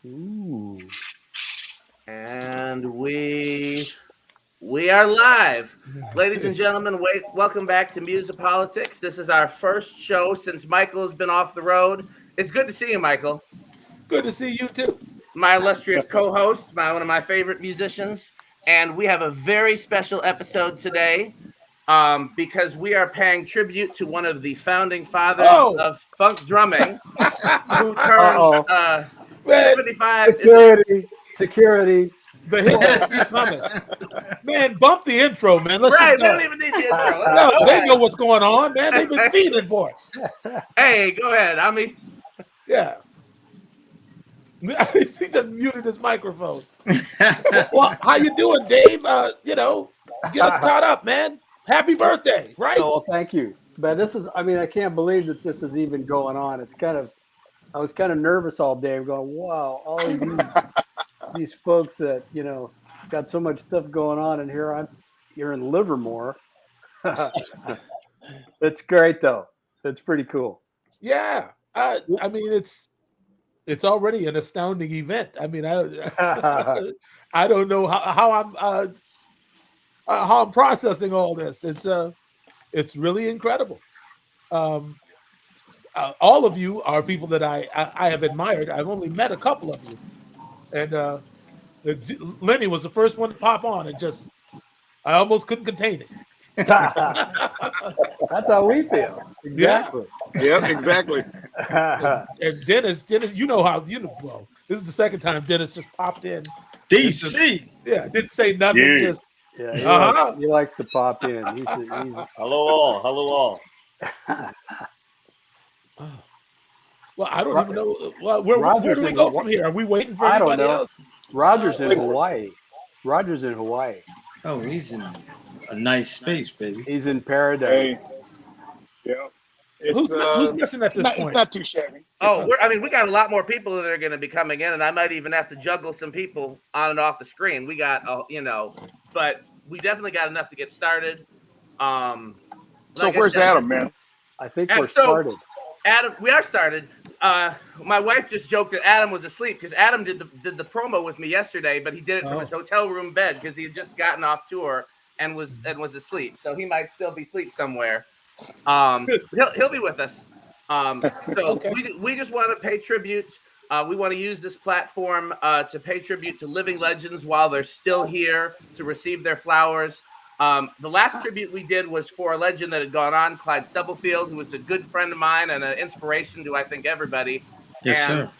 Ooh. And we are live. Ladies and gentlemen, welcome back to MUSiPOLiTiX. This is our first show since Michael has been off the road. It's good to see you, Michael. Good to see you too. My illustrious co-host, one of my favorite musicians. And we have a very special episode today because we are paying tribute to one of the founding fathers of funk drumming who turns 75. Security. The hit coming. Man, bump the intro, man. Let's right, just they go. don't even need the intro. No, they know what's going on, man. They've been feeding for us. Hey, go ahead. Yeah. I see them muted his microphone. Well, how you doing, Dave? Get us caught up, man. Happy birthday, right? Oh, thank you. But I can't believe that this is even going on. I was kind of nervous all day. Going, wow, all of these folks that got so much stuff going on, and you're in Livermore. It's great though. It's pretty cool. Yeah. It's already an astounding event. I mean, I don't know how I'm processing all this. It's really incredible. All of you are people that I have admired. I've only met a couple of you, and Lenny was the first one to pop on, and I almost couldn't contain it. That's how we feel. Exactly. Yeah, exactly. And Dennis, well, this is the second time Dennis just popped in. DC. Didn't say nothing. Yeah. He likes to pop in. Hello all. Well, I don't even know. Well, where do we go from here? Are we waiting for anybody else? Roger's in Hawaii. Oh, he's in a nice space, baby. He's in paradise. Hey. Yeah. Who's missing at this point? It's not too shabby. Oh, we got a lot more people that are going to be coming in, and I might even have to juggle some people on and off the screen. We got, but we definitely got enough to get started. So where's Adam, man? I think we're started. Adam, we are started. My wife just joked that Adam was asleep because Adam did the promo with me yesterday, but he did it from his hotel room bed because he had just gotten off tour and was asleep. So he might still be asleep somewhere. He'll be with us. We just want to pay tribute. We want to use this platform to pay tribute to living legends while they're still here to receive their flowers. The last tribute we did was for a legend that had gone on, Clyde Stubblefield, who was a good friend of mine and an inspiration to, I think, everybody. Yes, sir.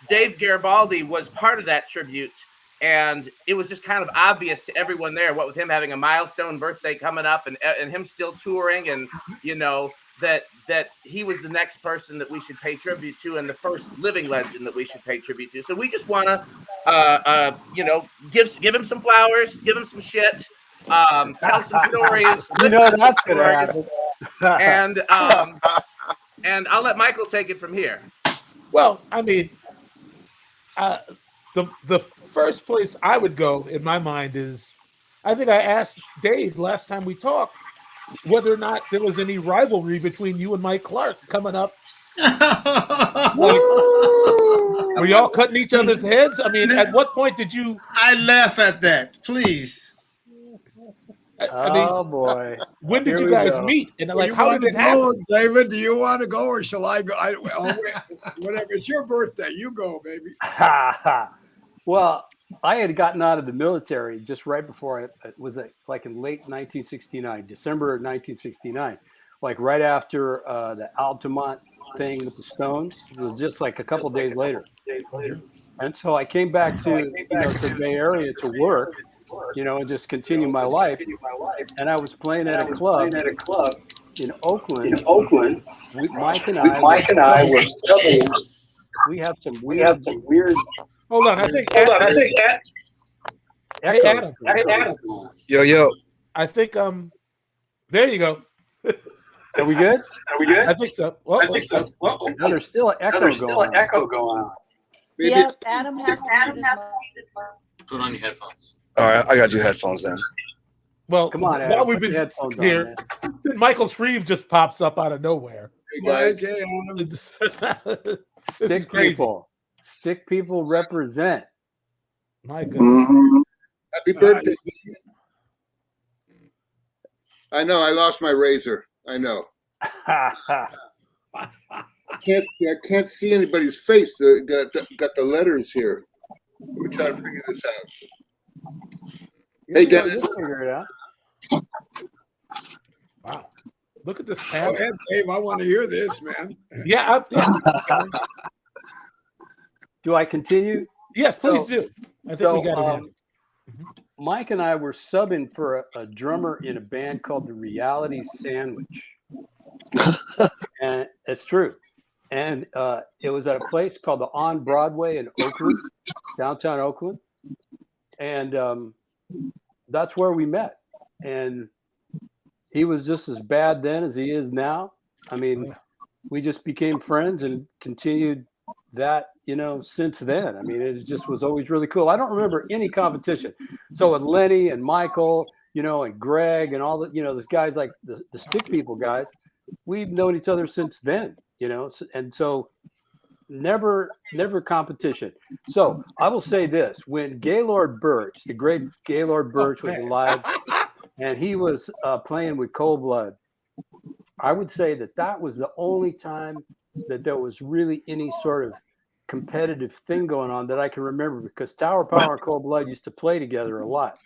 David Garibaldi was part of that tribute, and it was just kind of obvious to everyone there, what with him having a milestone birthday coming up and him still touring, and that he was the next person that we should pay tribute to and the first living legend that we should pay tribute to. So we just want to, give him some flowers, give him some shit. Tell some stories. That's gonna happen. and I'll let Michael take it from here. Well, I mean, the first place I would go in my mind is, I think I asked Dave last time we talked whether or not there was any rivalry between you and Mike Clark coming up. Were y'all cutting each other's heads? I mean, at what point did you? I laugh at that, please. I mean, oh boy! When did you guys meet? And how did it happen? David, do you want to go or shall I go? Whatever. It's your birthday. You go, baby. Well, I had gotten out of the military just right before it was like in late 1969, December of 1969, like right after the Altamont thing with the Stones. It was just like a couple days later. And so I came back to the Bay Area to work. And just continue my life. And I was playing at a club in Oakland. Mike and I were studying. We have some weird. Hold on, I think. Hey, Adam. Yo. I think. There you go. Are we good? I think so. No, there's still an echo going on. Yes, Adam has Put on your headphones. All right, I got you headphones then. Well, come on, Adam. While we've been here, Michael Shrieve just pops up out of nowhere. Hey guys, Stick people. Stick people represent. My goodness. Happy birthday. I know. I lost my razor. I know. I can't see anybody's face. Got the letters here. We're trying to figure this out. Hey, Dennis. Figure it out. Wow. Look at this Go pattern. ahead, Dave. I want to hear this, man. Yeah. Do I continue? Yes, please do. I think we got it. Mike and I were subbing for a drummer in a band called the Reality Sandwich. And it's true. And it was at a place called the On Broadway in Oakland, downtown Oakland. And that's where we met. And he was just as bad then as he is now. I mean, we just became friends and continued that, since then. I mean, it just was always really cool. I don't remember any competition. So with Lenny and Michael, and Greg and all the, those guys like the Stick People guys, we've known each other since then, and so never competition. So I will say this: when Gaylord Birch, the great Gaylord Birch, was alive, and he was playing with Cold Blood, I would say that was the only time that there was really any sort of competitive thing going on that I can remember, because Tower Power and Cold Blood used to play together a lot.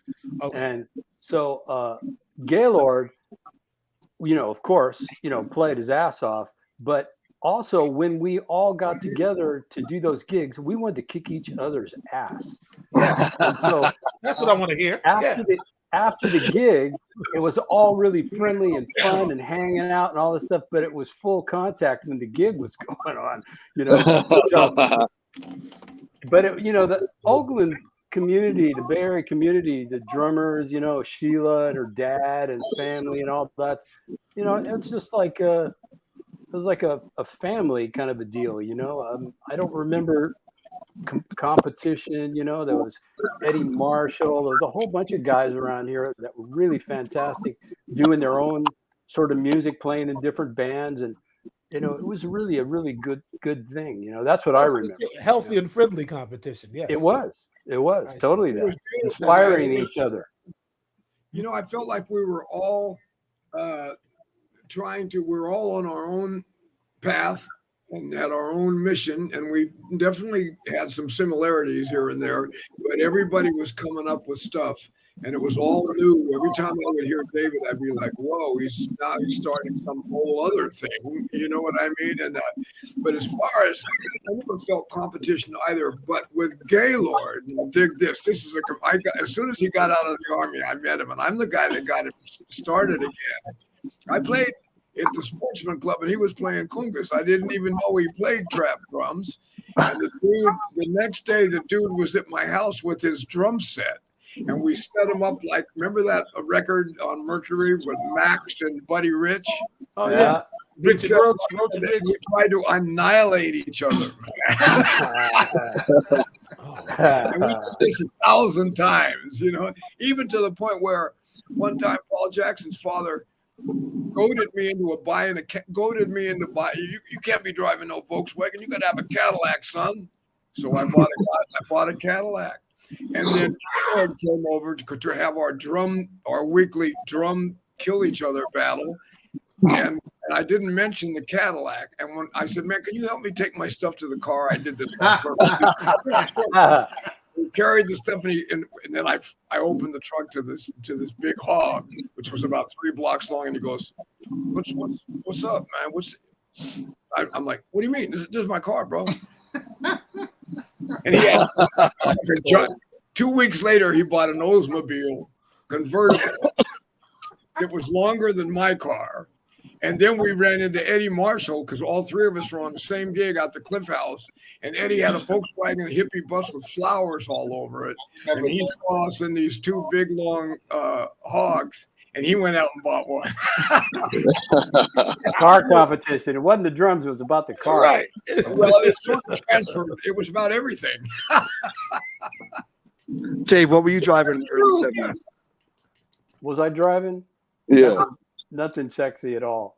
Okay. And so Gaylord, of course, played his ass off, but also when we all got together to do those gigs, we wanted to kick each other's ass. And so that's what I want to hear. After the gig, it was all really friendly and fun and hanging out and all this stuff, but it was full contact when the gig was going on, So, but the Oakland community, the Bay Area community, the drummers, Sheila and her dad and family and all that, it's just like it was like a family kind of a deal, I don't remember competition. There was Eddie Marshall. There was a whole bunch of guys around here that were really fantastic, doing their own sort of music, playing in different bands, and it was really a really good thing. That's what I remember. Healthy and friendly competition. Yeah, it was totally that, inspiring each other. I felt like we were all we're all on our own path and had our own mission, and we definitely had some similarities here and there, but everybody was coming up with stuff, and it was all new. Every time I would hear David, I'd be like, whoa, he's starting some whole other thing, you know what I mean? And but as far as, I never felt competition either, but with Gaylord, dig this is as soon as he got out of the Army, I met him, and I'm the guy that got him started again. I played at the Sportsman Club, and he was playing congas. I didn't even know he played trap drums. And the next day, the dude was at my house with his drum set, and we set him up like, remember that record on Mercury with Max and Buddy Rich? Oh yeah, Richard Roach. We tried to annihilate each other. And we did this 1,000 times, even to the point where one time Paul Jackson's father goaded me into buying. You can't be driving no Volkswagen. You got to have a Cadillac, son. So I bought a Cadillac, and then George came over to have our weekly drum kill each other battle, and I didn't mention the Cadillac. And when I said, "Man, can you help me take my stuff to the car?" I did this on purpose. We carried the stuff, and then I opened the trunk to this big hog, which was about 3 blocks long, and he goes, "What's up, man? I'm like, "What do you mean? This is my car, bro." And he had 2 weeks later, he bought an Oldsmobile convertible that was longer than my car. And then we ran into Eddie Marshall, because all 3 of us were on the same gig out the Cliff House. And Eddie had a Volkswagen hippie bus with flowers all over it. And he saw us in these 2 big, long hogs. And he went out and bought one. Car competition. It wasn't the drums. It was about the car. Right. Well, it sort of transferred. It was about everything. Dave, what were you driving early 70s? Was I driving? Yeah. Nothing sexy at all,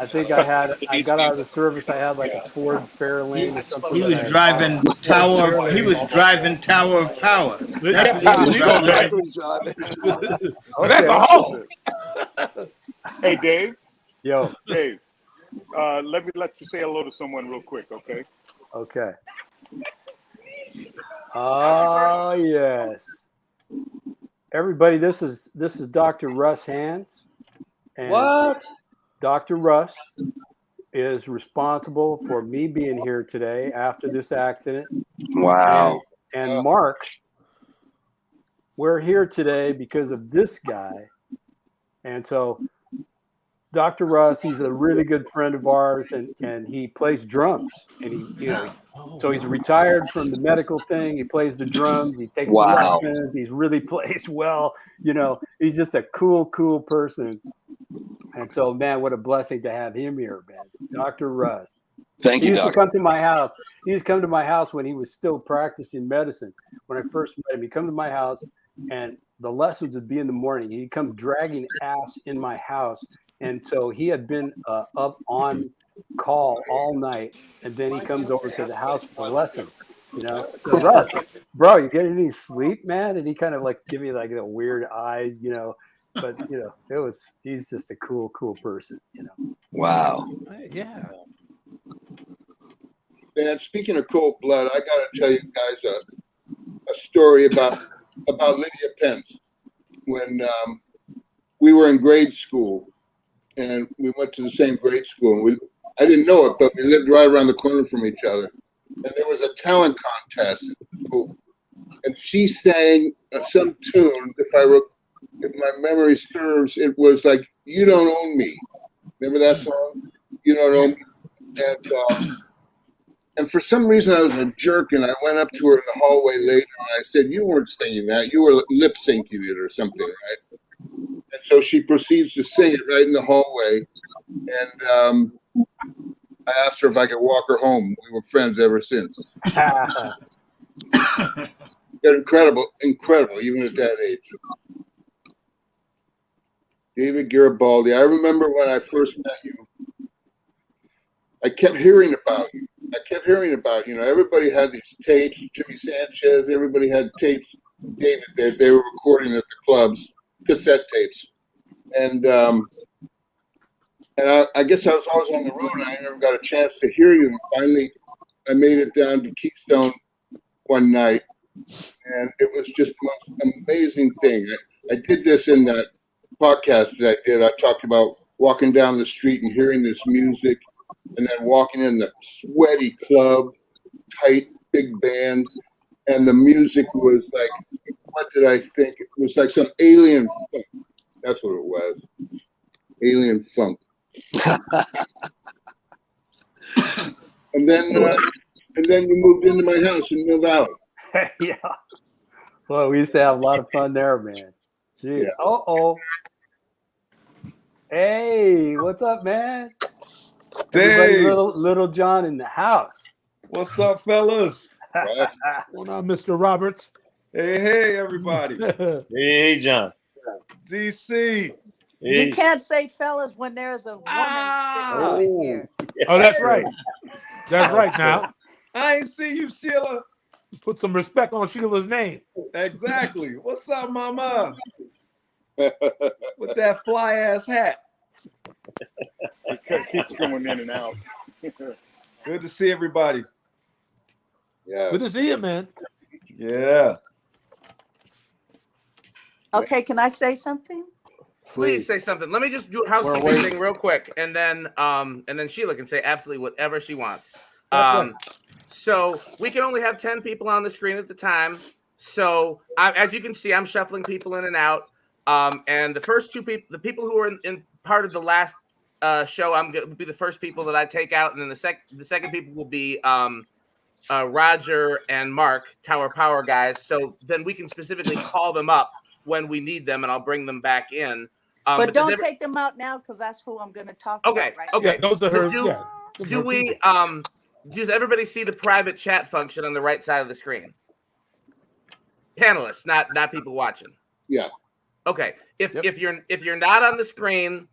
I think I got out of the service. I had like a Ford Fairlane or something. He was driving Tower. He was driving Tower of Power. That's what he was driving. That's what he's driving. That's a hole. Hey, Dave. Yo. Dave. Let you say hello to someone real quick, okay? Okay. Oh yes. Everybody, this is Dr. Russ Hands. And What? Dr. Russ is responsible for me being here today after this accident. Wow. And Marc, we're here today because of this guy. And so Dr. Russ, he's a really good friend of ours, and he plays drums. And so he's retired from the medical thing. He plays the drums. He takes the lessons. He really plays well. He's just a cool person. And so, man, what a blessing to have him here, man. Dr. Russ. Thank you, He used Doc. to come to my house. He used to come to my house when he was still practicing medicine. When I first met him, he'd come to my house, and the lessons would be in the morning. He'd come dragging ass in my house. And so he had been up on call all night, and then he comes over to the house for a lesson. So Russ, bro, you getting any sleep, man? And he kind of like give me like a weird eye, but he's just a cool person, Wow. Yeah. Man, speaking of cold blood, I gotta tell you guys a story about Lydia Pence. When we were in grade school, and we went to the same grade school, and I didn't know it, but we lived right around the corner from each other. And there was a talent contest at school, and she sang some tune. If my memory serves, it was like "You Don't Own Me." Remember that song? You don't own me. And for some reason, I was a jerk, and I went up to her in the hallway later, and I said, "You weren't singing that. You were lip syncing it or something, right?" And so she proceeds to sing it right in the hallway. And I asked her if I could walk her home. We were friends ever since. Incredible, even at that age. David Garibaldi. I remember when I first met you, I kept hearing about you. Everybody had these tapes. Jimmy Sanchez, everybody had tapes. David, they were recording at the clubs, cassette tapes. And I guess I was always on the road, and I never got a chance to hear you. And finally, I made it down to Keystone one night, and it was just the most amazing thing. I did this in that podcast that I did. I talked about walking down the street and hearing this music, and then walking in the sweaty club, tight, big band, and the music was like, what did I think? It was like some alien funk. That's what it was. Alien funk. And then you moved into my house in Mill Valley. Yeah. Well, we used to have a lot of fun there, man. Gee. Yeah. Uh-oh. Hey, what's up, man? Everybody, little John in the house. What's up, fellas? What's going on, Mr. Roberts? Hey, everybody. Hey, John. DC. You can't say fellas when there's a woman sitting over here. Oh, that's right. That's right now. I ain't see you, Sheila. Put some respect on Sheila's name. Exactly. What's up, mama? With that fly-ass hat. It keeps going in and out. Good to see everybody. Yeah. Good to see you, man. Yeah. Okay, can I say something? Please say something. Let me just do a housekeeping thing real quick, and then Sheila can say absolutely whatever she wants. So we can only have 10 people on the screen at the time. So as you can see, I'm shuffling people in and out. And the first two people, the people who were in part of the last show, I'm going to be the first people that I take out, and then the second people will be Roger and Marc, Tower Power guys. So then we can specifically call them up when we need them, and I'll bring them back in. But don't take them out now, because that's who I'm going to talk about right now. Yeah, those are her. Does everybody see the private chat function on the right side of the screen? Panelists, not people watching. Yeah. Okay. If you're not on the screen,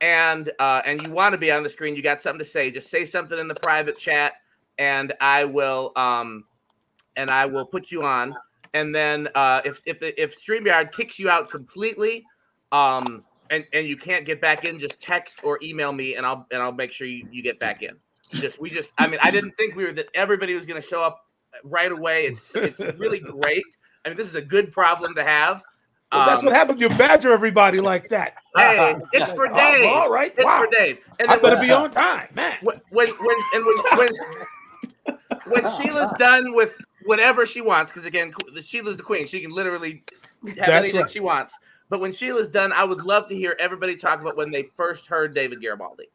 and you want to be on the screen, you got something to say, just say something in the private chat, and I will put you on. And then if StreamYard kicks you out completely, and you can't get back in, just text or email me, and I'll make sure you get back in. I mean, I didn't think that everybody was going to show up right away. It's really great. I mean, this is a good problem to have. Well, that's what happens. You badger everybody like that. Hey, it's for Dave. Oh, all right, it's wow. for Dave. And I better be on time, man. When Sheila's done with whatever she wants, because again, Sheila's the queen. She can literally have anything she wants. But when Sheila's done, I would love to hear everybody talk about when they first heard David Garibaldi.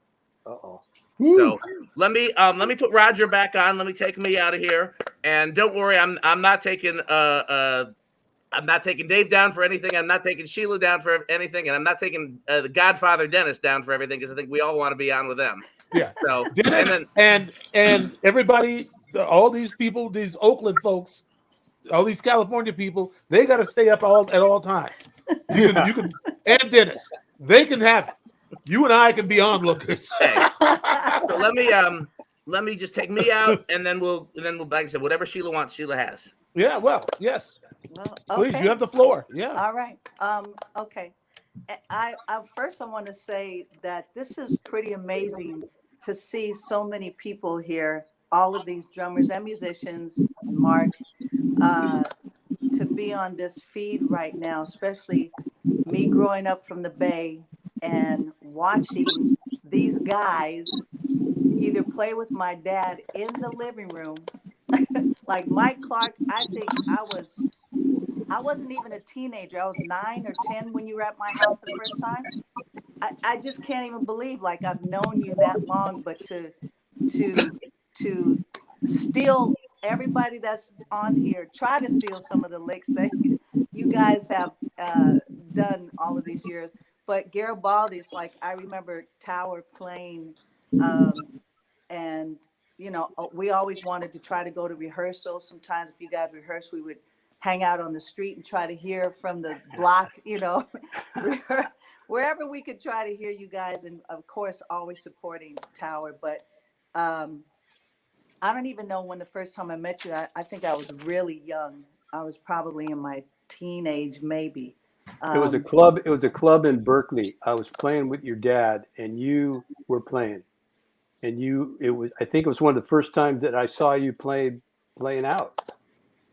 Uh-oh. So let me put Roger back on. Let me take me out of here. And don't worry, I'm not taking Dave down for anything. I'm not taking Sheila down for anything, and I'm not taking the Godfather Dennis down for everything, because I think we all want to be on with them. Yeah. So Dennis and everybody, all these people, these Oakland folks, all these California people, they got to stay up at all times. You can, and Dennis, they can have it. You and I can be onlookers. Okay. So let me just take me out, and then we'll like I said, whatever Sheila wants, Sheila has. Yeah. Well, yes. Well, Please, you have the floor. Yeah. All right. Okay. I first I want to say that this is pretty amazing to see so many people here, all of these drummers and musicians, Marc, to be on this feed right now, especially me growing up from the Bay and watching these guys either play with my dad in the living room, like Mike Clark. I think I wasn't even a teenager. I was 9 or 10 when you were at my house the first time. I just can't even believe, like, I've known you that long, but to steal everybody that's on here, try to steal some of the licks that you guys have done all of these years. But Garibaldi's, like, I remember Tower playing, and we always wanted to try to go to rehearsals. Sometimes if you guys rehearse, we would hang out on the street and try to hear from the block, wherever we could try to hear you guys. And of course, always supporting Tower. But I don't even know when the first time I met you. I think I was really young. I was probably in my teenage, maybe. It was a club. It was a club in Berkeley. I was playing with your dad, and you were playing. And I think it was one of the first times that I saw you playing out.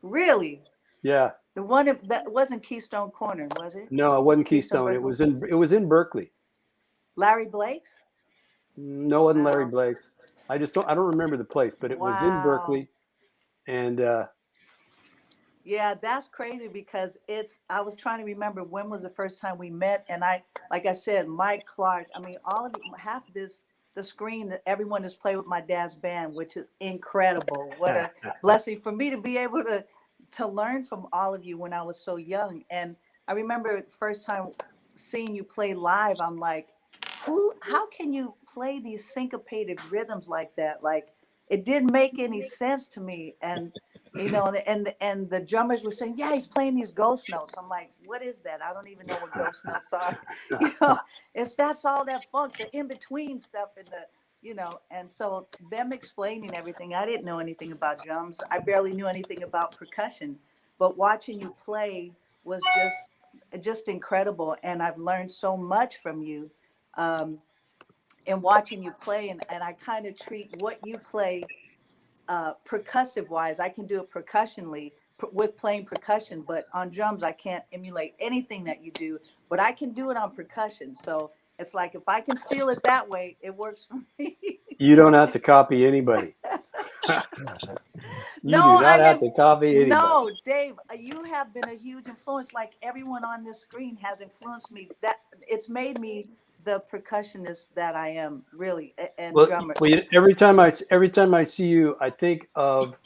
Really? Yeah. The one that wasn't Keystone Corner, was it? No, it wasn't Keystone. It was in Berkeley. Larry Blake's? No, it wasn't Larry Blake's. I don't remember the place, but it was in Berkeley. And yeah, that's crazy, because I was trying to remember when was the first time we met. And like I said, Mike Clark, I mean, all of you, half of the screen that everyone has played with my dad's band, which is incredible. What a blessing for me to be able to learn from all of you when I was so young. And I remember the first time seeing you play live, I'm like, how can you play these syncopated rhythms like that? Like, it didn't make any sense to me. And and the drummers were saying, yeah, he's playing these ghost notes. I'm like, what is that? I don't even know what ghost notes are. That's all that funk, the in-between stuff, and so them explaining everything. I didn't know anything about drums. I barely knew anything about percussion, but watching you play was just incredible. And I've learned so much from you in watching you play. And I kind of treat what you play percussive wise. I can do it percussionally with playing percussion, but on drums, I can't emulate anything that you do, but I can do it on percussion. So it's like, if I can steal it that way, it works for me. You don't have to copy anybody. You do not have to copy anybody. No, Dave, you have been a huge influence. Like, everyone on this screen has influenced me. That it's made me the percussionist that I am, really, and drummer. Well, every time I see you, I think of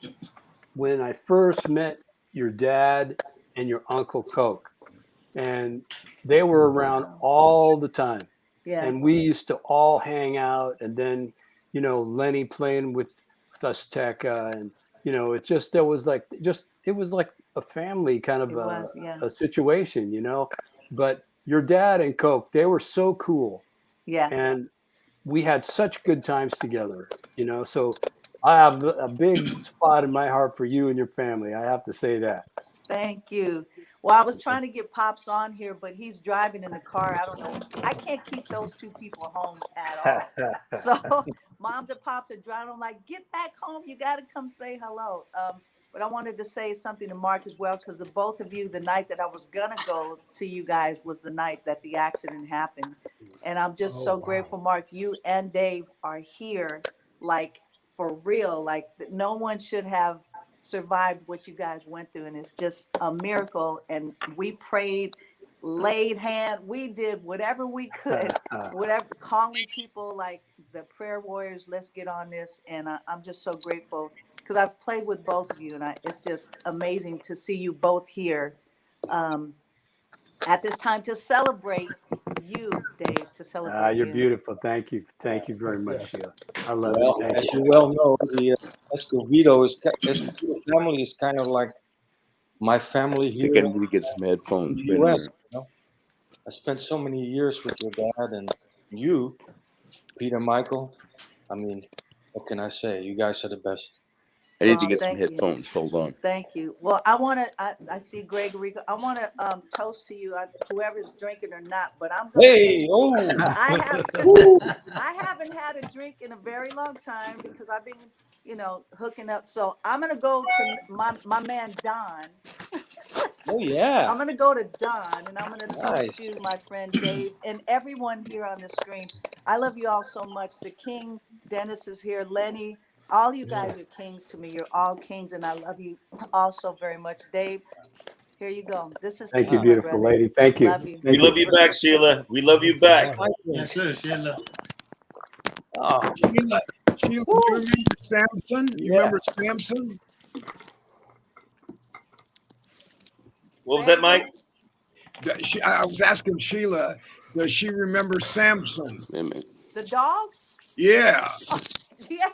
when I first met your dad and your Uncle Coke, and they were around all the time. Yeah. And we used to all hang out, and then, Lenny playing with us Tech, and it was like a family kind of a situation, But your dad and Coke, they were so cool. Yeah. And we had such good times together, you know. So I have a big spot in my heart for you and your family. I have to say that. Thank you. Well, I was trying to get Pops on here, but he's driving in the car. I don't know. I can't keep those two people home at all. So moms and pops are driving. I'm like, get back home. You got to come say hello. But I wanted to say something to Marc as well, because the both of you, the night that I was going to go see you guys was the night that the accident happened. And I'm just so grateful, Marc, you and Dave are here, like for real. Like no one should have survived what you guys went through, and it's just a miracle. And we prayed, laid hand, we did whatever we could, whatever, calling people like the prayer warriors, let's get on this. And I'm just so grateful because I've played with both of you, and it's just amazing to see you both here at this time to celebrate you, Dave, to celebrate You're you. beautiful. Thank you very much, Sheila. I love Well, it. as you well know, the Escovedo family is kind of like my family here. I think I need to get some headphones. In the US, you know? I spent so many years with your dad and you, Peter, Michael. I mean, what can I say? You guys are the best. I need to get some headphones. Hold on. Thank you. Well, I want to, I see Greg Errico. I want to toast to you, whoever's drinking or not, but I'm going to I haven't had a drink in a very long time because I've been, you know, hooking up. So I'm going to go to my man, Don. Oh, yeah. I'm going to go to Don, and I'm going to toast you, my friend Dave, and everyone here on the screen. I love you all so much. The King, Dennis is here, Lenny. All you guys are kings to me. You're all kings, and I love you all so very much. Dave, here you go. This is Thank you, beautiful lady. Thank you. Love you. We love you back, Sheila. We love you back. Yes, sir, Sheila. Oh. Sheila, you remember Samson? You remember Samson? What was that, Mike? I was asking Sheila, does she remember Samson? The dog? Yeah. Yeah.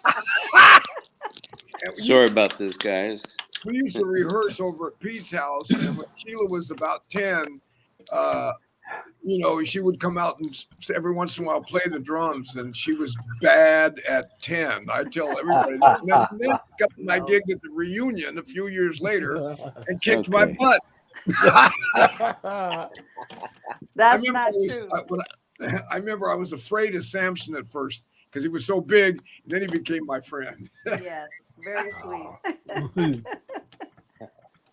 Sorry about this, guys. We used to rehearse over at Pete's house, and when Sheila was about 10, you know, she would come out and every once in a while play the drums, and she was bad at 10. I tell everybody that. And then I gigged at the reunion a few years later and kicked my butt. That's not true. I remember I was afraid of Samson at first because he was so big. And then he became my friend. Yes, very sweet.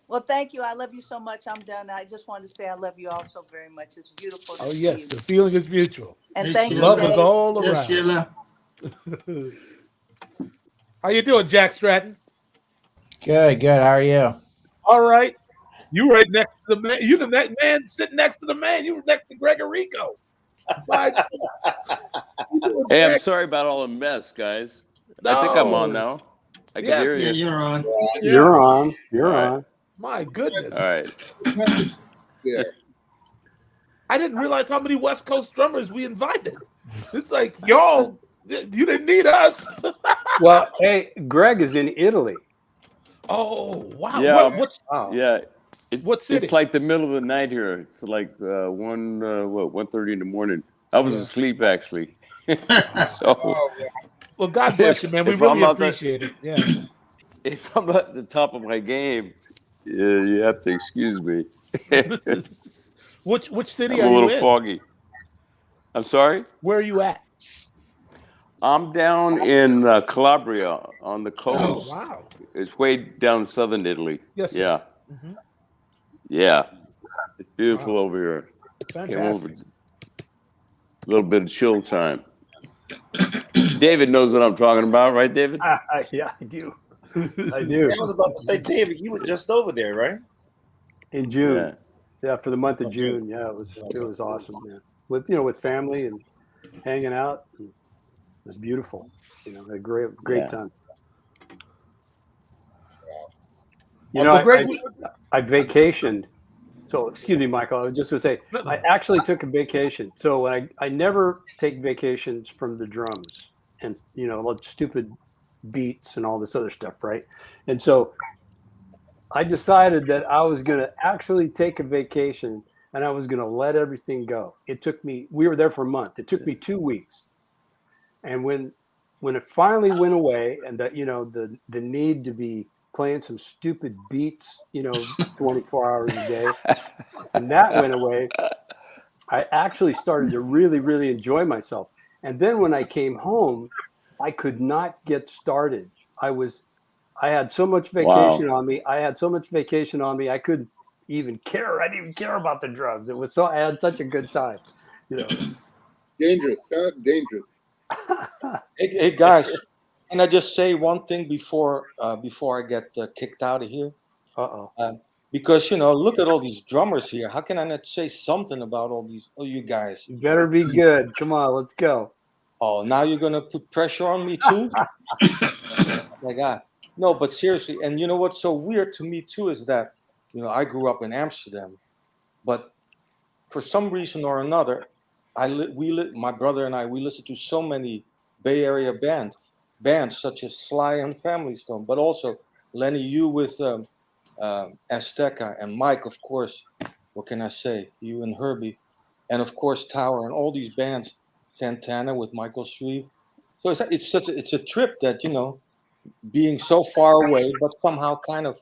Well, thank you. I love you so much. I'm done. I just wanted to say I love you all so very much. It's beautiful. Oh, yes. The feeling is mutual. And thank you. Love is all around. Yes, Sheila. How you doing, Jack Stratton? Good. How are you? All right. You right next to the man. You the man sitting next to the man. You were next to Greg Errico. Hey, I'm sorry about all the mess, guys. I think I'm on now. I can hear you. Yeah, you're on. You're on. You're on. My goodness. All right. Yeah. I didn't realize how many West Coast drummers we invited. It's like, y'all, you didn't need us. Well, hey, Greg is in Italy. Oh, wow. Yeah. Yeah. What city? It's like the middle of the night here. It's like 1:30 in the morning. I was asleep actually. Well, God bless you, man. We really appreciate it. Yeah. If I'm not at the top of my game, you have to excuse me. Which city I'm are you in? a little foggy. I'm sorry? Where are you at? I'm down in Calabria on the coast. Oh, wow. It's way down in southern Italy. Yes, sir. Yeah. Mm-hmm. Yeah. It's beautiful over here. Fantastic. Came over. A little bit of chill time. David knows what I'm talking about, right, David? Yeah, I do. I do. I was about to say, David, you were just over there, right? In June. Yeah, for the month of June. Yeah, it was awesome. Yeah. With family and hanging out. It was beautiful. You know, a great time. You know, I vacationed. So, excuse me, Michael. I was just going to say, I actually took a vacation. So, I never take vacations from the drums and, stupid beats and all this other stuff, right? And so I decided that I was going to actually take a vacation, and I was going to let everything go. It took me, we were there for a month. It took me 2 weeks. And when it finally went away, and that, you know, the need to be playing some stupid beats, you know, 24 hours a day, and that went away, I actually started to really, really enjoy myself. And then when I came home, I could not get started. I had so much vacation on me. I couldn't even care. I didn't even care about the drugs. I had such a good time, you know. Dangerous, huh? Dangerous. Hey guys, can I just say one thing before I get kicked out of here? Because, you know, look at all these drummers here. How can I not say something about all you guys? You better be good. Come on, let's go. Oh, now you're gonna put pressure on me too? My God. No, but seriously, and you know what's so weird to me too is that, you know, I grew up in Amsterdam, but for some reason or another, my brother and I, we listened to so many Bay Area bands such as Sly and Family Stone, but also Lenny, you with Azteca, and Mike, of course. What can I say? You and Herbie, and of course Tower, and all these bands. Santana with Michael Shrieve. So it's a trip that, you know, being so far away, but somehow kind of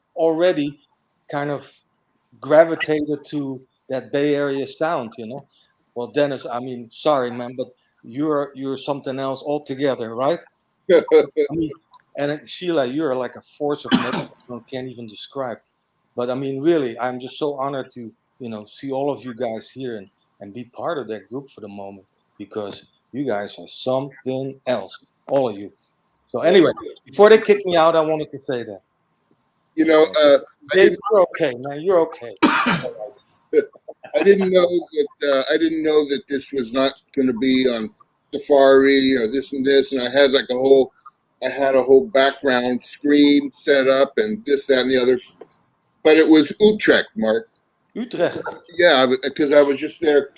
gravitated to that Bay Area sound, you know. Well, Dennis, I mean, sorry, man, but you're something else altogether, right? I mean, and Sheila, you're like a force of nature. I can't even describe. But I mean, really, I'm just so honored to, you know, see all of you guys here and be part of that group for the moment, because you guys are something else, all of you. So anyway, before they kick me out, I wanted to say that. You know, Dave, you're okay, man. You're okay. I didn't know that this was not going to be on Safari or this and this, and I had a whole background screen set up and this, that, and the other. But it was Utrecht, Mark. Utrecht. Yeah, because I was just there,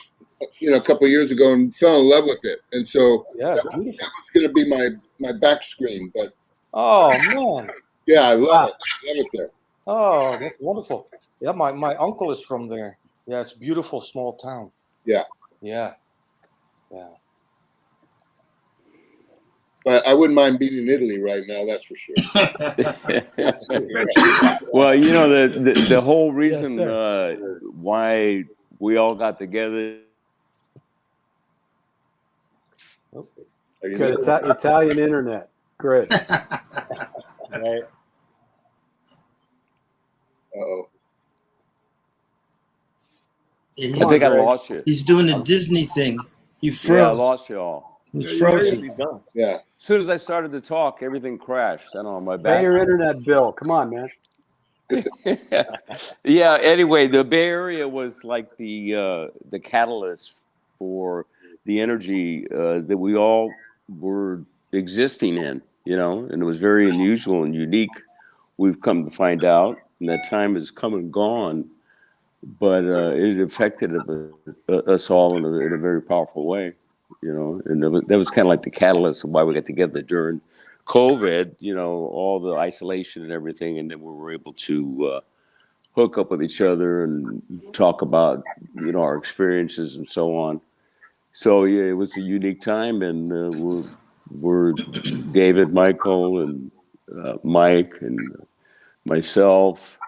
you know, a couple of years ago and fell in love with it, and so that was going to be my back screen. But man, yeah, I love it. I love it there. Oh, that's wonderful. Yeah, my uncle is from there. Yeah, it's a beautiful small town. Yeah. But I wouldn't mind being in Italy right now. That's for sure. Well, you know, the whole reason why we all got together. Good Italian internet. Great. Right. Uh-oh. Yeah, I think I lost you. He's doing the Disney thing. He froze. Yeah, I lost you all. He's frozen. He's done. Yeah. As soon as I started to talk, everything crashed. I don't know, my Pay back. your internet bill. Come on, man. Yeah. Anyway, the Bay Area was like the catalyst for the energy that we all were existing in, you know, and it was very unusual and unique. We've come to find out, and that time has come and gone, but it affected us all in a very powerful way, you know, and that was kind of like the catalyst of why we got together during COVID, you know, all the isolation and everything, and then we were able to hook up with each other and talk about, you know, our experiences and so on. So yeah, it was a unique time, and we're David, Michael, and Mike, and myself,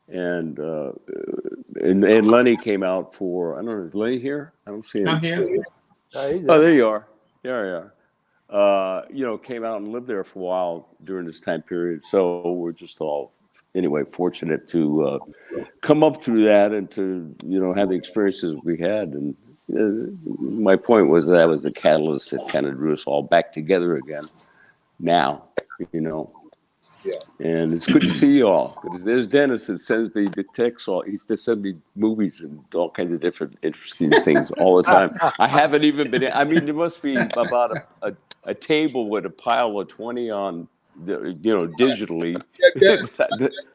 and Lenny came out for, I don't know, is Lenny here? I don't see him. I'm here. Oh, there you are. There you are. You know, came out and lived there for a while during this time period. So we're just all, anyway, fortunate to come up through that and to, you know, have the experiences we had. And my point was that was the catalyst that kind of drew us all back together again now, you know. Yeah. And it's good to see you all. There's Dennis that sends me the texts. He sends me movies and all kinds of different interesting things all the time. I haven't even been. I mean, there must be about a table with a pile of 20 on, you know, digitally.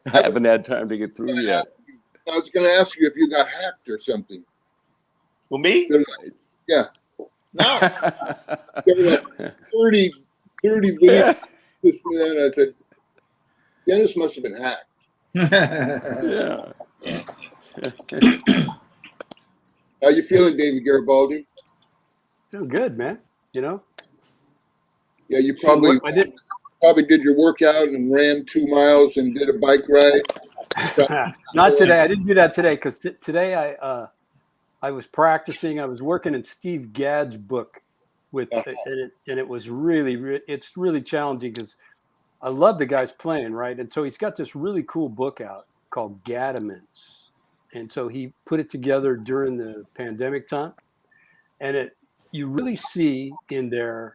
I haven't had time to get through yet. I was going to ask you if you got hacked or something. Well, me? Yeah. No. There were like 30 videos. This and that. I said, Dennis must have been hacked. Yeah. How you feeling, David Garibaldi? Feel good, man. You know. Yeah, you probably did your workout and ran 2 miles and did a bike ride. Not today. I didn't do that today because today I was practicing. I was working in Steve Gadd's book with, and it was it's really challenging because I love the guy's playing, right? And so he's got this really cool book out called Gaddaments, and so he put it together during the pandemic time, and you really see in there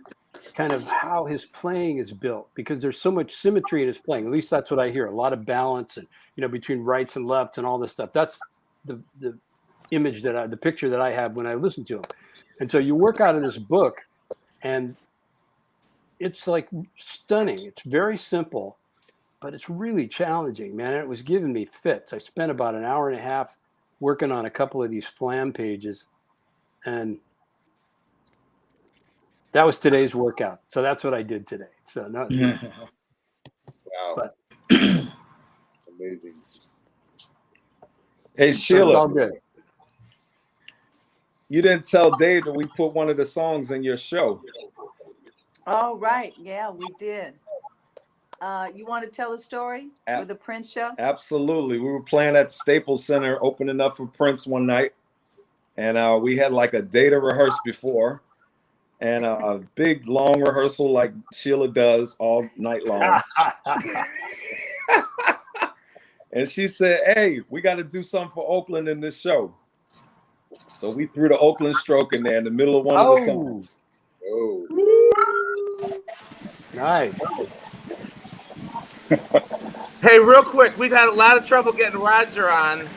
kind of how his playing is built because there's so much symmetry in his playing. At least that's what I hear. A lot of balance and between rights and lefts and all this stuff. That's the image the picture that I have when I listen to him. And so you work out of this book, and it's like stunning. It's very simple, but it's really challenging, man. It was giving me fits. I spent about an hour and a half working on a couple of these flam pages, and that was today's workout. So that's what I did today. So no. Wow. But amazing. Hey, Sheila. It's all good. You didn't tell Dave that we put one of the songs in your show. Oh, right. Yeah, we did. You want to tell a story with the Prince show? Absolutely. We were playing at Staples Center, opening up for Prince one night. And we had like a day to rehearse before. And a big, long rehearsal like Sheila does all night long. And she said, hey, we got to do something for Oakland in this show. So we threw the Oakland stroke in there in the middle of one of the songs. Oh. Nice. Hey, real quick, we've had a lot of trouble getting Roger on.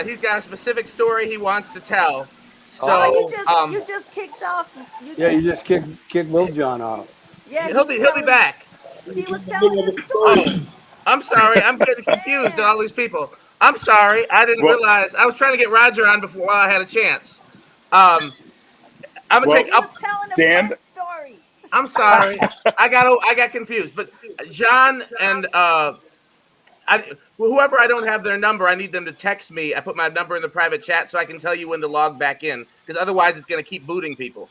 He's got a specific story he wants to tell. So, you just kicked off. You just kicked Lil John off. Yeah, he'll be back. He was telling his story. I'm sorry, I'm getting confused to all these people. I'm sorry, I didn't realize. I was trying to get Roger on before I had a chance. I'm gonna take up Dan. Story. I'm sorry, I got confused. But John and whoever I don't have their number, I need them to text me. I put my number in the private chat so I can tell you when to log back in, because otherwise it's gonna keep booting people.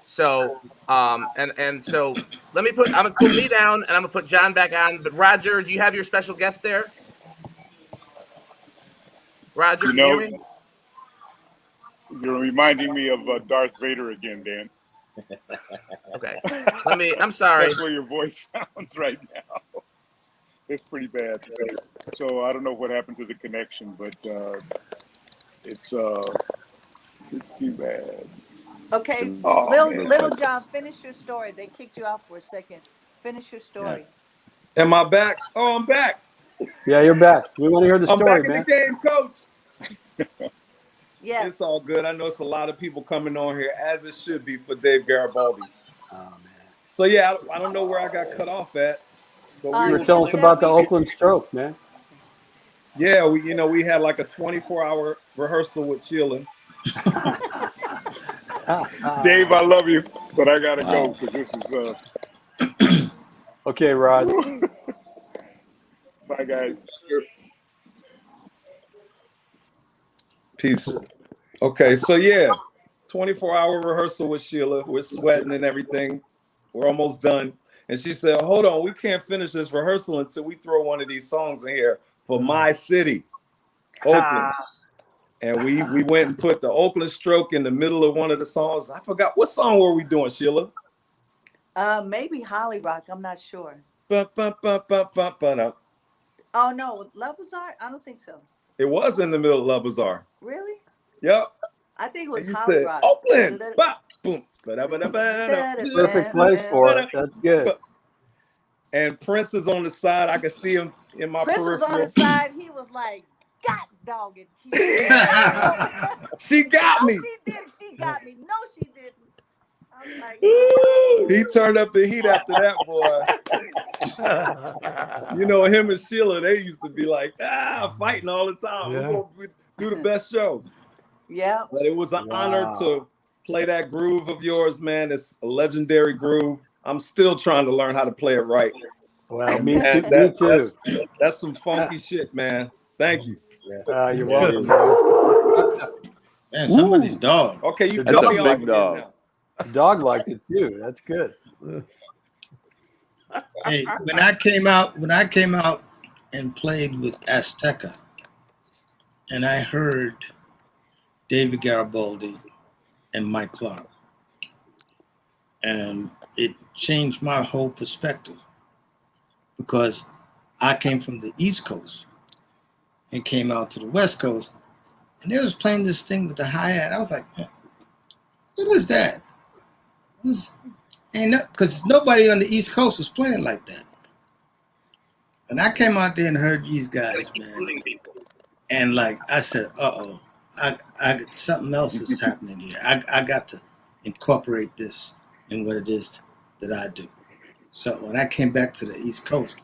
So and so I'm gonna put me down and I'm gonna put John back on. But Roger, do you have your special guest there? Roger, you're reminding me of Darth Vader again, Dan. Okay. I'm sorry. That's where your voice sounds right now. It's pretty bad. So I don't know what happened to the connection, but it's too bad. Okay, Little John, finish your story. They kicked you out for a second. Finish your story. Yeah. Am I back? Oh, I'm back. Yeah, you're back. We want to hear the story, I'm back man. in the game, Coach. Yeah, it's all good. I know it's a lot of people coming on here, as it should be for Dave Garibaldi. Oh man. So yeah, I don't know where I got cut off at. But you were telling us about the Oakland stroke, man. Yeah, we had like a 24-hour rehearsal with Sheila. Dave, I love you, but I gotta go because this is Okay, Rod. Bye, guys. Peace. Okay, so yeah, 24-hour rehearsal with Sheila. We're sweating and everything. We're almost done. And she said, hold on, we can't finish this rehearsal until we throw one of these songs in here for my city, Oakland. And we went and put the Oakland stroke in the middle of one of the songs. I forgot, what song were we doing, Sheila? Maybe Holly Rock. I'm not sure. No. Oh, no. Love Bazaar? I don't think so. It was in the middle of Love Bazaar. Really? Yep. I think it was you Holly said, Rock. Oakland. Bop, boom. Perfect place for it. That's good. And Prince is on the side. I can see him in my Prince peripheral. was on the side. He was like, God dog it. She got me. No, she did. She got me. No, she didn't. I was like, He turned up the heat after that, boy. Him and Sheila, they used to be like, fighting all the time. Yeah. We're going to do the best show. Yeah. But it was an honor to play that groove of yours, man. It's a legendary groove. I'm still trying to learn how to play it right. Well, me too. That's some funky shit, man. Thank you. You're welcome. Man, somebody's dog. Okay, you That's got a me big off again dog. now. The dog liked it too. That's good. Hey, when I came out and played with Azteca, and I heard David Garibaldi and Mike Clark, and it changed my whole perspective because I came from the East Coast and came out to the West Coast, and they was playing this thing with the hi-hat. I was like, man, what is that? Because nobody on the East Coast was playing like that. And I came out there and heard these guys, man, and like I said, uh-oh, I something else is happening here. I got to incorporate this in what it is that I do. So when I came back to the East Coast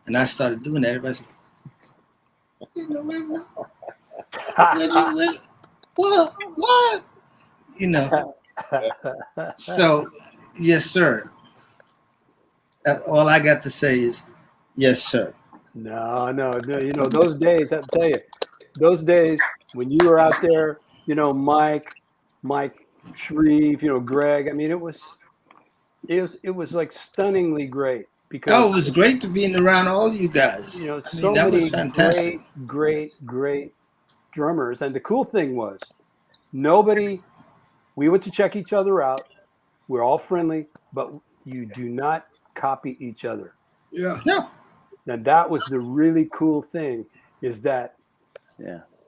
and I started doing that, everybody said, you know, what? You know. So, yes, sir. All I got to say is, yes, sir. No. You know, those days, I tell you, those days when you were out there, you know, Mike, Shrieve, you know, Greg. I mean, it was like stunningly great because Oh, it was great to be around all you guys. You know, I mean, so that many was fantastic. great drummers. And the cool thing was, we went to check each other out. We're all friendly, but you do not copy each other. Yeah. No. And that was the really cool thing, is that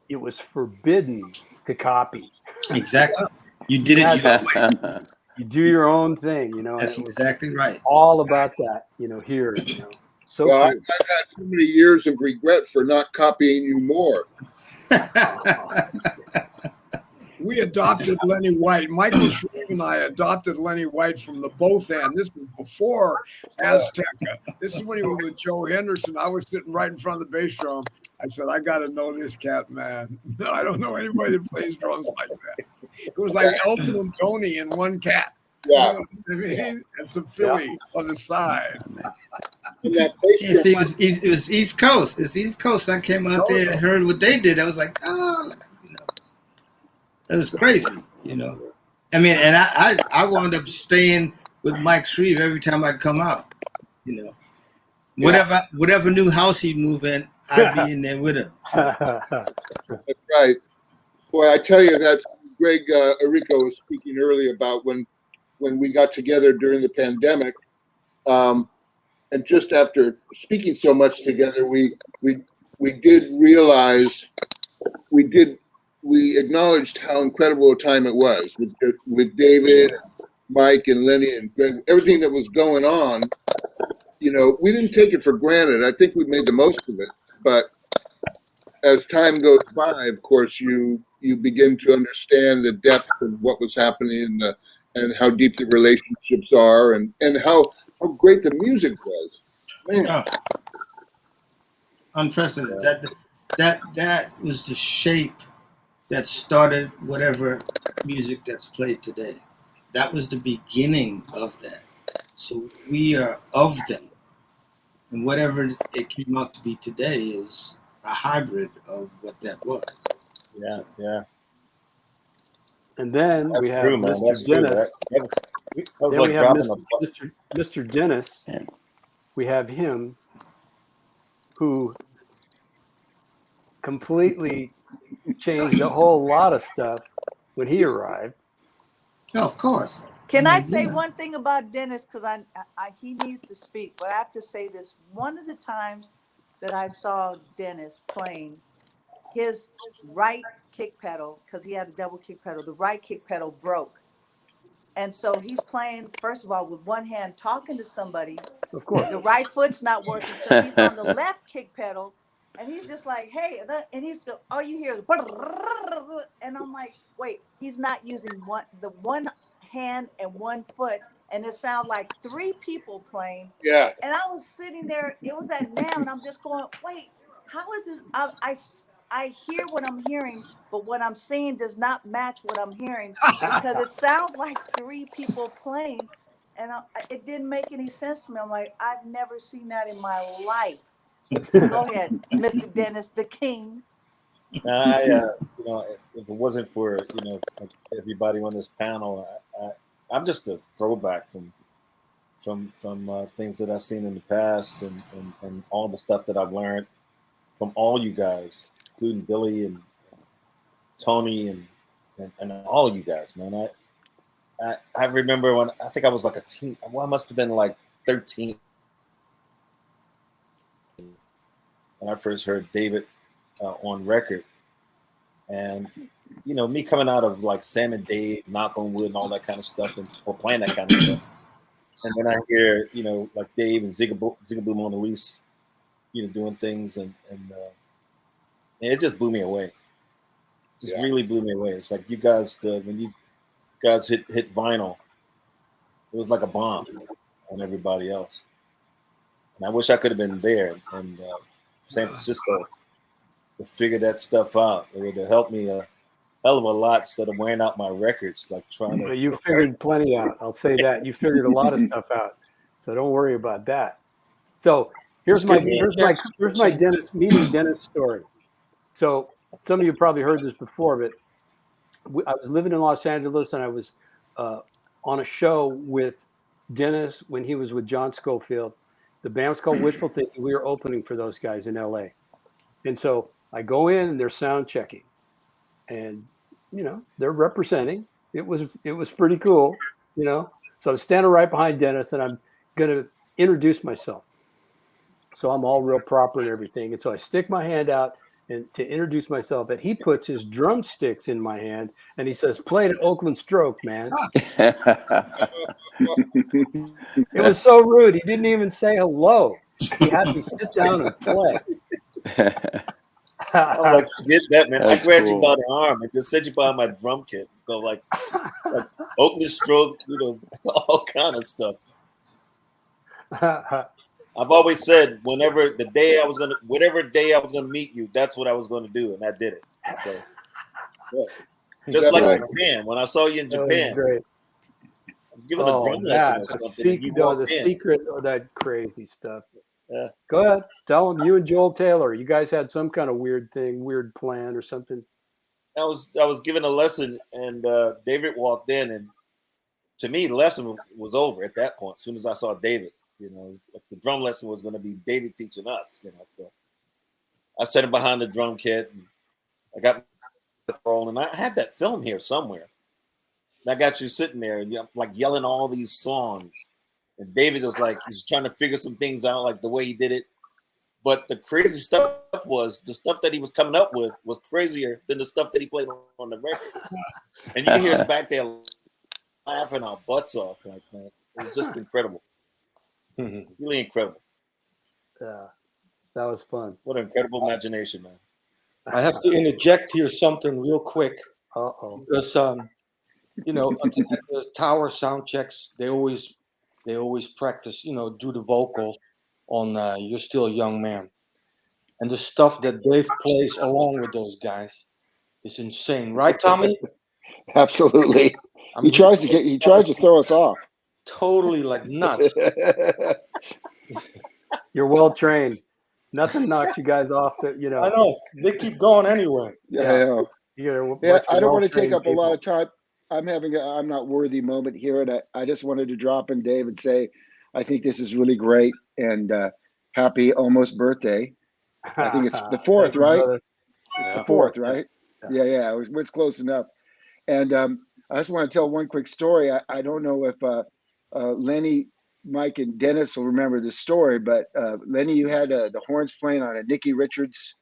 it was forbidden to copy. Exactly. You did it your way. You do your own thing, you know. That's and it was exactly right. all about that, you know, here. You know. So well, cool. I've had too many years of regret for not copying you more. We adopted Lenny White. Michael Shrieve and I adopted Lenny White from the both end. This was before Azteca. This is when he was with Joe Henderson. I was sitting right in front of the bass drum. I said, I got to know this cat, man. I don't know anybody that plays drums like that. It was like Elton and Tony in one cat. Yeah. You know what I mean? And some Philly on the side. It was East Coast. It's East Coast. I came out there and heard what they did. I was like, oh, you know, it was crazy, you know. I mean, and I wound up staying with Mike Shrieve every time I'd come out, you know. Whatever new house he'd move in, I'd be in there with him. That's right. Boy, I tell you, that Greg Errico was speaking earlier about when we got together during the pandemic, and just after speaking so much together, we did realize, we acknowledged how incredible a time it was with David, Mike, and Lenny, and Greg, everything that was going on. You know, we didn't take it for granted. I think we made the most of it. But as time goes by, of course, you begin to understand the depth of what was happening and how deep the relationships are and how great the music was. Man. Oh, unprecedented. That was the shape that started whatever music that's played today. That was the beginning of that. So we are of that. And whatever it came out to be today is a hybrid of what that was. Yeah. And then That's we have true, man. Mr. That's true. Dennis. That was Then like we have dropping Mr. Dennis. We have him, who completely changed a whole lot of stuff when he arrived. Oh, of course. Can I say one thing about Dennis? Because he needs to speak, but I have to say this. One of the times that I saw Dennis playing, his right kick pedal, because he had a double kick pedal, the right kick pedal broke. And so he's playing, first of all, with one hand, talking to somebody. Of course. The right foot's not working, so he's on the left kick pedal, and he's just like, hey, and he's all you hear is, and I'm like, wait, he's not using the one hand and one foot, and it sounded like three people playing. Yeah. And I was sitting there, it was at now, and I'm just going, wait, how is this? I hear what I'm hearing, but what I'm seeing does not match what I'm hearing, because it sounds like three people playing, and it didn't make any sense to me. I'm like, I've never seen that in my life. Go ahead, Mr. Dennis, the king. You know, if it wasn't for everybody on this panel, I'm just a throwback from things that I've seen in the past and all the stuff that I've learned from all you guys, including Billy and Tony and all of you guys, man. I remember when I think I was like a teen. Well, I must have been like 13 when I first heard David on record, and me coming out of like Sam and Dave, Knock on Wood, and all that kind of stuff, or playing that kind of stuff, and then I hear like Dave and Zigaboo Mona Lisa, doing things, and it just blew me away. Just really blew me away. It's like you guys, when you guys hit vinyl, it was like a bomb on everybody else. And I wish I could have been there in San Francisco to figure that stuff out. It would have helped me a hell of a lot instead of wearing out my records, like trying to. You figured plenty out. I'll say that. You figured a lot of stuff out. So don't worry about that. So here's my Dennis story. So some of you probably heard this before, but I was living in Los Angeles, and I was on a show with Dennis when he was with John Schofield. The band was called Wishful Thinking. We were opening for those guys in LA. And so I go in and they're sound checking. And, they're representing. It was pretty cool, So I'm standing right behind Dennis, and I'm going to introduce myself. So I'm all real proper and everything. And so I stick my hand out and to introduce myself, and he puts his drumsticks in my hand, and he says, "Play the Oakland Stroke, man." It was so rude. He didn't even say hello. He had me sit down and play. I like forget that, man. I grabbed you by the arm and just set you by my drum kit. Go like Oakland Stroke, all kind of stuff. I've always said whatever day I was gonna meet you, that's what I was gonna do, and I did it. So, just like Japan, when I saw you in Japan, I was giving a drum lesson or something. The secret of that crazy stuff. Yeah. Go ahead. Tell them, you and Joel Taylor, you guys had some kind of weird plan or something. I was giving a lesson, and David walked in, and to me, the lesson was over at that point. As soon as I saw David, the drum lesson was going to be David teaching us. So I set him behind the drum kit, and I got the roll, and I had that film here somewhere. And I got you sitting there, and you're like yelling all these songs. And David was like, he's trying to figure some things out, like the way he did it. But the crazy stuff was the stuff that he was coming up with was crazier than the stuff that he played on the record. And you can hear us back there laughing our butts off. Like, man, it was just incredible. Really incredible. Yeah, that was fun. What an incredible imagination, man. I have to interject here something real quick. Uh-oh. Because, at the tower sound checks, they always practice, do the vocals on You're Still a Young Man. And the stuff that Dave plays along with those guys is insane. Right, Tommy? Absolutely. I mean, he tries to throw us off. Totally like nuts. You're well trained. Nothing knocks you guys off that, I know. They keep going anyway. Yeah. I don't want to take up a lot of time. I'm having I'm not worthy moment here, and I just wanted to drop in, Dave, and say I think this is really great, and happy almost birthday. I think it's the 4th, right? It's the 4th, right? Yeah. It's close enough. And I just want to tell one quick story. I don't know if Lenny, Mike, and Dennis will remember this story, but Lenny, you had the horns playing on a Nicky Richards,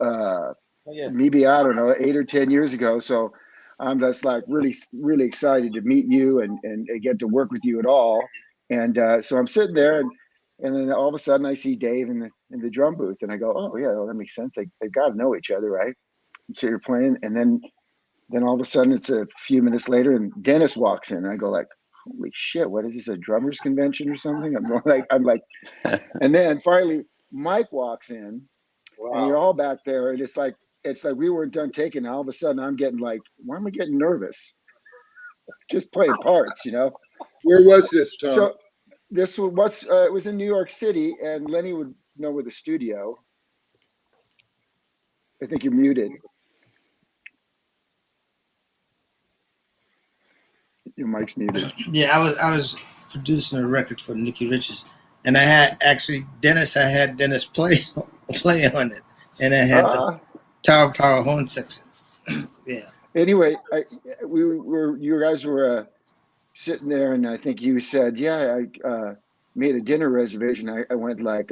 maybe, I don't know, 8 or 10 years ago. So I'm just like really, really excited to meet you and get to work with you at all. And so I'm sitting there, and then all of a sudden I see Dave in the drum booth, and I go, oh yeah, well, that makes sense. They've got to know each other, right? So you're playing, and then all of a sudden it's a few minutes later, and Dennis walks in, and I go like, holy shit, what is this, a drummers convention or something? I'm like, and then finally Mike walks in, and you're all back there, and it's like we weren't done taking. All of a sudden I'm getting like, why am I getting nervous? Just playing parts, Where was this, Tom? So this was it was in New York City, and Lenny would know where the studio. I think you're muted. Your mic's muted. Yeah, I was producing a record for Nicky Richards, and I had Dennis play on it, and I had the Tower Power horn section. Yeah. Anyway, you guys were sitting there, and I think you said, "Yeah, I made a dinner reservation." I went like,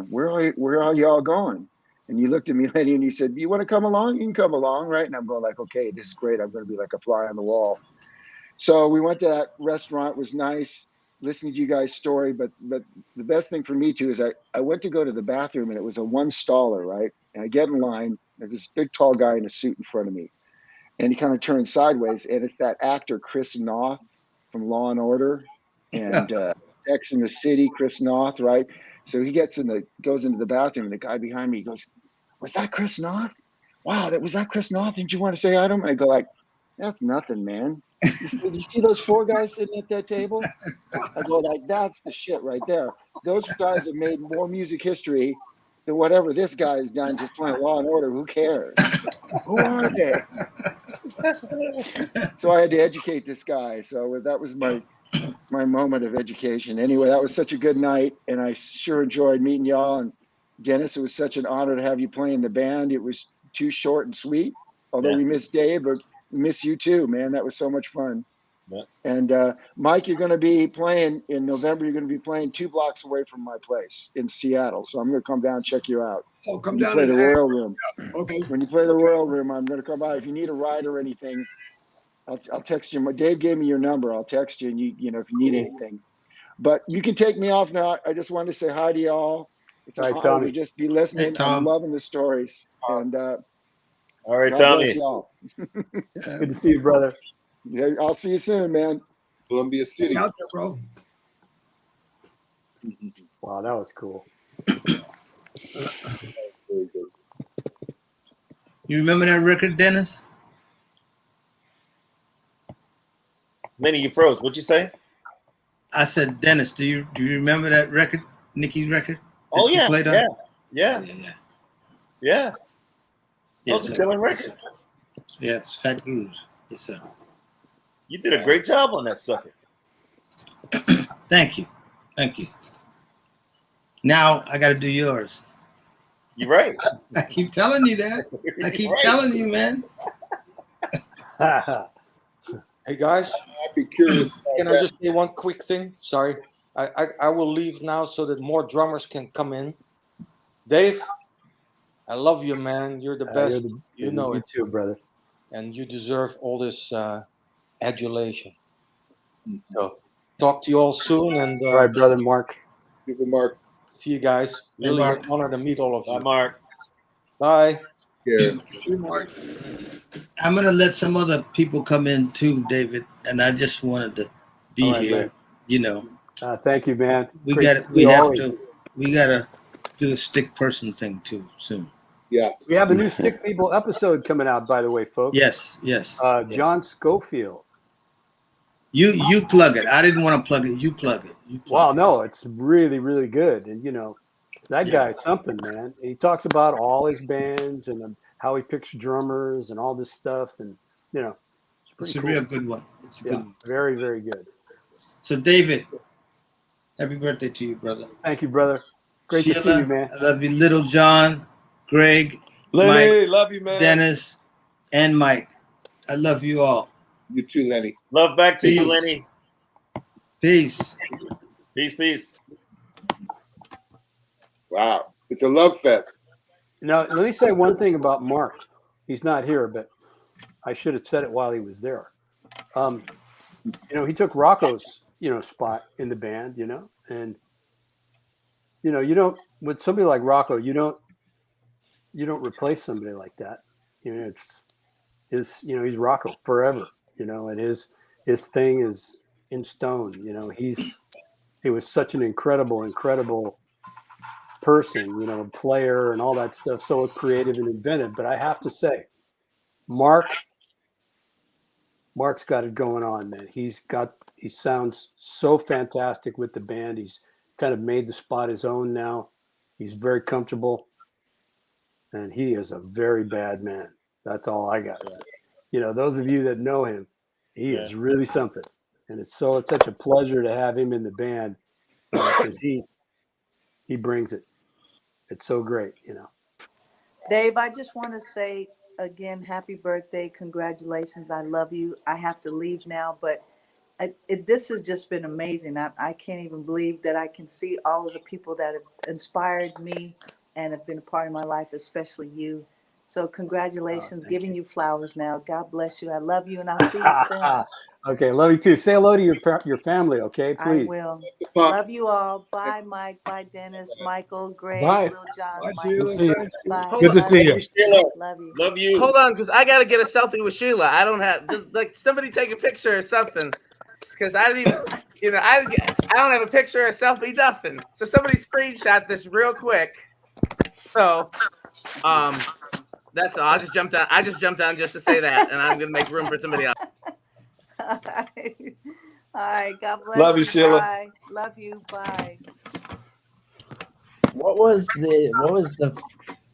where are y'all going? And you looked at me, Lenny, and you said, "You want to come along? You can come along, right?" And I'm going like, "Okay, this is great. I'm going to be like a fly on the wall." So we went to that restaurant. It was nice listening to you guys' story, but the best thing for me too is I went to go to the bathroom, and it was a one-staller, right? And I get in line. There's this big, tall guy in a suit in front of me, and he kind of turns sideways, and it's that actor Chris Noth from Law and Order and X in the City, Chris Noth, right? So he goes into the bathroom, and the guy behind me goes, "Was that Chris Noth? Wow, was that Chris Noth? Didn't you want to say hi to him?" And I go like, "That's nothing, man. You see those four guys sitting at that table?" I go like, "That's the shit right there. Those guys have made more music history than whatever this guy has done just playing Law and Order. Who cares? Who are they?" So I had to educate this guy. So that was my moment of education. Anyway, that was such a good night, and I sure enjoyed meeting y'all. And Dennis, it was such an honor to have you play in the band. It was too short and sweet, although we miss Dave, but we miss you too, man. That was so much fun. Yeah. And Mike, you're going to be playing in November. You're going to be playing 2 blocks away from my place in Seattle. So I'm going to come down and check you out. Oh, come when down you play and the Royal Room. Okay. When you play the Royal Room, I'm going to come by. If you need a ride or anything, I'll text you. Dave gave me your number. I'll text you, and you know if you need anything. But you can take me off now. I just wanted to say hi to y'all. It's an honor to just be listening. Hey, I'm loving the stories. And all right, God Tommy. bless y'all. Good to see you, brother. Yeah, I'll see you soon, man. Columbia City. Out there, bro. Wow, that was cool. You remember that record, Dennis? Lenny, you froze. What'd you say? I said, Dennis, do you remember that record, Nicky's record? Oh yeah, played on? yeah. That was a killer record. Yes, Fat Grooves. Yes, sir. You did a great job on that sucker. Thank you. Now I got to do yours. You're right. I keep telling you that. I keep telling you, man. Hey guys, I'd be curious. can I just say one quick thing? Sorry, I will leave now so that more drummers can come in. Dave, I love you, man. You're the best. You know it too, brother. And you deserve all this adulation. So talk to you all soon. And all right, brother Marc. Super Marc. See you guys. Really an honor to meet all of you. Bye, Marc. Bye. Yeah. I'm gonna let some other people come in too, David, and I just wanted to be here. Man. You know. Thank you, man. We gotta do a stick person thing too soon. Yeah. We have a new Stick People episode coming out, by the way, folks. Yes. John Schofield. You plug it. I didn't want to plug it. You plug it. Well, no, it's really, really good. And, that guy's something, man. He talks about all his bands and how he picks drummers and all this stuff. And, it's a real good one. It's a good one. Very, very good. So, David, happy birthday to you, brother. Thank you, brother. Great Sheila, to see you, man. I love you. Little John, Greg, Lenny, Mike, love you, man. Dennis, and Mike. I love you all. You too, Lenny. Love back to you, Lenny. Peace. Peace. Wow. It's a love fest. Now, let me say one thing about Marc. He's not here, but I should have said it while he was there. He took Rocco's, spot in the band, and, you don't, with somebody like Rocco, you don't replace somebody like that. He's Rocco forever, and his thing is in stone. He was such an incredible person, player and all that stuff, so creative and inventive. But I have to say, Marc's got it going on, man. He sounds so fantastic with the band. He's kind of made the spot his own now. He's very comfortable. and he is a very bad man. That's all I got to say. You know, those of you that know him, he is really something. And it's such a pleasure to have him in the band because he brings it. It's so great, you know. Dave, I just want to say again, happy birthday. Congratulations. I love you. I have to leave now, but this has just been amazing. I can't even believe that I can see all of the people that have inspired me and have been a part of my life, especially you. So congratulations, giving you flowers now. God bless you. I love you, and I'll see you soon. Okay, love you too. Say hello to your family, okay? Please. I will. Love you all. Bye, Mike. Bye, Dennis, Michael, Greg, Bye. Lil John, Bye, Michael. Sheila. See you. Bye. Good to see you. Love you. Love you. Hold on, because I got to get a selfie with Sheila. I don't have just like somebody take a picture or something, because I didn't even, you know, I don't have a picture or selfie, nothing. So somebody screenshot this real quick. So, that's all. I just jumped on just to say that, and I'm gonna make room for somebody else. All right. God bless Love you, Sheila. Bye. Love you. Bye. What was the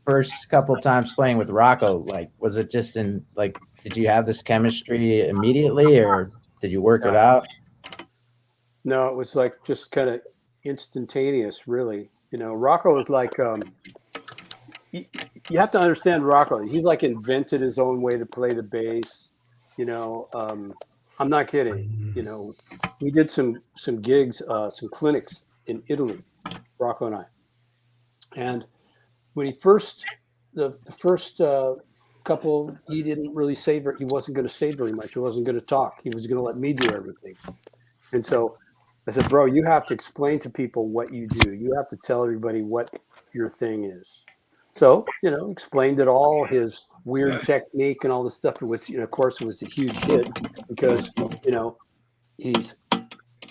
first couple times playing with Rocco like? Was it just in like? Did you have this chemistry immediately, or did you work it out? No, it was like just kind of instantaneous, really. You know, Rocco was like, you have to understand Rocco. He's like invented his own way to play the bass. You know, I'm not kidding. You know, we did some gigs, some clinics in Italy, Rocco and I. And when he the first couple, he didn't really say he wasn't going to say very much. He wasn't going to talk. He was going to let me do everything. And so I said, bro, you have to explain to people what you do. You have to tell everybody what your thing is. So, you know, explained it all, his weird technique and all this stuff. It was, you know, of course, it was a huge hit because, you know,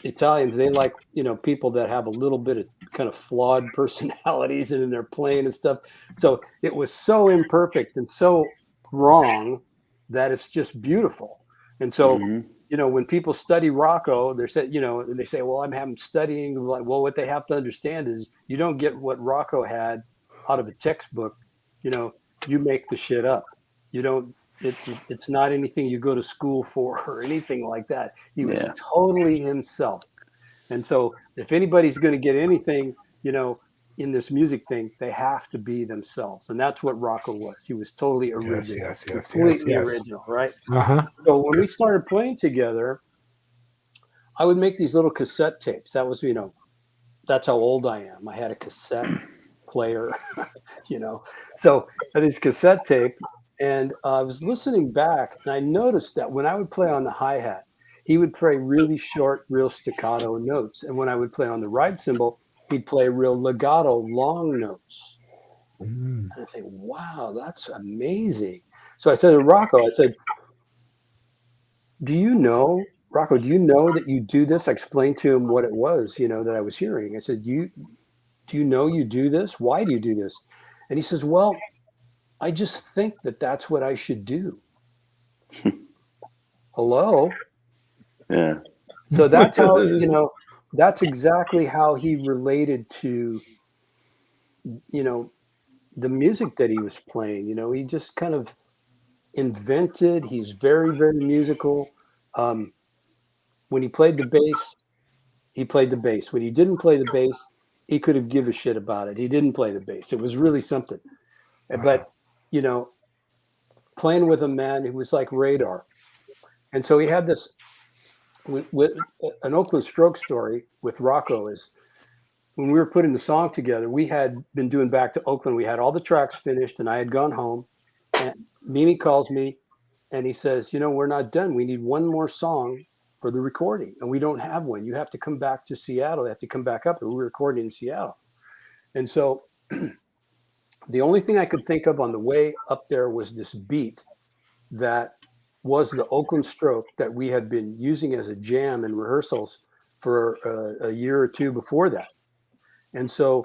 Italians, they like, you know, people that have a little bit of kind of flawed personalities and in their playing and stuff. So it was so imperfect and so wrong that it's just beautiful. And so, you know, when people study Rocco, they say, you know, they say, well, I'm studying. Like, well, what they have to understand is you don't get what Rocco had out of a textbook. You know, you make the shit up. You don't. It's not anything you go to school for or anything like that. He was totally himself. And so if anybody's going to get anything, you know, in this music thing, they have to be themselves. And that's what Rocco was. He was totally original, completely original, right? So when we started playing together, I would make these little cassette tapes. That was, you know, that's how old I am. I had a cassette player, you know. So this cassette tape, and I was listening back, and I noticed that when I would play on the hi-hat, he would play really short, real staccato notes. And when I would play on the ride cymbal, he'd play real legato, long notes. And I think, wow, that's amazing. So I said to Rocco, I said, Rocco, do you know that you do this? I explained to him what it was, you know, that I was hearing. I said, do you know you do this? Why do you do this? And he says, well, I just think that that's what I should do. Hello? Yeah. So that's how, you know, that's exactly how he related to, you know, the music that he was playing. You know, he just kind of invented. He's very, very musical. When he played the bass, he played the bass. When he didn't play the bass, he could have given a shit about it. He didn't play the bass. It was really something. But, you know, playing with a man who was like radar. And so he had this, with an Oakland stroke story with Rocco is when we were putting the song together, we had been doing Back to Oakland. We had all the tracks finished and I had gone home, and Mimi calls me and he says, you know, we're not done. We need one more song for the recording and we don't have one. You have to come back to Seattle. They have to come back up, and we're recording in Seattle. And so the only thing I could think of on the way up there was this beat that was the Oakland stroke that we had been using as a jam in rehearsals for a year or two before that. And so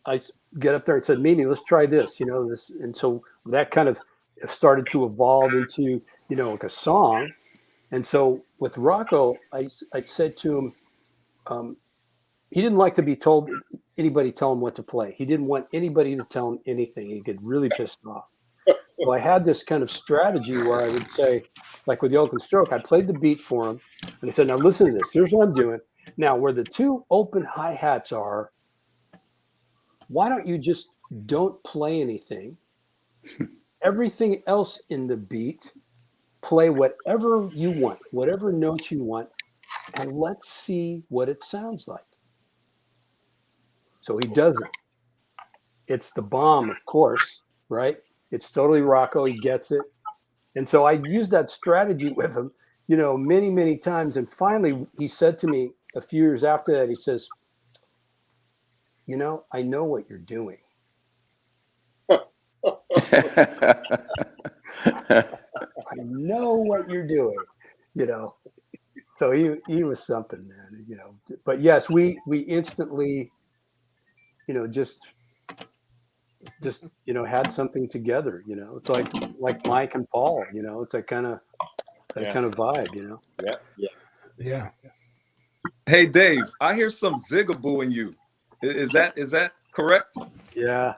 I get up there and said, Mimi, let's try this, you know, this. And so that kind of started to evolve into, you know, like a song. And so with Rocco, I said to him, he didn't like to be told anybody tell him what to play. He didn't want anybody to tell him anything. He'd get really pissed off. So I had this kind of strategy where I would say, like with the Oakland Stroke, I played the beat for him, and I said, now listen to this. Here's what I'm doing. Now, where the two open hi-hats are, why don't you just don't play anything? Everything else in the beat, play whatever you want, whatever notes you want, and let's see what it sounds like. So he does it. It's the bomb, of course, right? It's totally Rocco. He gets it. And so I used that strategy with him, you know, many, many times. And finally, he said to me a few years after that, he says, you know, I know what you're doing. I know what you're doing, you know. So he was something, man, you know. But yes, we instantly, you know, just you know, had something together, you know. It's like Mike and Paul, you know. It's that kind of vibe, you know. Yeah. Hey Dave, I hear some zigaboo in you. Is that correct? Yeah,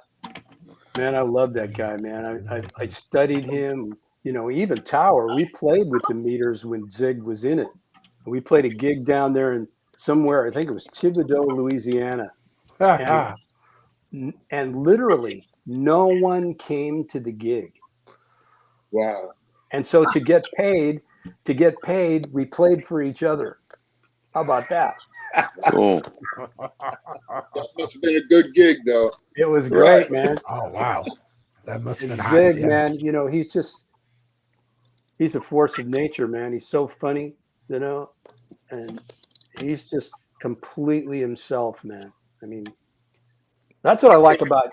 man, I love that guy, man. I studied him, you know. Even Tower, we played with the Meters when Zig was in it. We played a gig down there in somewhere, I think it was TRiBUTE, Louisiana. And literally no one came to the gig. Wow. And so to get paid, we played for each other. How about that? Cool. That must have been a good gig, though. It was great, man. Oh, wow. That must have been Zig, hot. man, you know, he's a force of nature, man. He's so funny, you know, and he's just completely himself, man. I mean, that's what I like about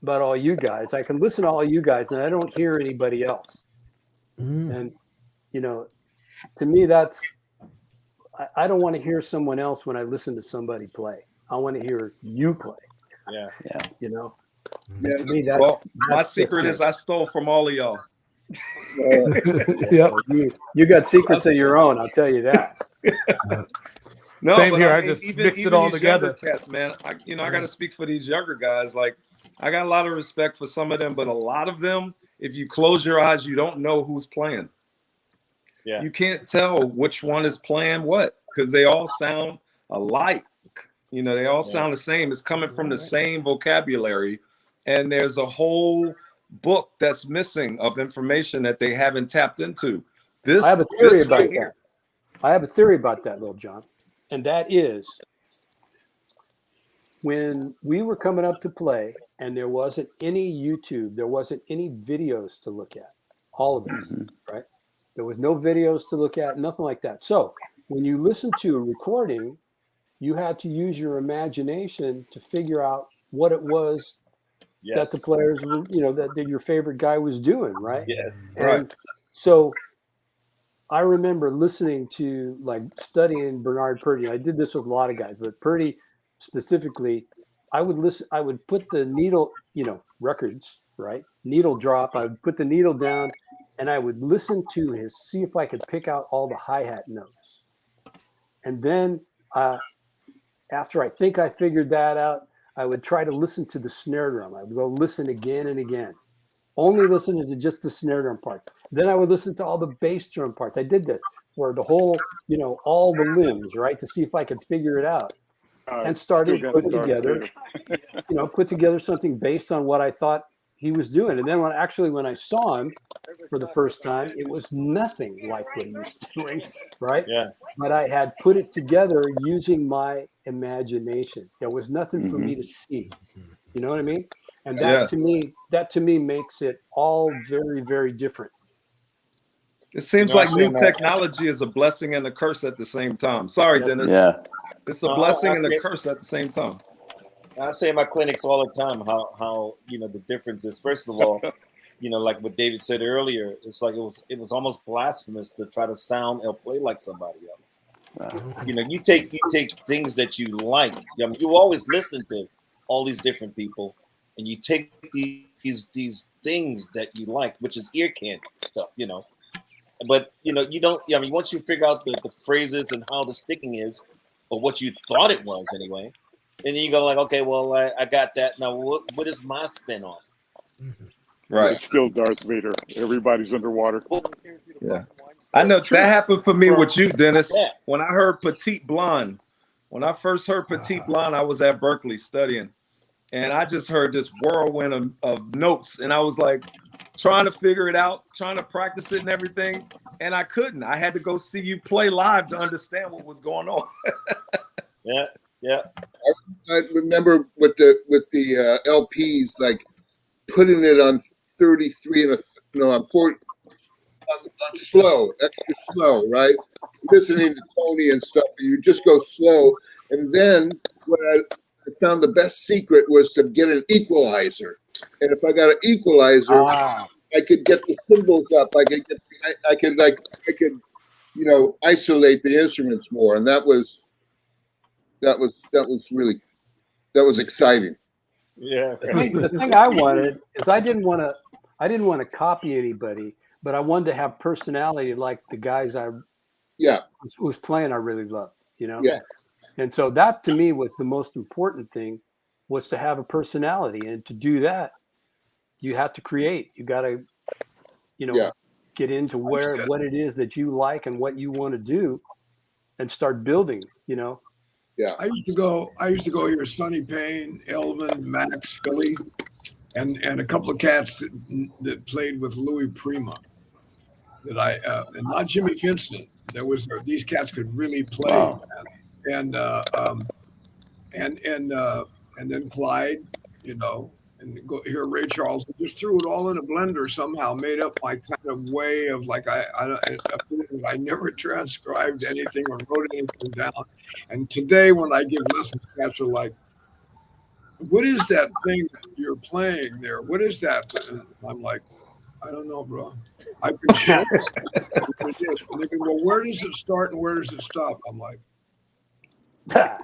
all you guys. I can listen to all you guys, and I don't hear anybody else. And you know, to me, that's I don't want to hear someone else when I listen to somebody play. I want to hear you play. Yeah. You know. Yeah. To me, Well, my secret is I stole from all of y'all. Yep. You got secrets of your own. I'll tell you that. No, Same but here. I I mean, just even, mix it even all these together. younger cats, man. I got to speak for these younger guys. Like, I got a lot of respect for some of them, but a lot of them, if you close your eyes, you don't know who's playing. Yeah. You can't tell which one is playing what because they all sound alike. You know, they all sound the same. It's coming from the same vocabulary, and there's a whole book that's missing of information that they haven't tapped into. I have a theory about that. I have a theory about that, Lil John, and that is when we were coming up to play and there wasn't any YouTube, there wasn't any videos to look at, all of us, right? There was no videos to look at, nothing like that. So when you listen to a recording, you had to use your imagination to figure out what it was that the players were, you know, that your favorite guy was doing, right? Yes. And so I remember listening to, like, studying Bernard Purdie. I did this with a lot of guys, but Purdie specifically, I would put the needle, you know, records, right? Needle drop. I would put the needle down and I would listen to see if I could pick out all the hi-hat notes. And then after I think I figured that out, I would try to listen to the snare drum. I would go listen again and again, only listening to just the snare drum parts. Then I would listen to all the bass drum parts. I did this for the whole, you know, all the limbs, right, to see if I could figure it out. And started put together, you know, put together something based on what I thought he was doing. And then when I saw him for the first time, it was nothing like what he was doing, right? Yeah. But I had put it together using my imagination. There was nothing for me to see. You know what I mean? And that to me makes it all very, very different. It seems like new technology is a blessing and a curse at the same time. Sorry, Dennis. Yeah. It's a blessing and a curse at the same time. I say in my clinics all the time how you know the difference is. First of all, you know, like what David said earlier, it's like it was almost blasphemous to try to sound or play like somebody else. You know, you take things that you like. I mean, you always listen to all these different people, and you take these things that you like, which is ear candy stuff, you know. But you know, you don't. I mean, once you figure out the phrases and how the sticking is, or what you thought it was anyway. And then you go like, okay, well, I got that. Now, what is my spin on? Right. It's still Darth Vader. Everybody's underwater. Yeah. I know that happened for me with you, Dennis. Yeah. When I heard Petite Blonde, when I first heard Petite Blonde, I was at Berkeley studying. And I just heard this whirlwind of notes. And I was like trying to figure it out, trying to practice it and everything. And I couldn't. I had to go see you play live to understand what was going on. Yeah. I remember with the LPs, like putting it on 33 and on 40 on slow, extra slow, right? Listening to Tony and stuff, and you just go slow. And then what I found the best secret was to get an equalizer. And if I got an equalizer, I could get the cymbals up. I could isolate the instruments more. And that was exciting. Yeah. The thing I wanted is I didn't want to copy anybody, but I wanted to have personality like the guys who's playing I really loved, Yeah. And so that to me was the most important thing, was to have a personality. And to do that, you have to create. You got to, get into what it is that you like and what you want to do and start building, Yeah. I used to go hear Sonny Payne, Elvin, Max, Philly, and a couple of cats that played with Louis Prima. That and not Jimmy Vincent. These cats could really play, man. And then Clyde, and go hear Ray Charles. I just threw it all in a blender somehow, made up my kind of way of like I never transcribed anything or wrote anything down. And today when I give lessons, cats are like, "What is that thing you're playing there? What is that?" And I'm like, "I don't know, bro. I can show you." And they go, "Well, where does it start and where does it stop?" I'm like, "That's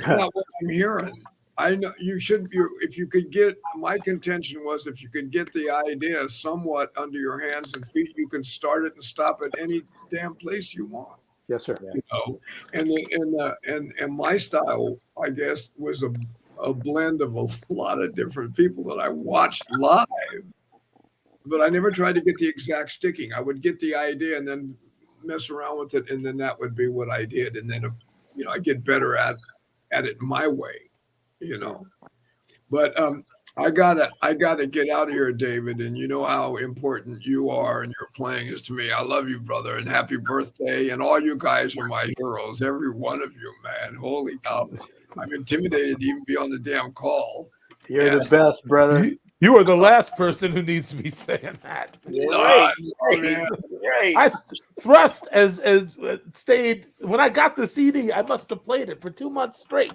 not what I'm hearing." I know you should. If you could get, my contention was, if you could get the idea somewhat under your hands and feet, you can start it and stop at any damn place you want. Yes, sir. And my style, I guess, was a blend of a lot of different people that I watched live, but I never tried to get the exact sticking. I would get the idea and then mess around with it, and then that would be what I did. And then, I get better at it my way. But I gotta get out of here, David, and you know how important you are and your playing is to me. I love you, brother, and happy birthday. And all you guys are my heroes, every one of you, man. Holy cow, I'm intimidated to even be on the damn call. You're the best, brother. You are the last person who needs to be saying that. Right. I thrust as stayed when I got the CD. I must have played it for 2 months straight.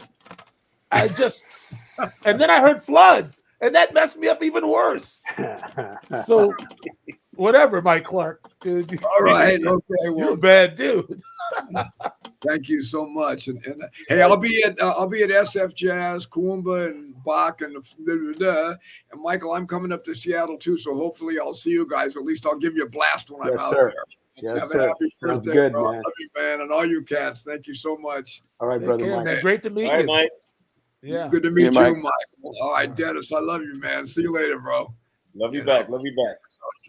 And then I heard Flood, and that messed me up even worse. So, whatever, Mike Clark, dude. All right, okay, well, you're a bad dude. Thank you so much. And hey, I'll be at SF Jazz, Kooumba, and Bach, and Michael, I'm coming up to Seattle too, so hopefully I'll see you guys. At least I'll give you a blast when I'm out there. Yes, Have sir. a happy Sounds birthday, good, bro. man. I love you, man, and all you cats. Thank you so much. All right, brother Mike. Man. Great to meet All right, you. Mike. Yeah. Good to meet you, Mike. Michael. All right, Dennis, I love you, man. See you later, bro. Love you back. Love you back.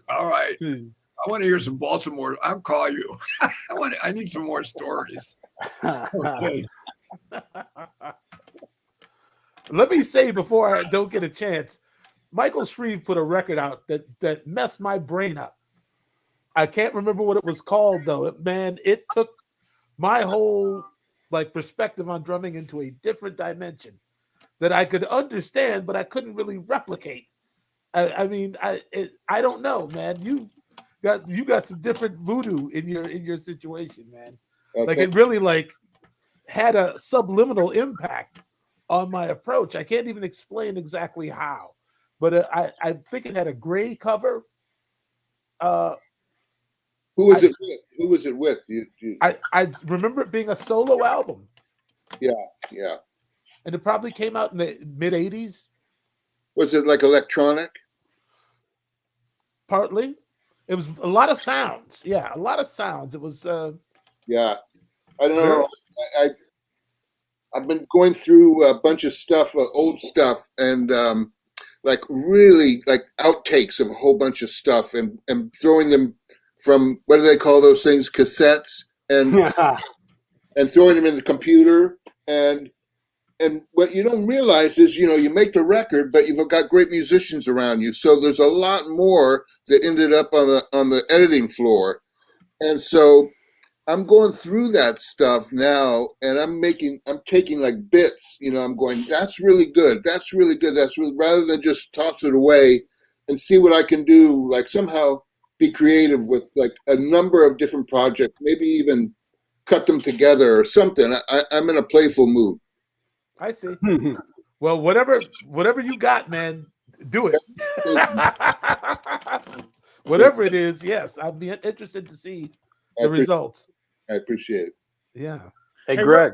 All right. I want to hear some Baltimore. I'll call you. I need some more stories. Okay. Let me say before I don't get a chance, Michael Shrieve put a record out that messed my brain up. I can't remember what it was called though. It took my whole perspective on drumming into a different dimension that I could understand, but I couldn't really replicate. I don't know, man. You got some different voodoo in your situation, man. Okay. It really had a subliminal impact on my approach. I can't even explain exactly how, but I think it had a gray cover. Who was it with? Who was it with? I remember it being a solo album. Yeah. And it probably came out in the mid 80s. Was it like electronic? Partly. It was a lot of sounds. Yeah, a lot of sounds. It was Yeah. I don't know. I've been going through a bunch of stuff, old stuff, and like really like outtakes of a whole bunch of stuff, and throwing them from, what do they call those things, cassettes, and and throwing them in the computer. And what you don't realize is, you know, you make the record, but you've got great musicians around you, so there's a lot more that ended up on the editing floor. And so I'm going through that stuff now, and I'm taking like bits, you know, I'm going, that's really good. That's really good. That's really, rather than just toss it away and see what I can do, like somehow be creative with like a number of different projects, maybe even cut them together or something. I'm in a playful mood. I see. Well, whatever you got, man, do it. Whatever it is, yes. I'd be interested to see the results. I appreciate it. Yeah. Hey, Greg.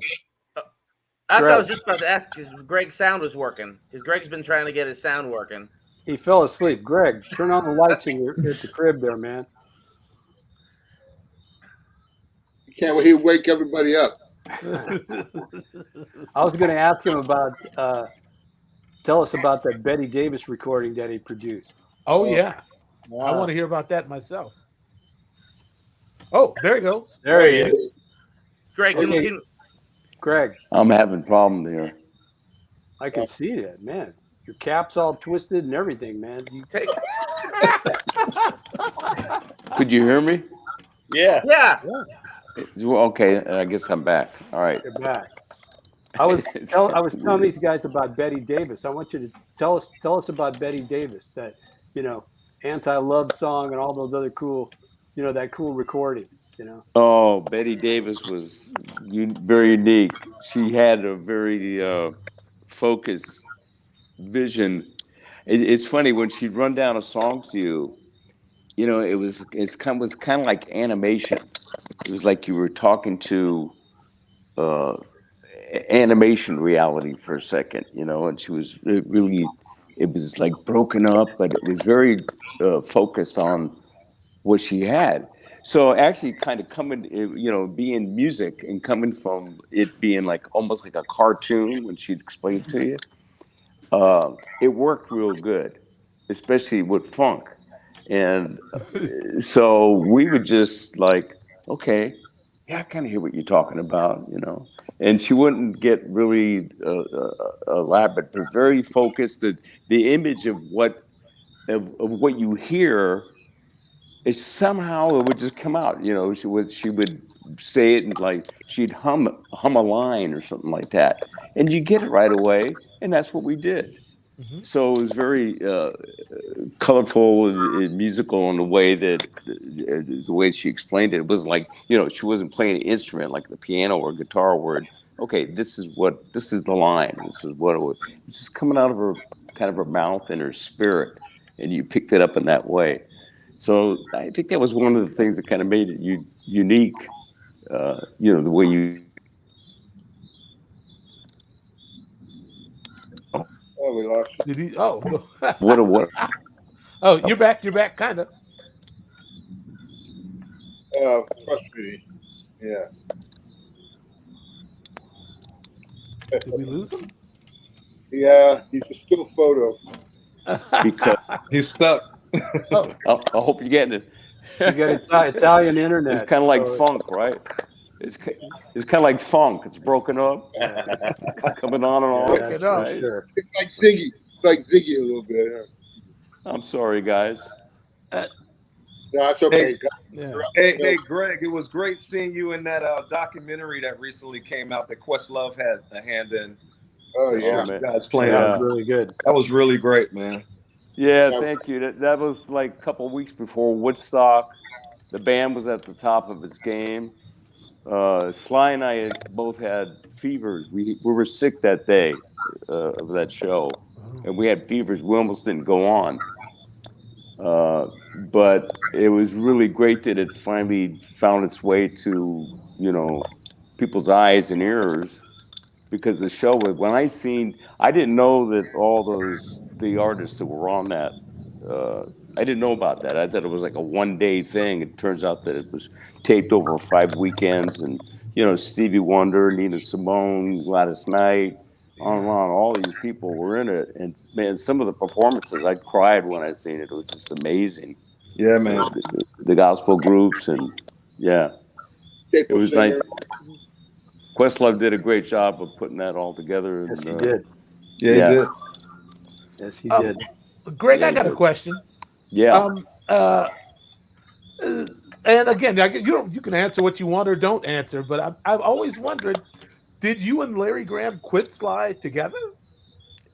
That's what I was just about to ask, because Greg's sound was working. Because Greg's been trying to get his sound working. He fell asleep. Greg, turn on the lights at the crib there, man. You can't wake everybody up. I was going to ask him about, tell us about that Betty Davis recording that he produced. Oh, yeah. Wow. I want to hear about that myself. Oh, there he goes. There he is. Greg, Greg. I'm having a problem there. I can see that, man. Your cap's all twisted and everything, man. You take. Could you hear me? Yeah. Yeah. Okay, I guess I'm back. All right. You're back. I was telling these guys about Betty Davis. I want you to tell us about Betty Davis, that, you know, anti-love song and all those other cool, you know, that cool recording, you know. Oh, Betty Davis was very unique. She had a very focused vision. It's funny when she'd run down a song to you. You know, it was kind of like animation. It was like you were talking to animation reality for a second, you know. And she was really, it was like broken up, but it was very focused on what she had. So actually kind of coming, you know, being music and coming from it being like almost like a cartoon when she'd explain it to you, it worked real good, especially with funk. And so we would just like, okay, yeah, I kind of hear what you're talking about, you know. And she wouldn't get really elaborate, but very focused. The image of what you hear is somehow it would just come out. You know, she would say it and like she'd hum a line or something like that, and you get it right away. And that's what we did. Mm-hmm. So it was very colorful and musical in the way that the way she explained it. It wasn't like, you know, she wasn't playing an instrument like the piano or guitar where, okay, this is the line. This is what it was. It's just coming out of her kind of her mouth and her spirit, and you picked it up in that way. So I think that was one of the things that kind of made it unique. You know, the way you. Oh, we lost you. Did he? Oh, what? Oh, you're back. You're back, kind of. It's frustrating. Yeah. Did we lose him? Yeah, he's a still photo. Because he's stuck. Oh. I hope you're getting it. You got Italian internet. It's kind of like funk, right? It's kind of like funk. It's broken up. It's coming on and off. That's right? Sure. It's like Ziggy. It's like Ziggy a little bit. I'm sorry, guys. No, it's okay. Hey, Greg, it was great seeing you in that documentary that recently came out that Questlove had a hand in. Oh, yeah. You guys playing. That was really good. That was really great, man. Yeah, thank you. That was like a couple of weeks before Woodstock. The band was at the top of its game. Sly and I both had fevers. We were sick that day of that show, and we had fevers. We almost didn't go on. But it was really great that it finally found its way to, you know, people's eyes and ears, because the show was, I didn't know that all the artists that were on that, I didn't know about that. I thought it was like a one-day thing. It turns out that it was taped over 5 weekends, and Stevie Wonder, Nina Simone, Gladys Knight, on and on. All these people were in it, and man, some of the performances, I cried when I seen it. It was just amazing. Yeah, man. The gospel groups, and yeah, it was nice. Questlove did a great job of putting that all together. Yes, And, he did. Yeah, he did. Yes, he did. Greg, Yeah, I he got a did. question. Yeah. And again, you can answer what you want or don't answer, but I've always wondered, did you and Larry Graham quit Sly together?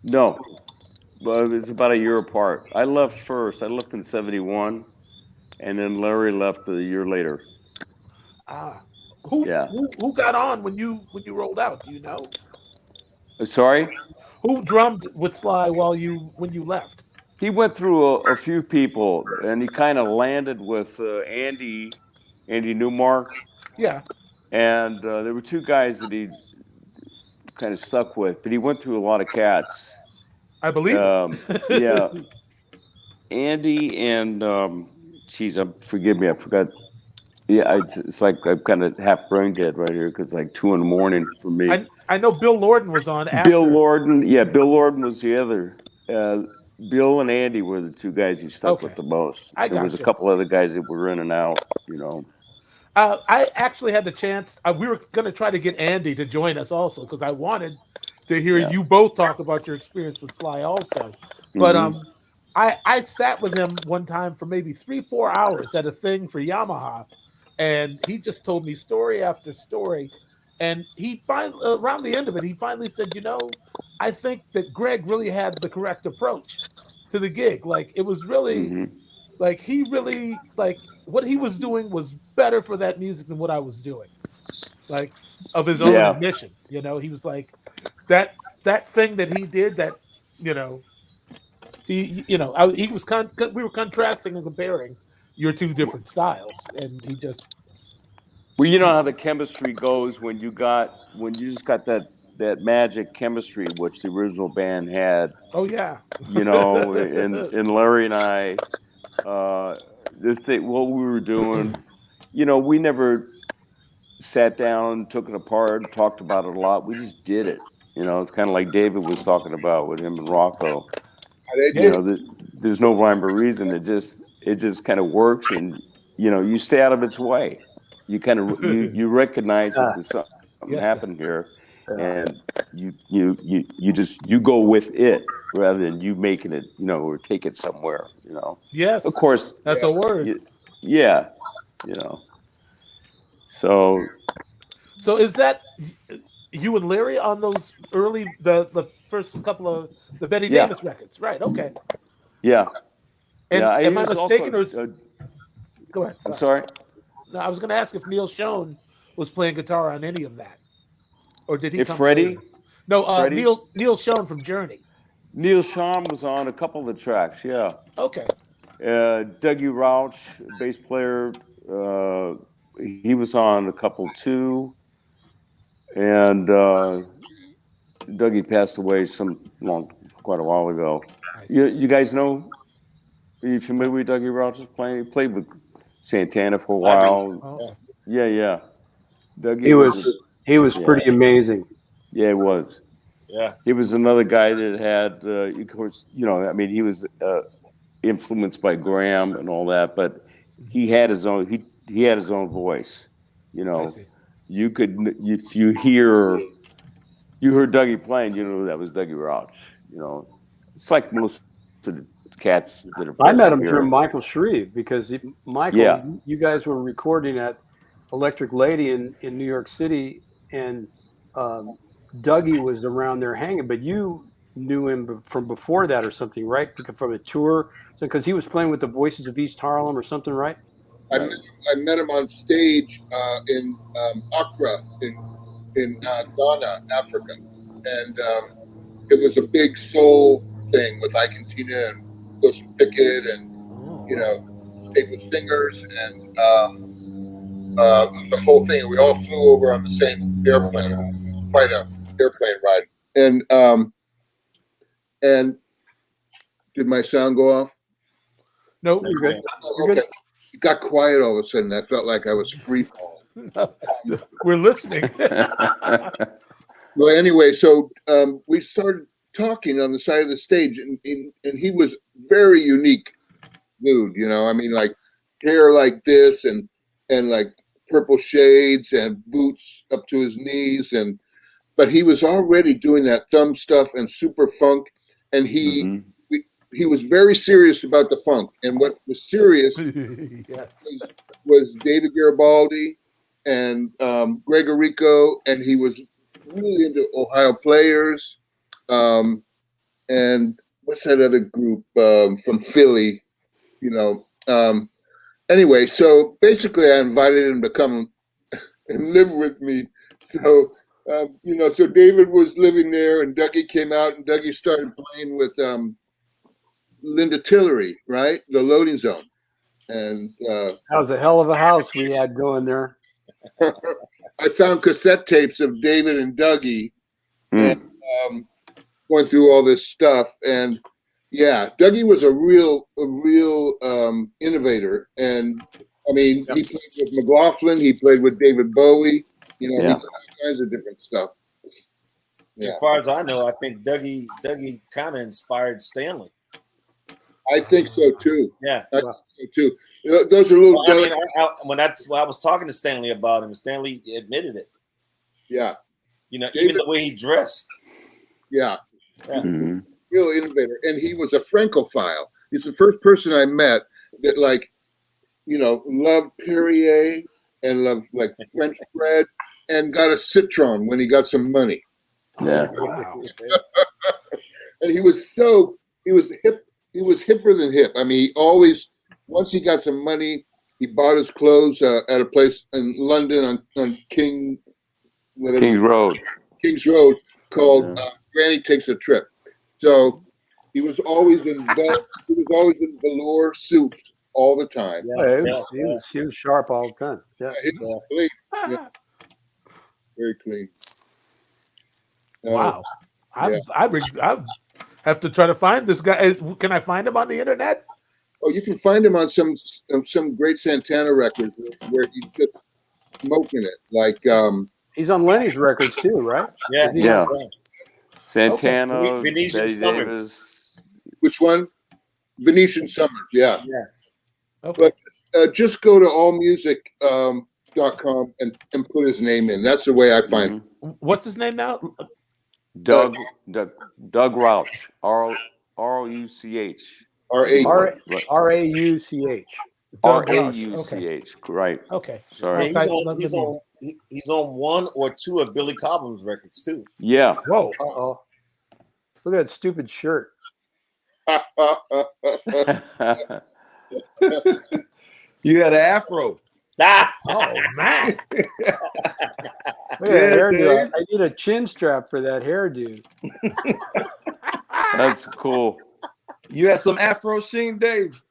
No, but it's about a year apart. I left first. I left in '71, and then Larry left a year later. Who got on when you rolled out? Do you know? Sorry? Who drummed with Sly when you left? He went through a few people, and he kind of landed with Andy Newmark. Yeah. And there were two guys that he kind of stuck with, but he went through a lot of cats. I believe yeah. Andy and, forgive me, I forgot. Yeah, it's like I'm kind of half brain dead right here because like 2 a.m. for me. I know Bill Lorden was on after. Bill Lorden was the other. Bill and Andy were the two guys he stuck with the most. There was a couple other guys that were in and out, I actually had the chance. We were going to try to get Andy to join us also because I wanted to hear you both talk about your experience with Sly also. But I sat with him one time for maybe 3-4 hours at a thing for Yamaha, and he just told me story after story. And he finally, around the end of it, he finally said, I think that Greg really had the correct approach to the gig. Like it was really, like he really, like what he was doing was better for that music than what I was doing. Like of his own admission, he was like that thing that he did that, he was we were contrasting and comparing your two different styles, and he just. Well, you know how the chemistry goes when you just got that magic chemistry which the original band had. Oh yeah. And Larry and I, what we were doing, we never sat down, took it apart, talked about it a lot. We just did it. It's kind of like David was talking about with him and Rocco. There's no rhyme or reason. It just kind of works, and you stay out of its way. You kind of you recognize that there's something happened here, and you go with it rather than you making it, or take it somewhere. Yes. Of course. That's a word. Yeah. So is that you and Larry on those early the first couple of the Betty Davis records, right? Okay. Yeah. And am I mistaken, go ahead. I'm sorry. No, I was going to ask if Neil Schon was playing guitar on any of that, or did he? If Freddie? No, Neil Schon from Journey. Neil Schon was on a couple of the tracks. Yeah. Okay. Dougie Rauch, bass player, he was on a couple too, and Dougie passed away quite a while ago. You guys know? Are you familiar with Dougie Rauch's playing? He played with Santana for a while. Yeah. Dougie he was pretty amazing. Yeah, he was. Yeah. He was another guy that had, of course, he was influenced by Graham and all that, but he had his own. He had his own voice. You could, if you heard Dougie playing, that was Dougie Rauch. It's like most of the cats that are. I met him through Michael Shrieve because Michael, you guys were recording at Electric Lady in New York City, and Dougie was around there hanging, but you knew him from before that or something, right? From a tour, because he was playing with the Voices of East Harlem or something, right? I met him on stage in Accra in Ghana, Africa, and it was a big soul thing with Ike and Tina and Wilson Pickett and Staple Singers, and it was the whole thing. We all flew over on the same airplane. It was quite a airplane ride. And did my sound go off? No, you're good. Okay. It got quiet all of a sudden. I felt like I was free falling. We're listening. Well, anyway, so we started talking on the side of the stage, and he was very unique dude. You know, I mean, like hair like this, and like purple shades, and boots up to his knees, but he was already doing that thumb stuff and super funk, and he was very serious about the funk. And what was serious was David Garibaldi and Greg Errico, and he was really into Ohio Players, and what's that other group from Philly? You know. Anyway, so basically, I invited him to come and live with me. So you know, so David was living there, and Dougie came out, and Dougie started playing with Linda Tillery, right? The Loading Zone, and that was a hell of a house we had going there. I found cassette tapes of David and Dougie, and going through all this stuff. And yeah, Dougie was a real innovator. And I mean, he played with McLaughlin, he played with David Bowie. You know, he did all kinds of different stuff. Yeah. As far as I know, I think Dougie kind of inspired Stanley. I think so too. Yeah, I think so too. You know, those are little. Well, I mean, when I was talking to Stanley about him, Stanley admitted it. Yeah, you know, even the way he dressed. Yeah, real innovator, and he was a Francophile. He's the first person I met that, like, you know, loved Perrier and loved like French bread, and got a Citron when he got some money. Yeah, and he was hip. He was hipper than hip. I mean, he always, once he got some money, he bought his clothes at a place in London on King's Road called Granny Takes a Trip. So he was always in velour suits all the time. Yeah, he was sharp all the time. Yeah, he was clean. Yeah. Very clean. Wow, I have to try to find this guy. Can I find him on the internet? Oh, you can find him on some great Santana records where he's just smoking it. Like he's on Lenny's records too, right? Yeah. Santana, Okay. Venetian Betty Summers. Davis. Which one? Venetian Summers. Yeah. Okay. But just go to allmusic.com and put his name in. That's the way I find him. What's his name now? Doug Rauch, R-O-U-C-H. R-A-U-C-H. R-A-U-C-H. Right. Okay. Sorry. Yeah, he's on one or two of Billy Cobham's records too. Yeah. Whoa. Uh-oh. Look at that stupid shirt. You had an afro. Oh man. Look at that hairdo. I need a chin strap for that hairdo. That's cool. You had some afro sheen, Dave.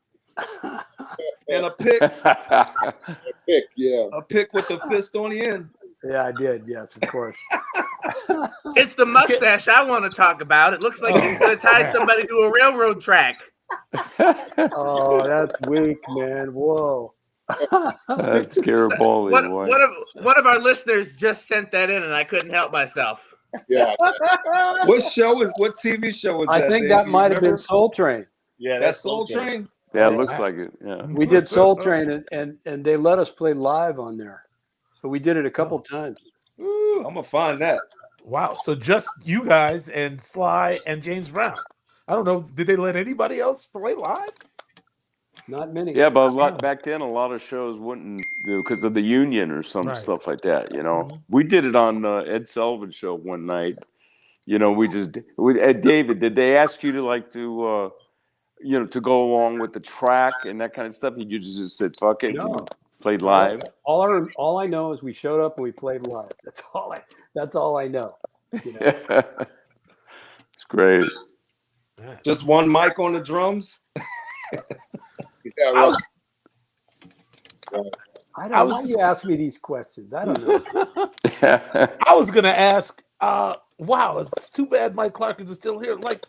And a pick. Yeah. A pick with the fist on the end. Yeah, I did. Yes, of course. It's the mustache I want to talk about. It looks like he's going to tie somebody to a railroad track. Oh, that's weak, man. Whoa. That's Garibaldi. One of our listeners just sent that in, and I couldn't help myself. Yeah. What TV show was that? I think Dave? that You might have remember? been Soul Train. Yeah, That's Soul Train. Yeah, it looks like it. Yeah. We did Soul Train, and they let us play live on there. So we did it a couple times. Ooh, I'm gonna find that. Wow. So just you guys and Sly and James Brown. I don't know. Did they let anybody else play live? Not many. Yeah, but back then, a lot of shows wouldn't, because of the union or some Right. stuff like that. You know, we did it on Ed Sullivan's show one night. You know, David, did they ask you to to go along with the track and that kind of stuff? You just said fuck it, No. and played live. All I know is we showed up and we played live. That's all I know. You know? It's great. Just one mic on the drums. Yeah, right. I don't know why you ask me these questions. I don't know. I was gonna ask. Wow, it's too bad Mike Clark is still here. Like,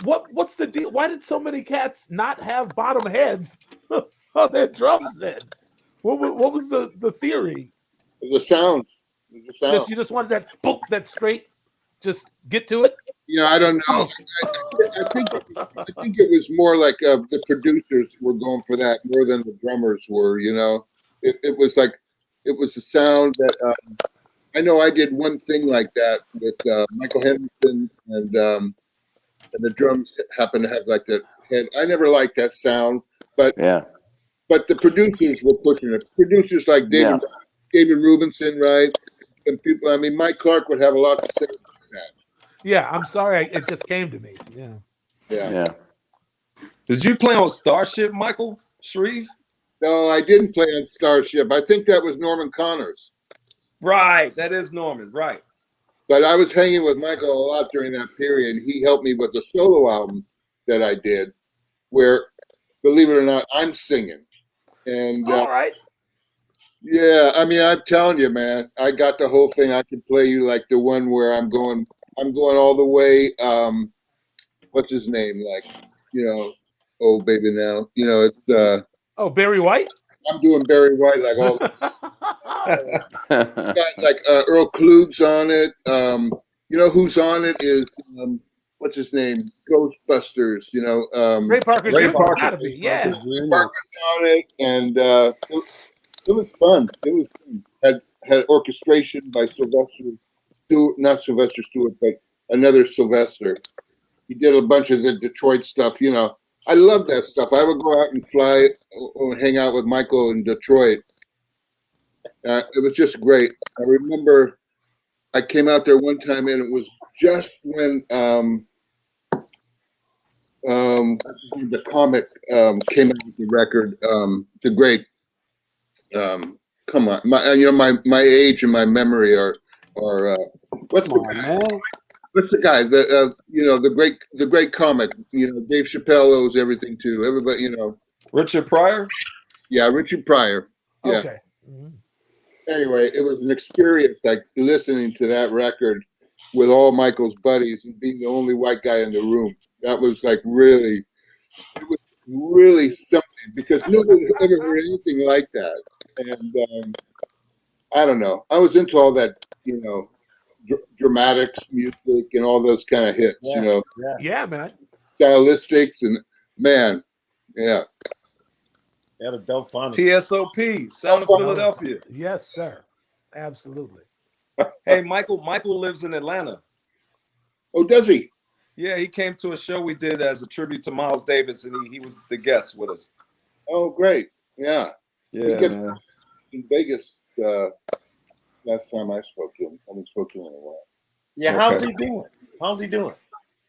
what's the deal? Why did so many cats not have bottom heads on their drums then? What was the theory? The sound. The sound. You just wanted that boop, that straight. Just get to it. Yeah, I don't know. I think it was more like the producers were going for that more than the drummers were. You know, it was like it was a sound that I know. I did one thing like that with Michael Henderson, and the drums happened to have like that head. I never liked that sound, but the producers were pushing it. Producers like David Rubinson, right? And people. I mean, Mike Clark would have a lot to say about that. Yeah, I'm sorry. It just came to me. Yeah. Yeah. Did you play on Starship, Michael Shrieve? No, I didn't play on Starship. I think that was Norman Connors. Right, that is Norman. Right. But I was hanging with Michael a lot during that period. And he helped me with the solo album that I did, where, believe it or not, I'm singing. And all right. Yeah, I mean, I'm telling you, man, I got the whole thing. I can play you like the one where I'm going all the way. What's his name? Like, you know, oh baby, now, you know, it's Barry White. I'm doing Barry White like all. Got like Earl Klug's on it. You know who's on it is what's his name? Ghostbusters. You know, Ray Parker. Ray Jr. Parker. Gotta be, yeah. Ray Parker's on it, and it was fun. It was fun. Had orchestration by Sylvester Stewart, not Sylvester Stewart, but another Sylvester. He did a bunch of the Detroit stuff. You know, I love that stuff. I would go out and fly or hang out with Michael in Detroit. It was just great. I remember I came out there one time, and it was just when the Comet came out with the record. The great. Come on, my age and my memory are what's the guy? What's the guy? The great comic. You know, Dave Chappelle owes everything to everybody. You know, Richard Pryor. Yeah, Richard Pryor. Yeah. Okay. Mm-hmm. Anyway, it was an experience like listening to that record with all Michael's buddies and being the only white guy in the room. That was like really, it was really something because nobody ever heard anything like that. And I don't know. I was into all that, you know, dramatics music and all those kind of hits, you know. Yeah, man. Stylistics and man, yeah. Yeah, the Delphonics. TSOP, Sound of Philadelphia. Yes, sir. Absolutely. Hey, Michael lives in Atlanta. Oh, does he? Yeah, he came to a show we did as a tribute to Miles Davis, and he was the guest with us. Oh, great. Yeah. Yeah, man. In Vegas last time I spoke to him. I haven't spoken to him in a while. Yeah, how's he doing? How's he doing?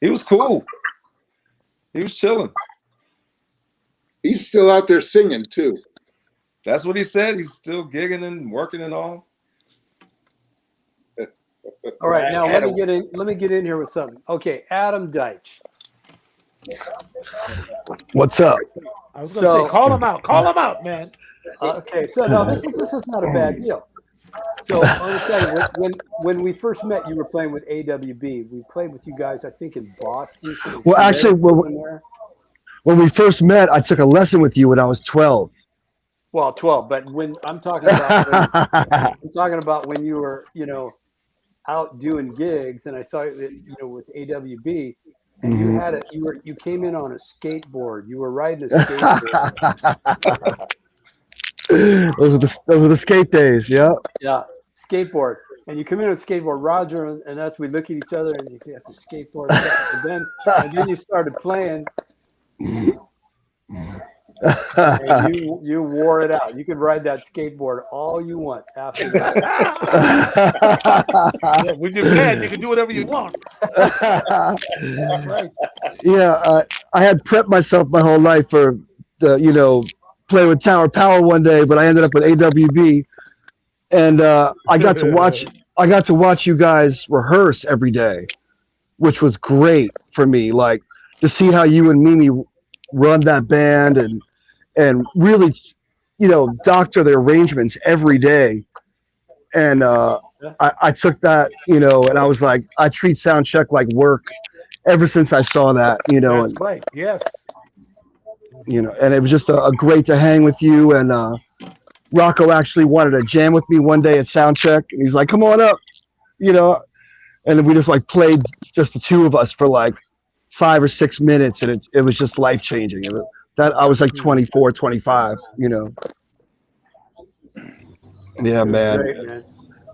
He was cool. He was chilling. He's still out there singing too. That's what he said. He's still gigging and working and all. All right, now let me get in here with something. Okay, Adam Deitch. What's up? I was gonna say, call him out. Call him out, man. Okay, so no, this is not a bad deal. So I'm gonna tell you, when we first met, you were playing with AWB. We played with you guys, I think, in Boston. Well, actually, when we first met, I took a lesson with you when I was 12. Well, 12, but when I'm talking about when you were, you know, out doing gigs, and I saw you, you know, with AWB, and you came in on a skateboard. You were riding a skateboard. Those were the skate days, yeah. Yeah, skateboard. And you come in on a skateboard, Roger, and that's we look at each other, and you get the skateboard, and then you started playing. And you wore it out. You could ride that skateboard all you want after that. Yeah, when you're mad, you can do whatever you want. Right. Yeah, I had prepped myself my whole life for the, you know, play with Tower Power one day, but I ended up with AWB, and I got to watch you guys rehearse every day, which was great for me. Like to see how you and Mimi run that band and really, you know, doctor the arrangements every day. And I took that, you know, and I was like, I treat sound check like work ever since I saw that, you know. That's right. Yes. You know, and it was just a great to hang with you, and Rocco actually wanted to jam with me one day at soundcheck, and he's like, "Come on up," you know. And then we just like played just the two of us for like 5 or 6 minutes, and it was just life changing. That I was like 24, 25, you know. Yeah, man. Great, man.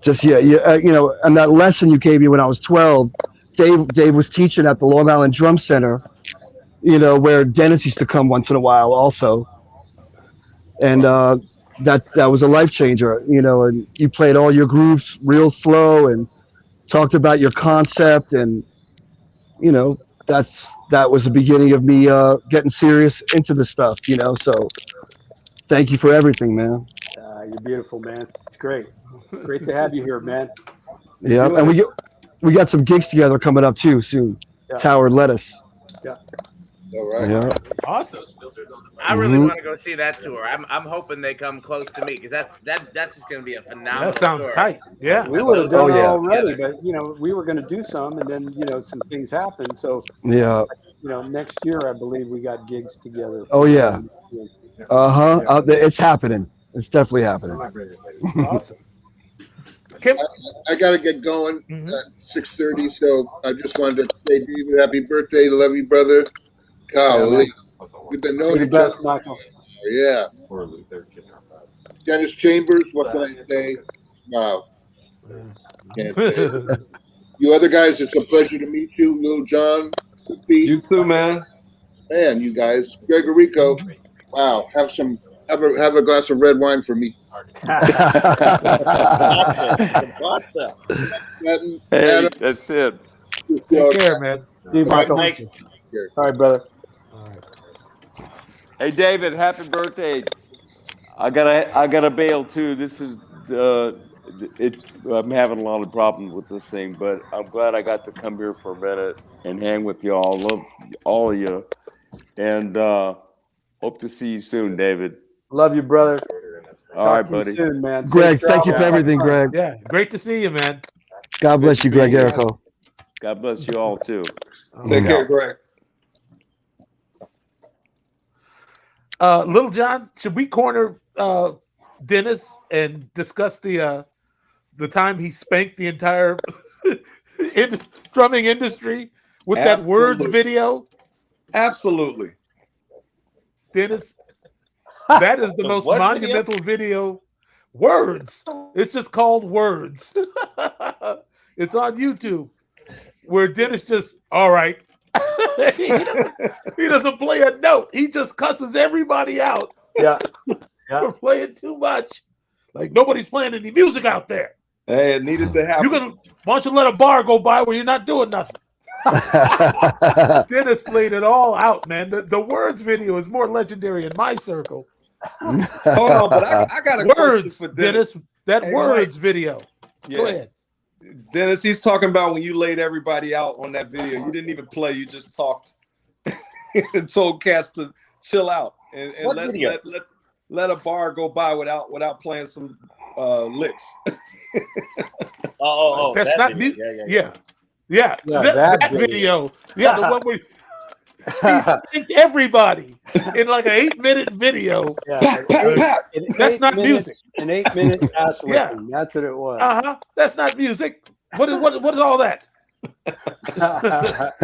Just you know, and that lesson you gave me when I was 12, Dave was teaching at the Long Island Drum Center, you know, where Dennis used to come once in a while also, and that was a life changer, you know. And you played all your grooves real slow and talked about your concept, and you know, that was the beginning of me getting serious into the stuff, you know. So thank you for everything, man. You're beautiful, man. It's great. Great to have you here, man. Yeah, and we got some gigs together coming up too soon. Yeah. Tower Lettuce. Yeah. All right. Yeah. Awesome. I really want to go see that tour. I'm hoping they come close to me because that's just going to be a phenomenal. That sounds tour. tight. Yeah. We would have done it yeah. already, but you know, we were going to do some, and then you know, some things happened. So Yeah. you know, next year I believe we got gigs together. Oh yeah. It's happening. It's definitely happening. Awesome. Kim? I got to get going at 6:30, so I just wanted to say, David, happy birthday. Love you, brother. Golly. We've been knowing You're each the best, other. Michael. Yeah. Dennis Chambers, what can I say? Wow. Can't say it. You other guys, it's a pleasure to meet you. Lil John, You too, man. Man, you guys. Errico, wow. Have a glass of red wine for me. Hey, that's it. Take care, man. See you, Michael. Mike. All right, brother. Hey, David, happy birthday. I gotta bail too. This is I'm having a lot of problems with this thing, but I'm glad I got to come here for a minute and hang with y'all. Love all of you, and hope to see you soon, David. Love you, brother. All right, Talk to you buddy. soon, man. Greg, Safe thank you for travel. everything, Greg. Yeah, great to see you, man. God bless you, Greg Errico. God bless you all too. Take care, Greg. Little John, should we corner Dennis and discuss the time he spanked the entire drumming industry with that words video? Absolutely. Dennis, that is the The most what monumental video. Words. It's just called Words. It's on YouTube where Dennis just, all right. he doesn't play a note. He just cusses everybody out. Yeah. For playing too much. Like nobody's playing any music out there. Hey, it needed to happen. Why don't you let a bar go by where you're not doing nothing? Dennis laid it all out, man. The Words video is more legendary in my circle. Hold on, but I got a Words, question for Dennis. That Hey, Words Mike. video. Yeah. Go ahead. Dennis, he's talking about when you laid everybody out on that video. You didn't even play. You just talked and told cats to chill out and What video? let a bar go by without playing some licks. That's that not video. music. Yeah, that video. Yeah, the one where he spanked everybody in like an 8-minute video. Yeah, That's not music. An 8-minute ass whipping. Yeah. That's what it was. That's not music. What is all that?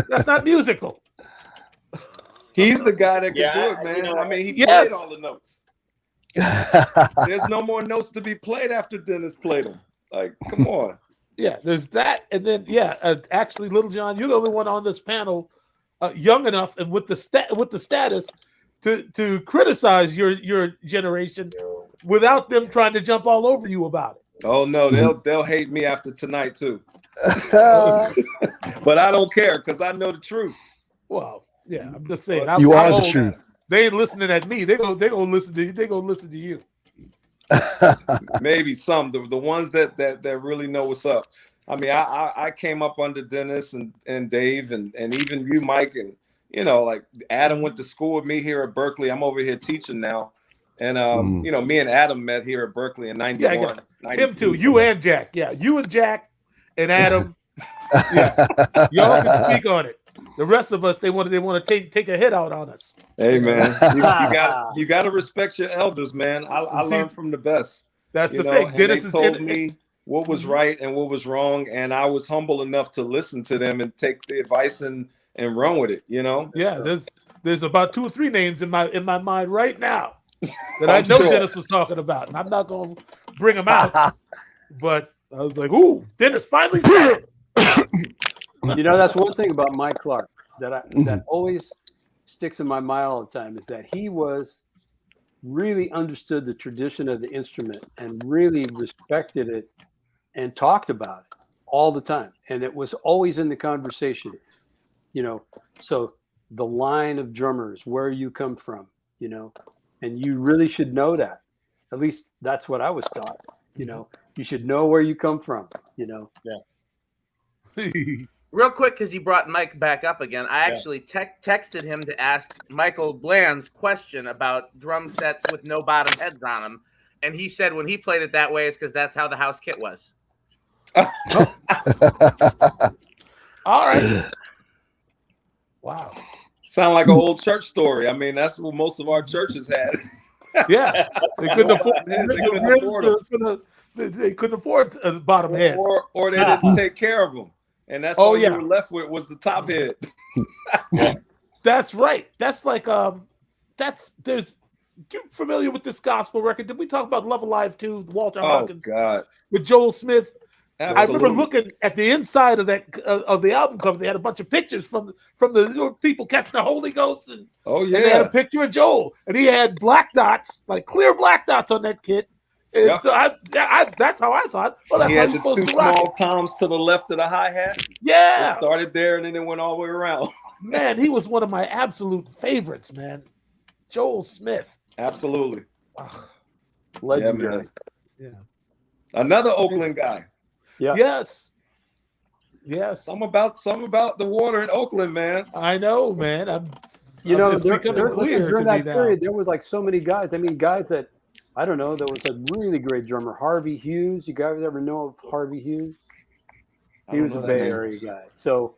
That's not musical. He's the guy that can Yeah, do it, man. I mean, he Yes. played all the notes. There's no more notes to be played after Dennis played them. Like, come on. Yeah, there's that, and then actually, Little John, you're the only one on this panel young enough and with the status to criticize your generation without them trying to jump all over you about it. Oh no, they'll hate me after tonight too. But I don't care because I know the truth. Well, yeah, I'm just saying. You are I'm the old. truth. They ain't listening at me. They gonna listen to you. They gonna listen to you. Maybe some the ones that really know what's up. I mean, I came up under Dennis and Dave and even you, Mike, and you know, like Adam went to school with me here at Berkeley. I'm over here teaching now, and you know, me and Adam met here at Berkeley in '91. Yeah, I guess. Him too. You and Jack. Yeah, you and Jack and Adam. Yeah, y'all can speak on it. The rest of us, they want to take a hit out on us. Hey man, you got to respect your elders, man. I learned from the best. That's you the know, thing. and Dennis they is told me what was Mhm. right and what was wrong, and I was humble enough to listen to them and take the advice and run with it. You know. Yeah, there's about 2 or 3 names in my mind right now that I I'm know sure. Dennis was talking about, and I'm not going to bring them out. But I was like, "Ooh, Dennis finally said it." You know, that's one thing about Mike Clark that Mhm. always sticks in my mind all the time is that he really understood the tradition of the instrument and really respected it and talked about it all the time. And it was always in the conversation, you know. So the line of drummers, where you come from, you know, and you really should know that. At least that's what I was taught, you know. You should know where you come from, you know. Yeah. Real quick, because you brought Mike back up again, I actually texted him to ask Michael Bland's question about drum sets with no bottom heads on them, and he said when he played it that way, it's because that's how the house kit was. All right. Wow. Sound like an old church story. I mean, that's what most of our churches had. Yeah, they couldn't afford. They couldn't afford them. They couldn't afford a bottom head, or they didn't take care of them, and that's all you were left with was the top head. That's right. That's like there's. You familiar with this gospel record? Did we talk about Love Alive too? Walter Hawkins God. with Joel Smith. Absolutely. I remember looking at the inside of that of the album cover. They had a bunch of pictures from the people catching the Holy Ghost, and and they had a picture of Joel, and he had black dots, like clear black dots on that kit. And so I that's how I thought. Well, that's he how had you're the supposed two to rock small it. toms to the left of the hi-hat. Yeah. It started there and then it went all the way around. Man, he was one of my absolute favorites, man. Joel Smith. Absolutely. Legendary. Yeah. Another Oakland guy. Yeah. Yes. Yes. Something about the water in Oakland, man. I know, man. You know, it's becoming clear during to me that now. period, there was like so many guys. I mean, guys that I don't know. There was a really great drummer, Harvey Hughes. You guys ever know of Harvey Hughes? He was a Bay Area guy. So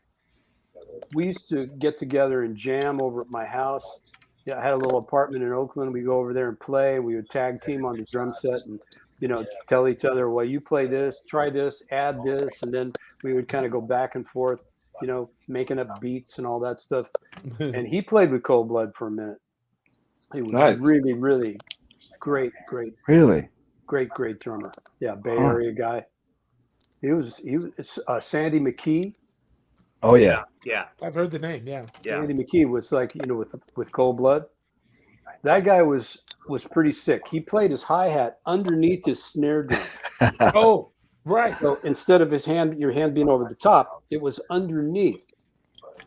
we used to get together and jam over at my house. Yeah, I had a little apartment in Oakland. We go over there and play. We would tag team on the drum set and, you know, tell each other, well, you play this, try this, add this. And then we would kind of go back and forth, you know, making up beats and all that stuff. And he played with Cold Blood for a minute. He was really, really great drummer. Yeah, Bay Area guy. He was Sandy McKee. Oh yeah. Yeah. I've heard the name. Yeah. Sandy McKee was like, you know, with Cold Blood. That guy was pretty sick. He played his hi-hat underneath his snare drum. Oh, right. So instead of your hand being over the top, it was underneath.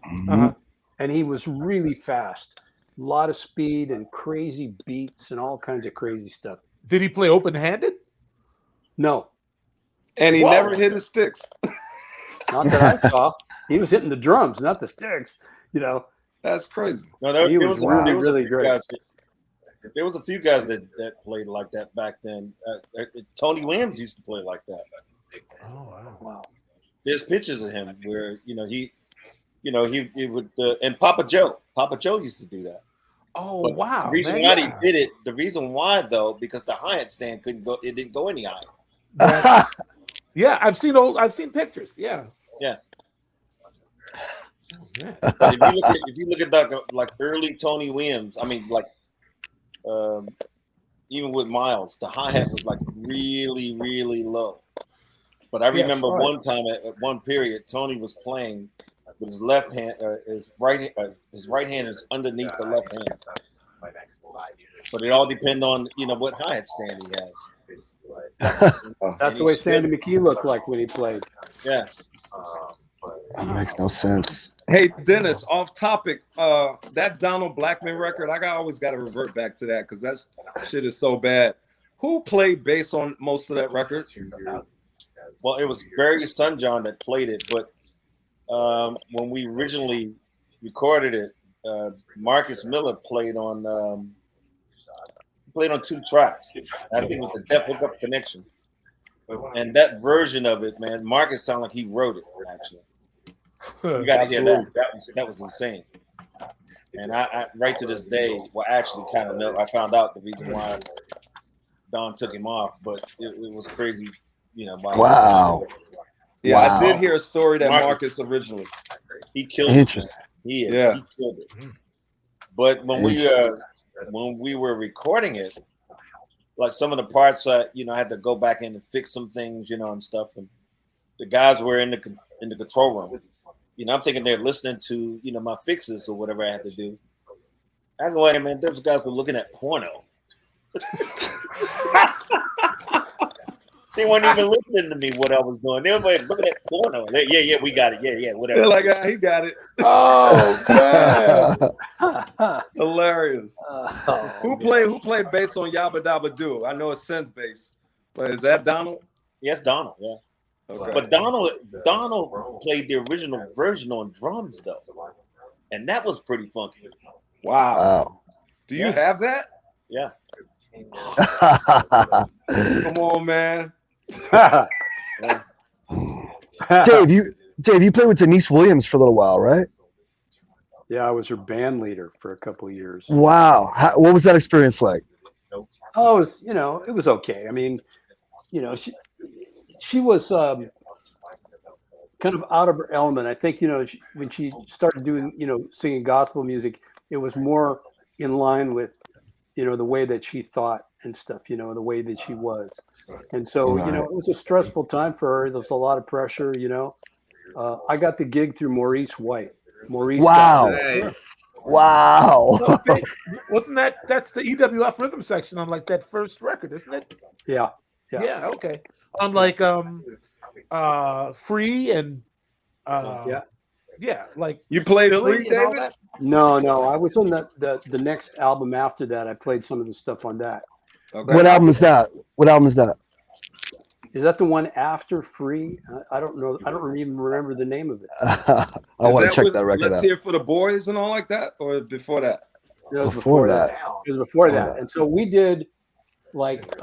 Mhm. And he was really fast. A lot of speed and crazy beats and all kinds of crazy stuff. Did he play open-handed? No. And he never hit his sticks. Not that I saw. He was hitting the drums, not the sticks. You know. That's crazy. No, He was really great. There was a few guys that played like that back then. Tony Williams used to play like that. Oh wow! There's pictures of him where he would and Papa Joe used to do that. Oh But wow! The reason man, why yeah. he did it, the reason why though, because the hi-hat stand it didn't go any higher. Yeah, I've seen pictures. Yeah. Yeah. Yeah. But if you look at like early Tony Williams, I mean like even with Miles, the hi-hat was like really, really low. But I remember one time at one period, Tony was playing with his left hand, his right hand is underneath the left hand. But it all depends on what hi-hat stand he has. That's the way Sandy McKee looked like when he played. Yeah. That makes no sense. Hey Dennis, off topic. That Donald Blackman record, I always got to revert back to that because that shit is so bad. Who played bass on most of that record? Well, it was Barry Sunjohn that played it, but when we originally recorded it, Marcus Miller played on 2 tracks. I think it was the Def Hookup Connection, and that version of it, man, Marcus sounded like he wrote it actually. You got to hear that. That was insane. And I right to this day, well, actually, kind of know. I found out the reason why Don took him off, but it was crazy, you know. Wow. Yeah, Wow. I did hear a story that Marcus originally. He killed it. Interesting. He killed it. But when we were recording it, like some of the parts, you know, I had to go back in and fix some things, you know, and stuff. And the guys were in the control room. You know, I'm thinking they're listening to, you know, my fixes or whatever I had to do. I go, wait a minute, those guys were looking at porno. They weren't even listening to me what I was doing. They were looking at porno. Yeah, we got it. Yeah, whatever. They're like, he got it. Oh man. Hilarious. Who played bass on Yabba Dabba Doo? I know it's synth bass, but is that Donald? Yes, Donald, yeah. Okay. But Donald played the original version on drums though. And that was pretty funky. Wow. Do you have that? Yeah. Come on, man. Dave, you played with Denise Williams for a little while, right? Yeah, I was her band leader for a couple of years. Wow. What was that experience like? Oh, it was, you know, it was okay. I mean, you know, she was kind of out of her element. I think, you know, when she started doing, you know, singing gospel music, it was more in line with, you know, the way that she thought and stuff, you know, the way that she was. And so, you know, it was a stressful time for her. There was a lot of pressure, you know. I got the gig through Maurice White. Maurice. Wow. Wow. Well, wasn't that's the EWF rhythm section on like that first record, isn't it? Yeah. Yeah, okay. On like Free and like you played Philly Free, and all David? that? No, I was on the next album after that. I played some of the stuff on that. Okay. What album is that? Is that the one after Free? I don't know. I don't even remember the name of it. I want to check that record Let's out. Hear for the Boys and all like that, or before that? It was Before that. It was before that. And so we did like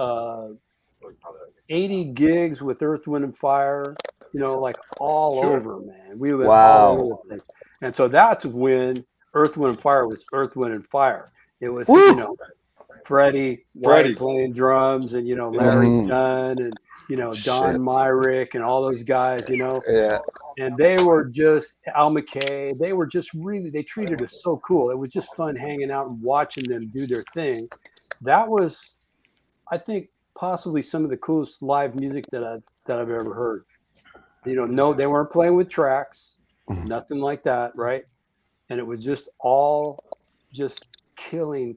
80 gigs with Earth, Wind, and Fire, you know, like all over, man. We went all over the place. And so that's when Earth, Wind, and Fire was Earth, Wind, and Fire. It was, you know, Freddie White playing drums and, you know, Larry Dunn and, you know, Don Myrick and all those guys, you know. Yeah. And they were just, Al McKay, they were just really, they treated us so cool. It was just fun hanging out and watching them do their thing. That was, I think, possibly some of the coolest live music that I've ever heard. You know, no, they weren't playing with tracks, nothing like that, right? And it was just all just killing,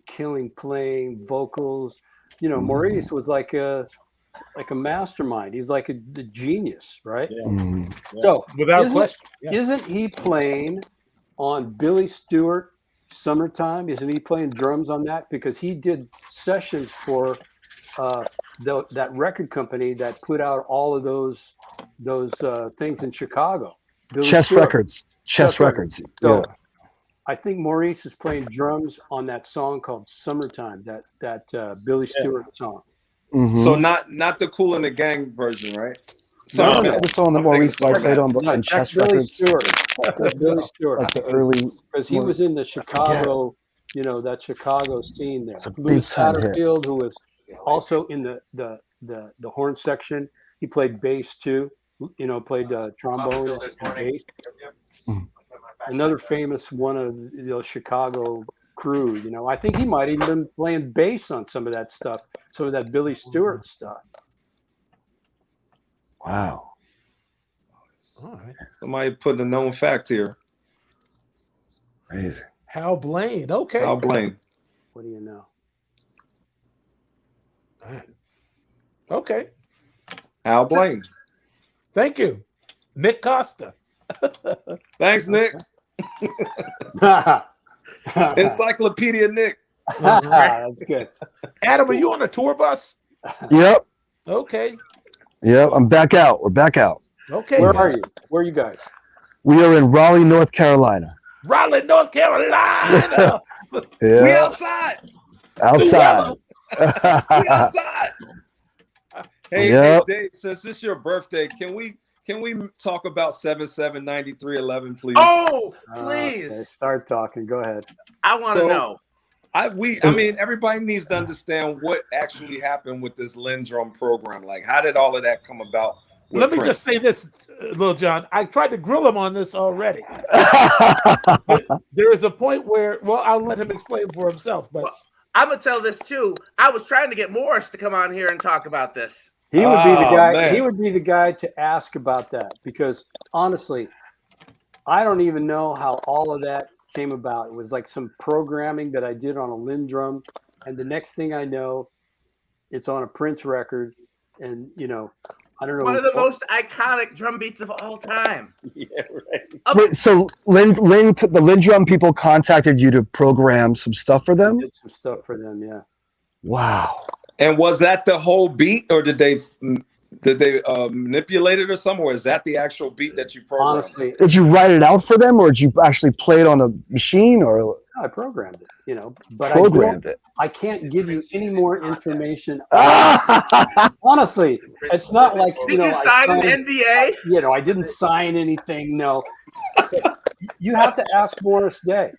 playing vocals. You know, Maurice was like a mastermind. He's like the genius, right? Yeah. So without question, isn't he playing on Billy Stewart Summertime? Isn't he playing drums on that? Because he did sessions for that record company that put out all of those things in Chicago. Chess Records. So I think Maurice is playing drums on that song called Summertime, that Billy Stewart song. So not the Kool and the Gang version, right? No, the song that Maurice like played on Chess Records. Billy Stewart. Like the early, because he was in the Chicago, you know, that Chicago scene there. Lou big time hit. Satterfield, who was also in the horn section. He played bass too. You know, played trombone and bass. Another famous one of the Chicago crew. You know, I think he might even been playing bass on some of that stuff, some of that Billy Stewart stuff. Wow. All right. Somebody put a known fact here. Amazing. Hal Blaine. Okay. Hal Blaine. What do you know? All right. Okay. Hal Blaine. Thank you, Nick Costa. Thanks, Nick. Encyclopedia Nick. That's good. Adam, are you on a tour bus? Yep. Okay. Yep. I'm back out. We're back out. Okay. Where are you? Where are you guys? We are in Raleigh, North Carolina. Raleigh, North Carolina. Yeah. We outside. Outside. We outside. Hey, Yep. Dave, since it's your birthday, can we Can we talk about 779311, please? Oh, please. Okay, start talking. Go ahead. I want to know. I mean, everybody needs to understand what actually happened with this Lindrum program. Like, how did all of that come about? Let me just say this, Lil John. I tried to grill him on this already. There is a point where, well, I'll let him explain for himself. But I'm gonna tell this too. I was trying to get Morris to come on here and talk about this. He would be the guy. Man. He would be the guy to ask about that because honestly, I don't even know how all of that came about. It was like some programming that I did on a Lindrum, and the next thing I know, it's on a Prince record, and you know, I don't know. One of the most iconic drum beats of all time. Yeah, right. Wait, so the Lindrum people contacted you to program some stuff for them? I did some stuff for them, yeah. Wow. And was that the whole beat, or did they manipulate it or something? Or is that the actual beat that you programmed? Honestly, did you write it out for them, or did you actually play it on the machine? Or no, I programmed it, you know. But I can't give you any more information. Honestly, it's not like Did you sign an NDA? You know, I didn't sign anything. No, you have to ask Morris Day.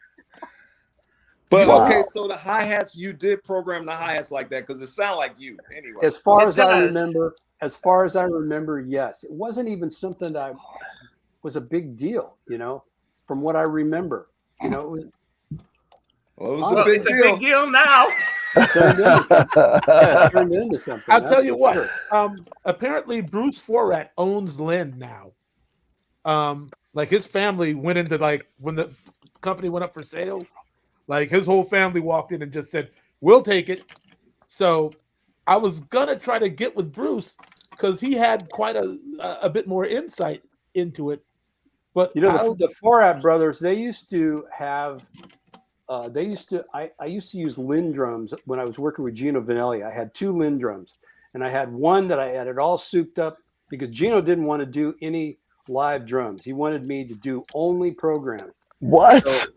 But okay, so the hi-hats, you did program the hi-hats like that because it sounded like you anyway. As far as I remember, yes. It wasn't even something that was a big deal, you know, from what I remember. You know, it was a big deal now. Turned into something. I'll tell you what. Apparently, Bruce Forat owns Lynn now. Like his family went into when the company went up for sale. Like his whole family walked in and just said, "We'll take it." So I was gonna try to get with Bruce because he had quite a bit more insight into it. But you know, the Forat brothers, they used to have. I used to use Lindrums when I was working with Gino Vanelli. I had 2 Lindrums, and I had one that I had it all souped up because Gino didn't want to do any live drums. He wanted me to do only programming. What? So,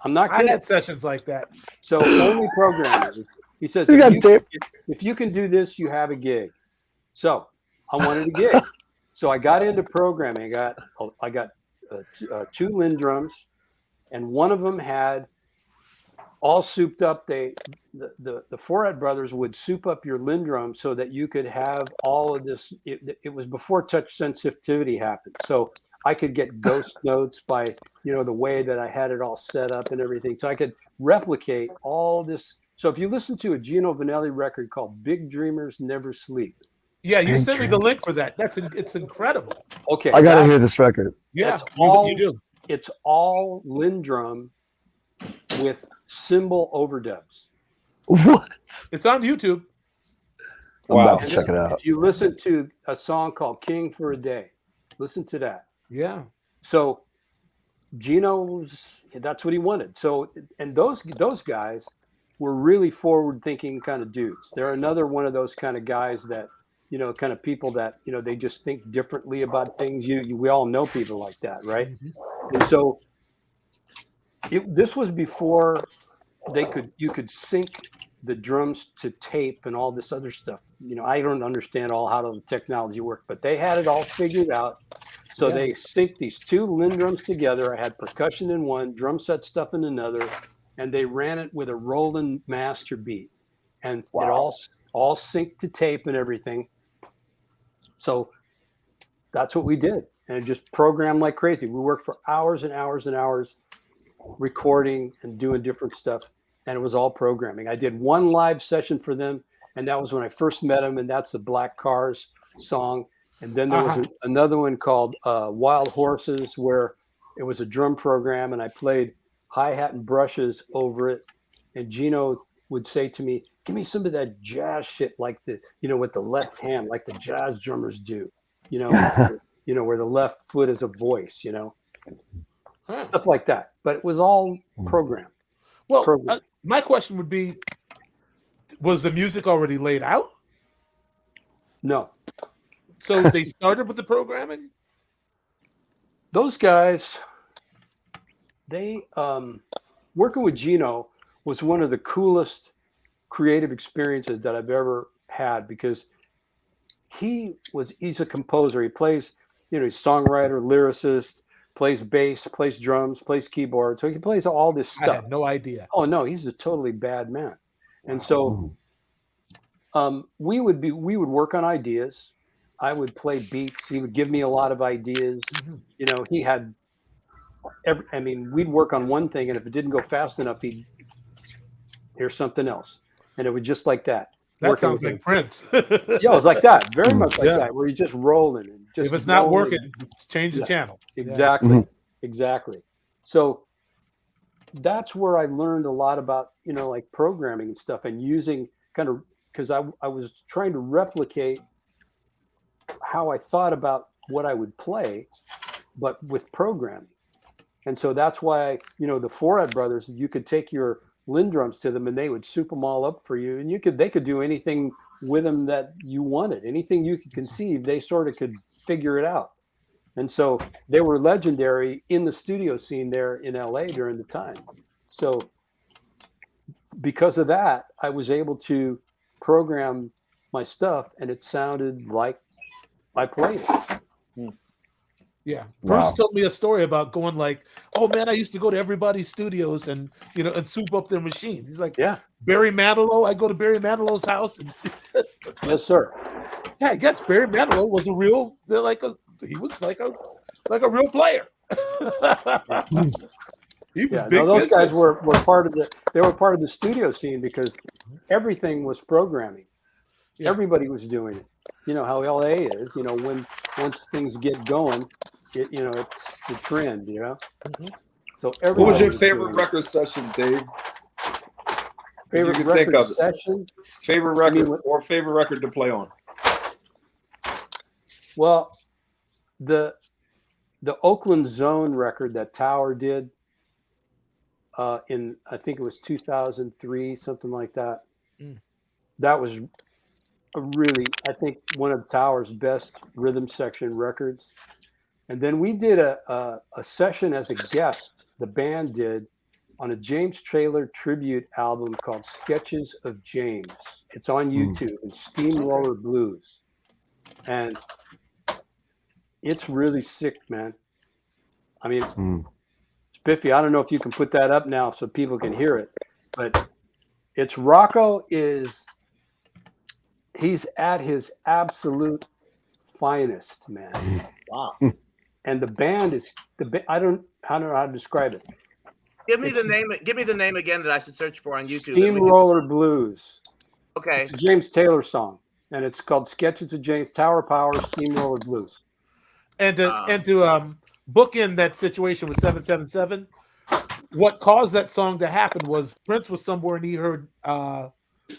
I'm not kidding. I had sessions like that. So only programming. He says, if you can do this, you have a gig. So I wanted a gig. So I got into programming. I got 2 Lindrums, and one of them had all souped up. The Forat brothers would soup up your Lindrum so that you could have all of this. It was before touch sensitivity happened. So I could get ghost notes by, you know, the way that I had it all set up and everything. So I could replicate all this. So if you listen to a Gino Vanelli record called Big Dreamers Never Sleep. Yeah, you sent me the link for that. It's incredible. Okay. I got to hear this record. Yeah, you do. It's all Lindrum with cymbal overdubs. What? It's on YouTube. I'm about to check it out. If you listen to a song called King for a Day, listen to that. Yeah. So that's what he wanted. So, and those guys were really forward-thinking kind of dudes. They're another one of those kind of guys that, you know, kind of people that, you know, they just think differently about things. We all know people like that, right? Mm-hmm. And so this was before you could sync the drums to tape and all this other stuff. You know, I don't understand how the technology worked, but they had it all figured out. So they synced these 2 Lindrums together. I had percussion in one, drum set stuff in another, and they ran it with a Roland master beat. And it all synced to tape and everything. So that's what we did. And it just programmed like crazy. We worked for hours and hours and hours recording and doing different stuff. And it was all programming. I did 1 live session for them, and that was when I first met them, and that's the Black Cars song. And then there was another one called Wild Horses, where it was a drum program, and I played hi-hat and brushes over it. And Gino would say to me, "Give me some of that jazz shit, like with the left hand, like the jazz drummers do, where the left foot is a voice, stuff like that." But it was all programmed. Well, my question would be, was the music already laid out? No. So they started with the programming? Those guys, they working with Gino was one of the coolest creative experiences that I've ever had, because he's a composer. He plays he's songwriter, lyricist, plays bass, plays drums, plays keyboard. So he plays all this stuff. I had no idea. Oh no, he's a totally bad man. And so we would work on ideas. I would play beats. He would give me a lot of ideas. He had we'd work on one thing, and if it didn't go fast enough, here's something else. And it would just like that. That sounds like Prince. Yeah, it was like that. Very much like that, where you're just rolling. And just if it's not working, change the channel. Exactly. Exactly. So that's where I learned a lot about, like programming and stuff, and using because I was trying to replicate how I thought about what I would play, but with programming. And so that's why, the Forehead Brothers, you could take your Lindrums to them and they would soup them all up for you. And they could do anything with them that you wanted. Anything you could conceive, they sort of could figure it out. And so they were legendary in the studio scene there in LA during the time. So because of that, I was able to program my stuff and it sounded like I played it. Yeah. Bruce told me a story about going like, oh man, I used to go to everybody's studios and and soup up their machines. He's like, yeah, Barry Manilow. I go to Barry Manilow's house. And yes, sir. Yeah, I guess Barry Manilow was he was like a real player. He was big those business. guys were part of the studio scene because everything was programming. Yeah. Everybody was doing it. You know how LA is, once things get going, it's the trend, So what was your favorite record session, Dave? Favorite record session? Favorite record or favorite record to play on? Well, the Oakland Zone record that Tower did in, I think it was 2003, something like that. That was I think one of Tower's best rhythm section records. And then we did a session as a guest, the band did, on a James Taylor tribute album called Sketches of James. It's on YouTube, and Steamroller Blues. And it's really sick, man. I mean, Spiffy, I don't know if you can put that up now so people can hear it, but Rocco he's at his absolute finest, man. Wow. And the band is I don't know how to describe it. Give me the name. Give me the name again that I should search for on YouTube. Steamroller Blues. Okay. It's a James Taylor song, and it's called Sketches of James, Tower Power, Steamroller Blues. And to book in that situation with 777, what caused that song to happen was Prince was somewhere and he heard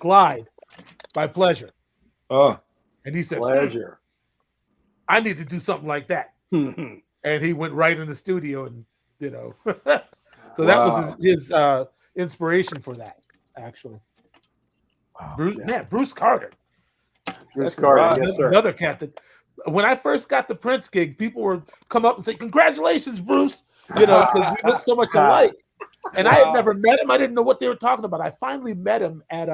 Glide by Pleasure. Oh. And he said, Pleasure. I need to do something like that. And he went right in the studio and, so that was his inspiration for that, actually. Wow. Bruce Carter. Bruce Carter, yes, sir. Another cat that, when I first got the Prince gig, people would come up and say, congratulations, Bruce, because we look so much alike. And I had never met him. I didn't know what they were talking about. I finally met him at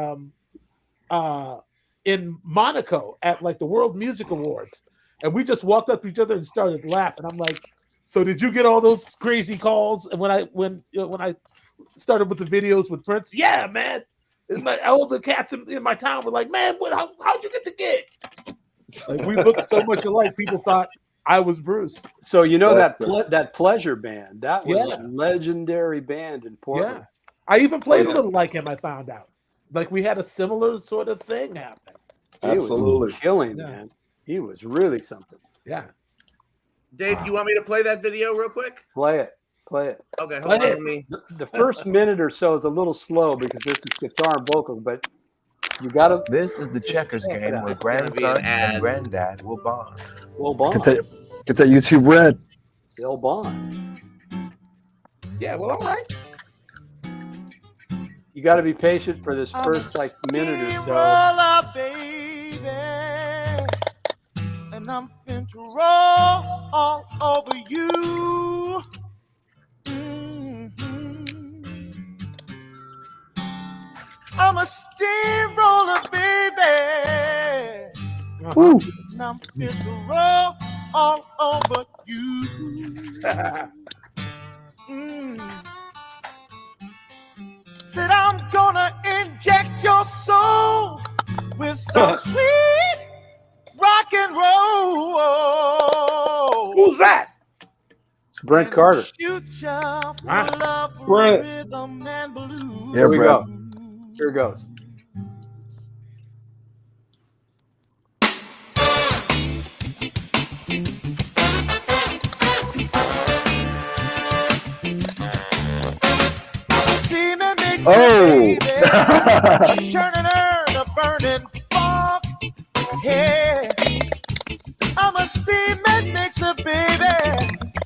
in Monaco at like the World Music Awards. And we just walked up to each other and started laughing. I'm like, so did you get all those crazy calls? And when I started with the videos with Prince, yeah, man. All the cats in my town were like, man, how'd you get the gig? Like, we looked so much alike, people thought I was Bruce. So that Pleasure band, that was a legendary band in Portland. Yeah. I even played a little like him, I found out. Like we had a similar sort of thing happen. Absolutely. He was killing, man. He was really something. Yeah. Dave, you want me to play that video real quick? Play it. Okay, hold on. Me. The first minute or so is a little slow because this is guitar and vocals, but you gotta. This is the checkers game where grandson and granddad will bond. Get that YouTube red. They'll bond. Yeah, well, all right. You got to be patient for this first minute or so. Up, baby, and I'm finna roll all over you. I'm a steamroller, baby. And I'm finna roll all over you. Said I'm gonna inject your soul with some sweet rock and roll. Who's that? It's Brent Carter. Shoot ya for love, Brent. rhythm, and blues. Here we go. Here it goes. Oh. Churning earn a burning fog. Yeah. I'm a seaman makes a baby.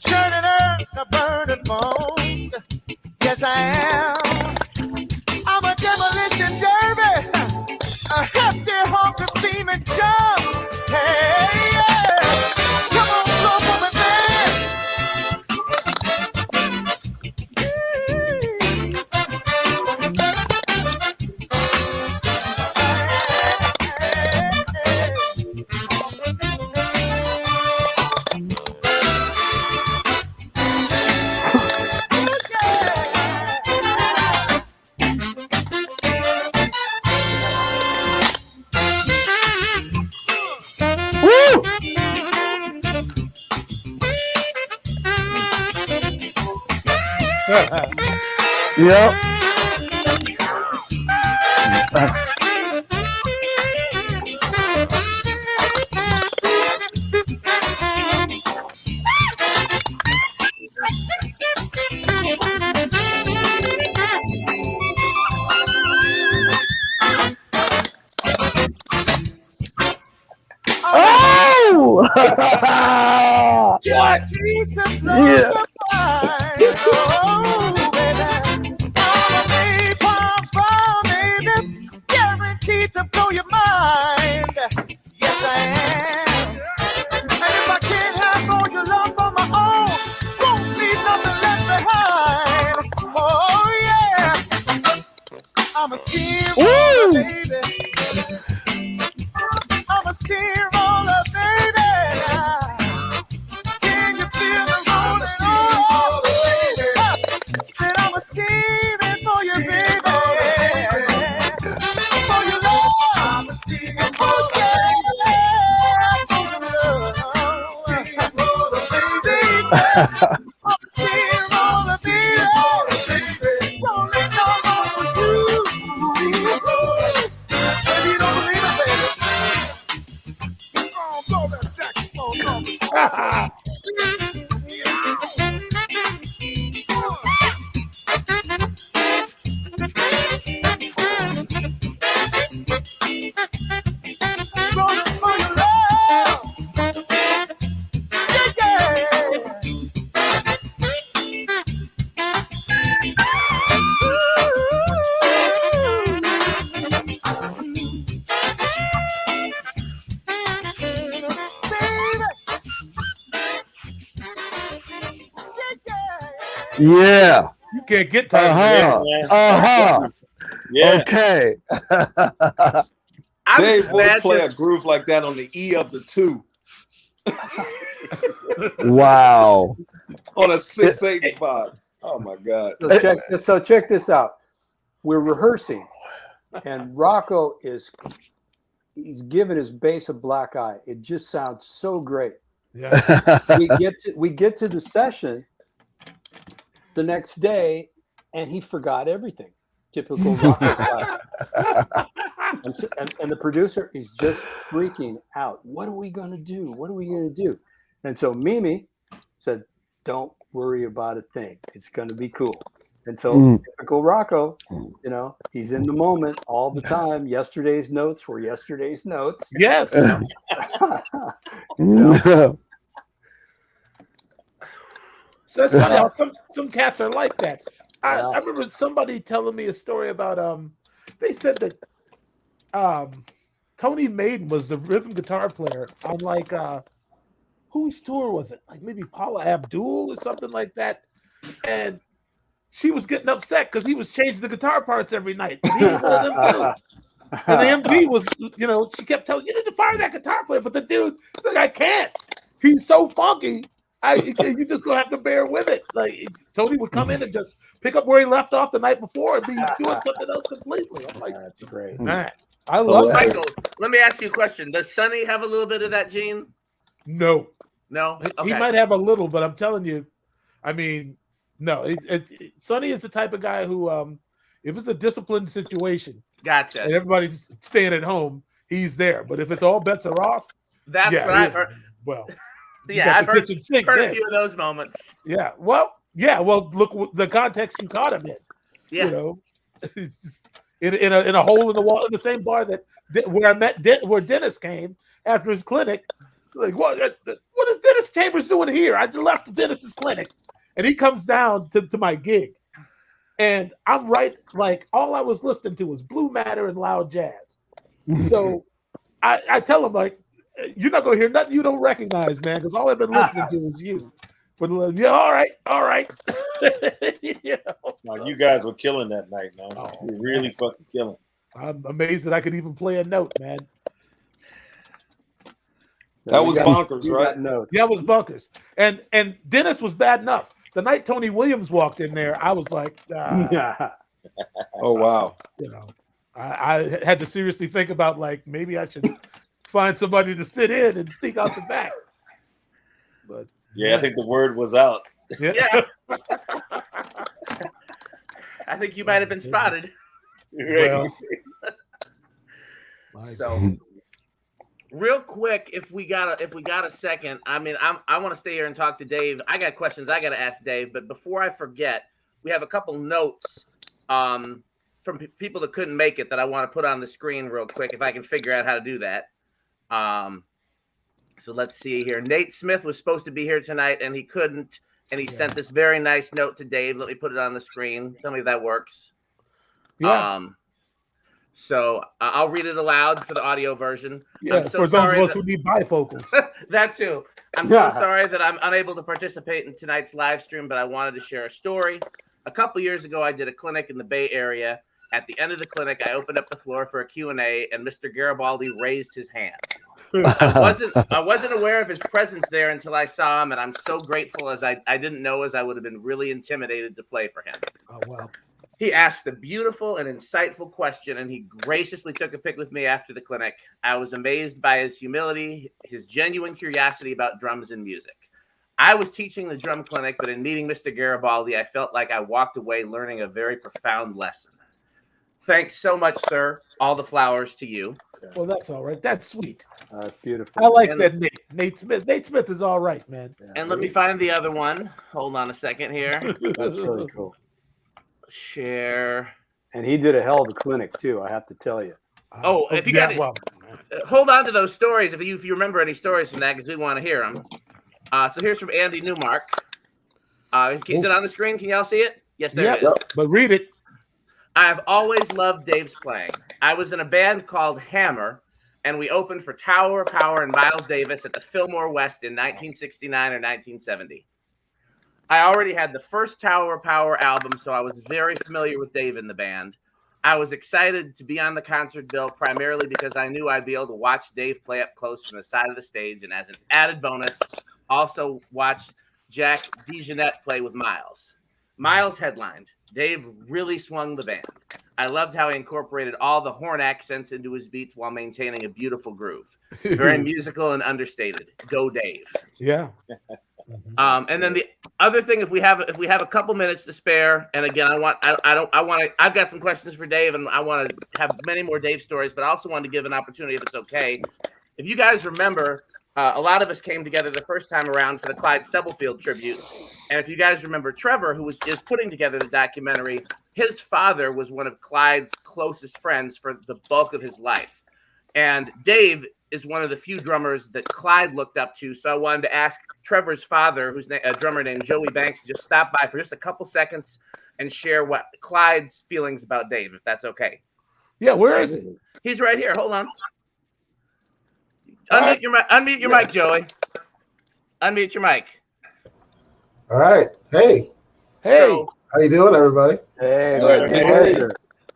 Churning earn a burning moan. Yes, I am. I'm a demolition derby. A hefty honk of steam and jump. Hey, yeah. Come on, blow for me, man. Yep. Oh! What? Yeah. Guaranteed to blow your mind. Yes, I am. And if I can't have all your love on my own, won't leave nothing left behind. Oh, yeah. I'm a steamroller, baby. I'm a steamroller, baby. Can you feel the rolling on? Said I'm a steaming for you, baby. For your love. I'm a steaming for you. For your love. Steamroller, baby. I'm a steamroller, baby. Rolling all over you. Steamroller. Baby, you don't believe it, baby. Oh, blow that saxophone, rolling for your love. Yeah, Yeah. You can't get tired. Yeah. Okay. Dave would play a groove like that on the E of the 2. Wow. On a 685. Oh my God. So check this out. We're rehearsing, and Rocco he's giving his bass a black eye. It just sounds so great. Yeah. we get to the session the next day, and he forgot everything. Typical Rocco style. And the producer is just freaking out. What are we gonna do? What are we gonna do? And so Mimi said, "Don't worry about a thing. It's gonna be cool." And so typical Rocco, you know, he's in the moment all the time. Yesterday's notes were yesterday's notes. Yes. So it's funny how some cats are like that. I remember somebody telling me a story about they said that Tony Maiden was the rhythm guitar player on like whose tour was it? Like maybe Paula Abdul or something like that. And she was getting upset because he was changing the guitar parts every night. But he was all them dudes. And the MD was, you know, she kept telling you need to fire that guitar player, but the dude, like, I can't. he's so funky. You just gonna have to bear with it. Like Tony would come in and just pick up where he left off the night before and be doing something else completely. I'm like, that's great. Man, I love it. Michael, let me ask you a question. Does Sonny have a little bit of that gene? No. No? Okay. He might have a little, but I'm telling you, I mean, no. Sonny is the type of guy who, if it's a disciplined situation, gotcha, and everybody's staying at home, he's there. But if it's all bets are off, that's what I've heard. Well, yeah, I've heard a few of those moments. Yeah, well, look the context you caught him in. Yeah, you know, it's just in a hole in the wall in the same bar where I met where Dennis came after his clinic. Like, what is Dennis Chambers doing here? I left Dennis's clinic, and he comes down to my gig, and I'm right. Like, all I was listening to was Blue Matter and loud jazz. So I tell him, like, you're not gonna hear nothing you don't recognize, man, because all I've been listening to is you. But yeah, all right. You know? No, you guys were killing that night, man. You're really fucking killing. I'm amazed that I could even play a note, man. That was bonkers, right? Yeah, it was bonkers. And Dennis was bad enough. The night Tony Williams walked in there, I was like, oh wow. You know, I had to seriously think about, like, maybe I should find somebody to sit in and sneak out the back. But yeah, I think the word was out. Yeah. I think you might have been spotted. Well, so real quick, if we got a second, I mean, I want to stay here and talk to Dave. I got questions I got to ask Dave, but before I forget, we have a couple notes from people that couldn't make it that I want to put on the screen real quick if I can figure out how to do that. So let's see here. Nate Smith was supposed to be here tonight and he couldn't, and he sent this very nice note to Dave. Let me put it on the screen. Tell me if that works. Yeah. So I'll read it aloud for the audio version. Yeah, for those of us who need bifocals. That too. I'm so sorry that I'm unable to participate in tonight's live stream, but I wanted to share a story. A couple years ago, I did a clinic in the Bay Area. At the end of the clinic, I opened up the floor for a Q&A, and Mr. Garibaldi raised his hand. I wasn't aware of his presence there until I saw him, and I'm so grateful as I didn't know, as I would have been really intimidated to play for him. Oh, wow. He asked a beautiful and insightful question, and he graciously took a pic with me after the clinic. I was amazed by his humility, his genuine curiosity about drums and music. I was teaching the drum clinic, but in meeting Mr. Garibaldi, I felt like I walked away learning a very profound lesson. Thanks so much, sir. All the flowers to you. Well, that's all right. That's sweet. That's beautiful. I like that Nate Smith. Nate Smith is all right, man. And let me find the other one. Hold on a second here. That's really cool. Share. And he did a hell of a clinic too, I have to tell you. Oh, if you got it, hold on to those stories if you remember any stories from that, because we want to hear them. So here's from Andy Newmark. Is it on the screen? Can y'all see it? Yes, there it is. But read it. I have always loved Dave's playing. I was in a band called Hammer, and we opened for Tower Power and Miles Davis at the Fillmore West in 1969 or 1970. I already had the first Tower Power album, so I was very familiar with Dave in the band. I was excited to be on the concert bill primarily because I knew I'd be able to watch Dave play up close from the side of the stage, and as an added bonus, also watch Jack DeJohnette play with Miles. Miles headlined. Dave really swung the band. I loved how he incorporated all the horn accents into his beats while maintaining a beautiful groove. Very musical and understated. Go Dave. Yeah. And then the other thing, if we have a couple minutes to spare, and again, I've got some questions for Dave, and I want to have many more Dave stories, but I also want to give an opportunity, if it's okay. If you guys remember, a lot of us came together the first time around for the Clyde Stubblefield tribute. And if you guys remember Trevor, who is putting together the documentary, his father was one of Clyde's closest friends for the bulk of his life. And Dave is one of the few drummers that Clyde looked up to. So I wanted to ask Trevor's father, who's a drummer named Joey Banks, to just stop by for just a couple seconds and share what Clyde's feelings about Dave, if that's okay. Yeah, where is he? He's right here. Hold on. Unmute your mic, Joey. Unmute your mic. All right. Hey. So, how you doing, everybody? Hey.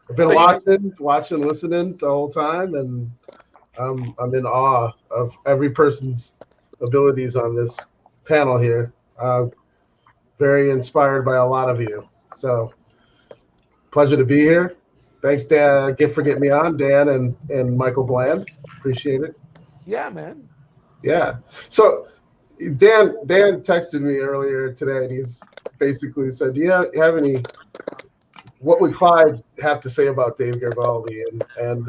I've been watching, listening the whole time, and I'm in awe of every person's abilities on this panel here. Very inspired by a lot of you. So pleasure to be here. Thanks, Dan, for getting me on, Dan and Michael Bland. Appreciate it. Yeah, man. Yeah. So Dan texted me earlier today, and he's basically said, "Do you have any? What would Clyde have to say about Dave Garibaldi?" And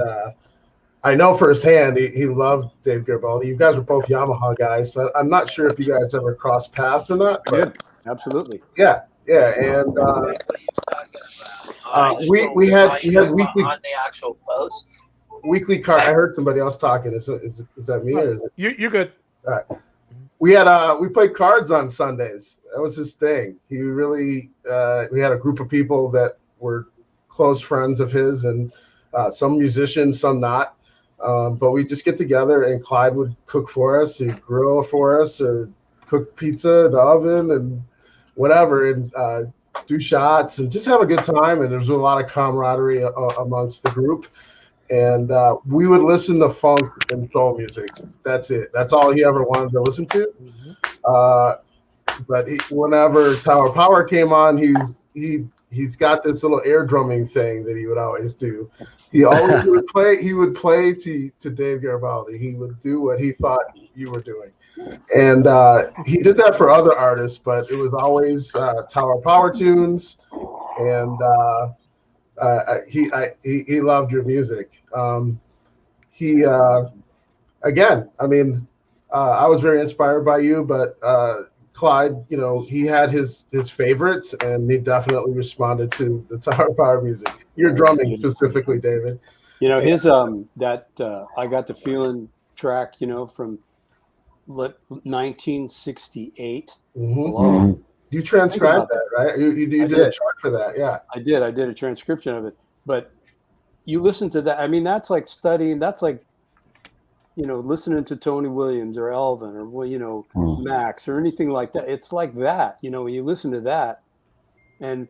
I know firsthand he loved Dave Garibaldi. You guys were both Yamaha guys, so I'm not sure if you guys ever crossed paths or not. I did, absolutely. Yeah, and we had weekly on the actual post. Weekly card. I heard somebody else talking. Is that me or is it? You're good. All right. We had we played cards on Sundays. That was his thing. He really we had a group of people that were close friends of his, and some musicians, some not. But we just get together, and Clyde would cook for us, or grill for us, or cook pizza in the oven and whatever, and do shots and just have a good time. And there was a lot of camaraderie amongst the group. And we would listen to funk and soul music. That's it. That's all he ever wanted to listen to. But whenever Tower Power came on, he's got this little air drumming thing that he would always do. He always would play. He would play to Dave Garibaldi. He would do what he thought you were doing, and he did that for other artists. But it was always Tower Power tunes, and he loved your music. Again, I mean, I was very inspired by you, but Clyde, he had his favorites, and he definitely responded to the Tower Power music. Your drumming specifically, David. His that I Got the Feeling track, from 1968. Mm-hmm. You transcribed that, right? You did a track for that, yeah. I did a transcription of it. But you listen to that. I mean, that's like studying. That's like, listening to Tony Williams or Elvin or, Max or anything like that. It's like that, when you listen to that. And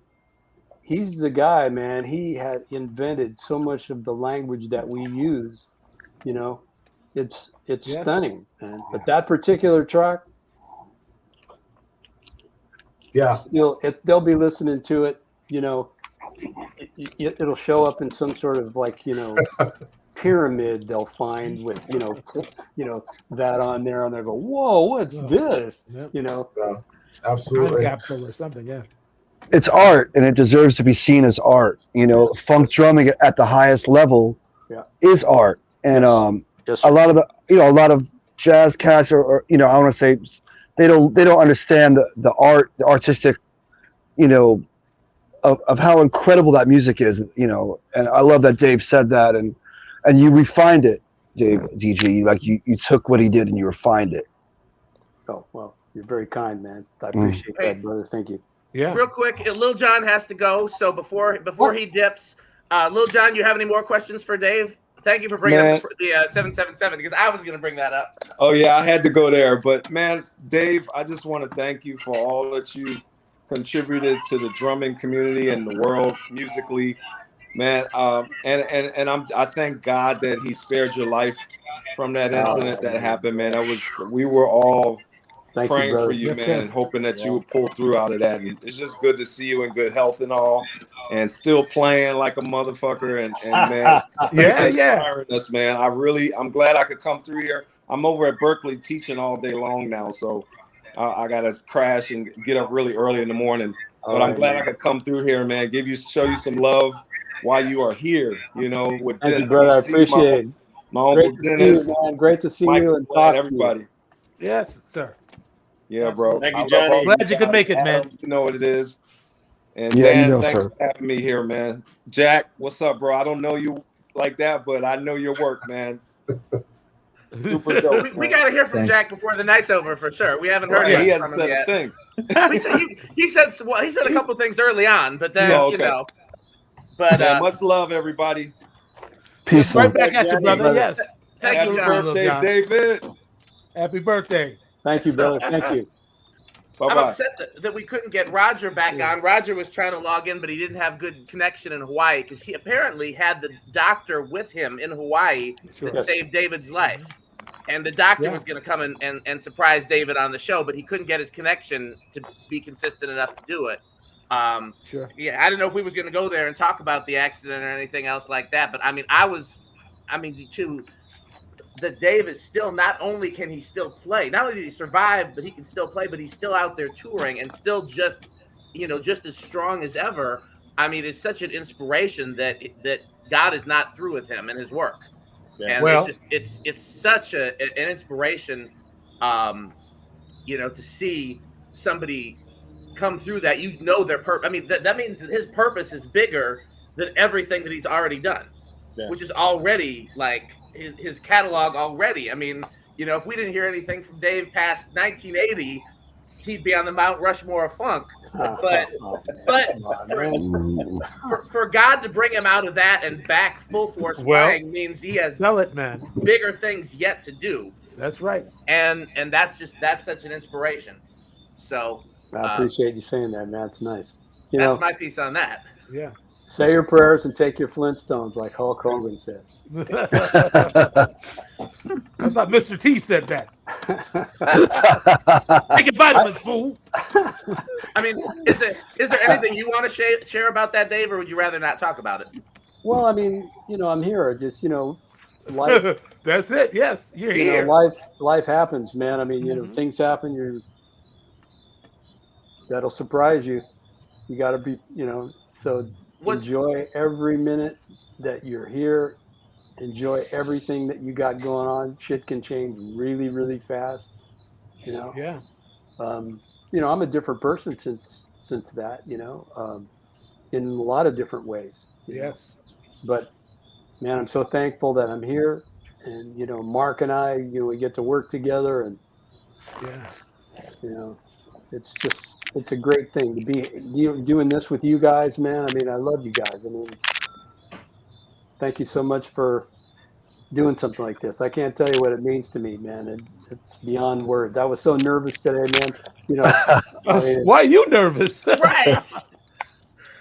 he's the guy, man. He had invented so much of the language that we use. It's Yes. stunning, man. But that particular track, yeah, still, they'll be listening to it. It'll show up in some sort of pyramid they'll find with that on there, and they'll go, "Whoa, what's this?" Yeah, absolutely, Time capsule or something. Yeah. It's art, and it deserves to be seen as art. Funk drumming at the highest level is art, and a lot of jazz cats or I want to say they don't understand the art, the artistic, of how incredible that music is, and I love that Dave said that, and you refined it, Dave, DG, like you took what he did and you refined it. Oh, well, you're very kind, man. I appreciate that, brother. Thank you. Yeah. Real quick, Lil John has to go. So before he dips, Lil John, you have any more questions for Dave? Thank you for bringing up the 777 because I was going to bring that up. Oh, yeah, I had to go there. But, man, Dave, I just want to thank you for all that you've contributed to the drumming community and the world musically, man. I thank God that he spared your life from that incident that happened, man. We were all praying for you, man, and hoping that you would pull through out of that. And it's just good to see you in good health and all, and still playing like a motherfucker. And man, inspiring us, man. I'm glad I could come through here. I'm over at Berkeley teaching all day long now, so I gotta crash and get up really early in the morning. But I'm glad I could come through here, man. Show you some love while you are here. With Thank you, brother. I appreciate it. My uncle Dennis. Great to see you and talk to everybody. Yes, sir. Yeah, bro. Thank you, Johnny. Glad you could make it, man. You know what it is. And Yeah, Dan, thanks sir. for having me here, man. Jack, what's up, bro? I don't know you like that, but I know your work, man. Super dope. We got to hear from Jack before the night's over for sure. We haven't heard He from hasn't him said yet. a thing. He said a couple things early on, but then But yeah, much love, everybody. Peace. Right back at you, brother. Yes. Thank you, John. Happy birthday, David. Happy birthday. Thank you, brother. Thank you. I'm upset that we couldn't get Roger back on. Roger was trying to log in, but he didn't have good connection in Hawaii because he apparently had the doctor with him in Hawaii that saved David's life. and the doctor was going to come and surprise David on the show, but he couldn't get his connection to be consistent enough to do it. Sure. Yeah, I didn't know if we was going to go there and talk about the accident or anything else like that. But I mean, that Dave is still, not only can he still play, not only did he survive, but he can still play, but he's still out there touring and still just as strong as ever. I mean, it's such an inspiration that God is not through with him and his work. Yeah. And Well, it's such an inspiration, to see somebody come through that, their purpose. I mean, that means that his purpose is bigger than everything that he's already done, which is already like his catalog already. I mean, if we didn't hear anything from Dave past 1980, he'd be on the Mount Rushmore of funk. But for God to bring him out of that and back full force playing means he has bigger things yet to do. That's right. And that's such an inspiration. So I appreciate you saying that, man. It's nice. That's my piece on that. Yeah. Say your prayers and take your Flintstones, like Hulk Hogan said. I thought Mr. T said that. Take your vitamins, fool. I mean, is there anything you want to share about that, Dave, or would you rather not talk about it? Well, I mean, I'm here. Just life. That's it. Yes, you're here. Life happens, man. I mean, things happen. That'll surprise you. You got to be, so enjoy every minute that you're here. Enjoy everything that you got going on. Shit can change really, really fast. Yeah. I'm a different person since that. In a lot of different ways. Yes. But man, I'm so thankful that I'm here, and Marc and I, we get to work together, and it's a great thing to be doing this with you guys, man. I mean, I love you guys. I mean, thank you so much for doing something like this. I can't tell you what it means to me, man. It's beyond words. I was so nervous today, man. Why are you nervous? Right.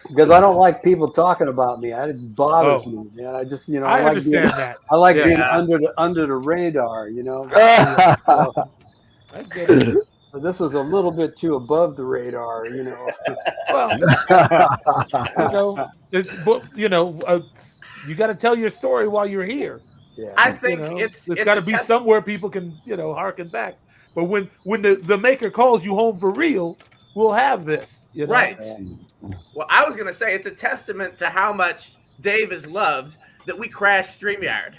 Because I don't like people talking about me. It bothers me, man. I just, I understand that. I like being under the radar, I get it. But this was a little bit too above the radar, Well, you got to tell your story while you're here. Yeah. I think there's got to be somewhere people can, harken back. But when the maker calls you home for real, we'll have this. Right. Well, I was going to say it's a testament to how much Dave is loved that we crashed StreamYard.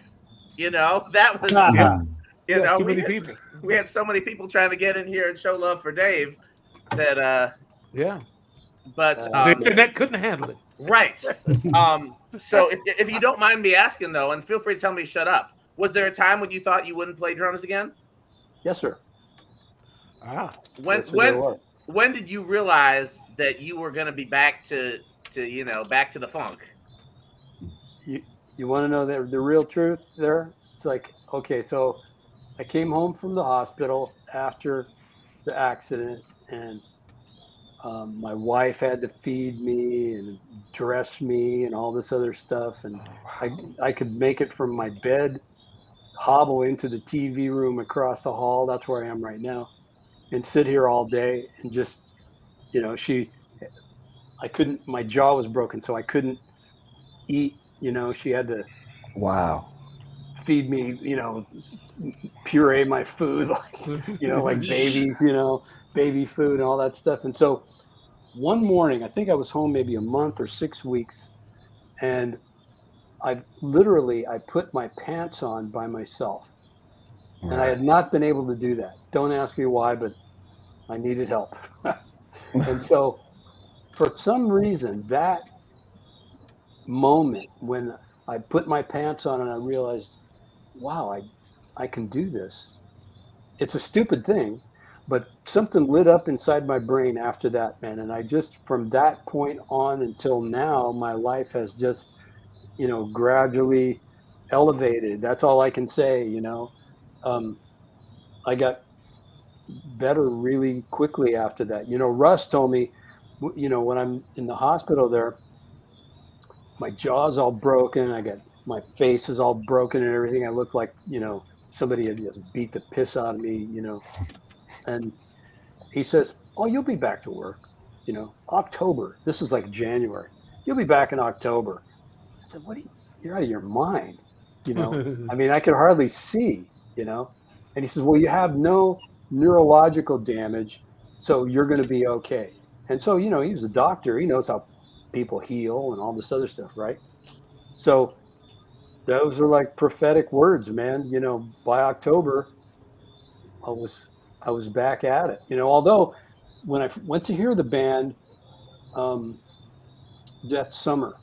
That was too many people. We had so many people trying to get in here and show love for Dave that but the internet couldn't handle it. Right. So if you don't mind me asking though, and feel free to tell me to shut up, was there a time when you thought you wouldn't play drums again? Yes, sir. When did you realize that you were going to be back to the funk? You want to know the real truth there? It's like, okay, so I came home from the hospital after the accident, and my wife had to feed me and dress me and all this other stuff. And I could make it from my bed, hobble into the TV room across the hall. That's where I am right now, and sit here all day and just, I couldn't, my jaw was broken, so I couldn't eat, she had to feed me, puree my food, like babies, baby food and all that stuff. And so one morning, I think I was home maybe a month or 6 weeks, and I put my pants on by myself. And I had not been able to do that. Don't ask me why, but I needed help. And so for some reason, that moment when I put my pants on and I realized, wow, I can do this. It's a stupid thing, but something lit up inside my brain after that, man. And I just, from that point on until now, my life has just, gradually elevated. That's all I can say, I got better really quickly after that. Russ told me, when I'm in the hospital there, my jaw's all broken. My face is all broken and everything. I look like, somebody had just beat the piss out of me, you know. And he says, "Oh, you'll be back to work, you know, October." This was like January. "You'll be back in October." I said, "What are you? You're out of your mind, you know." I mean, I could hardly see, you know. And he says, "Well, you have no neurological damage, so you're going to be okay." And so, you know, he was a doctor. He knows how people heal and all this other stuff, right? So those are like prophetic words, man. You know, by October, I was back at it. You know, although when I went to hear the band that summer,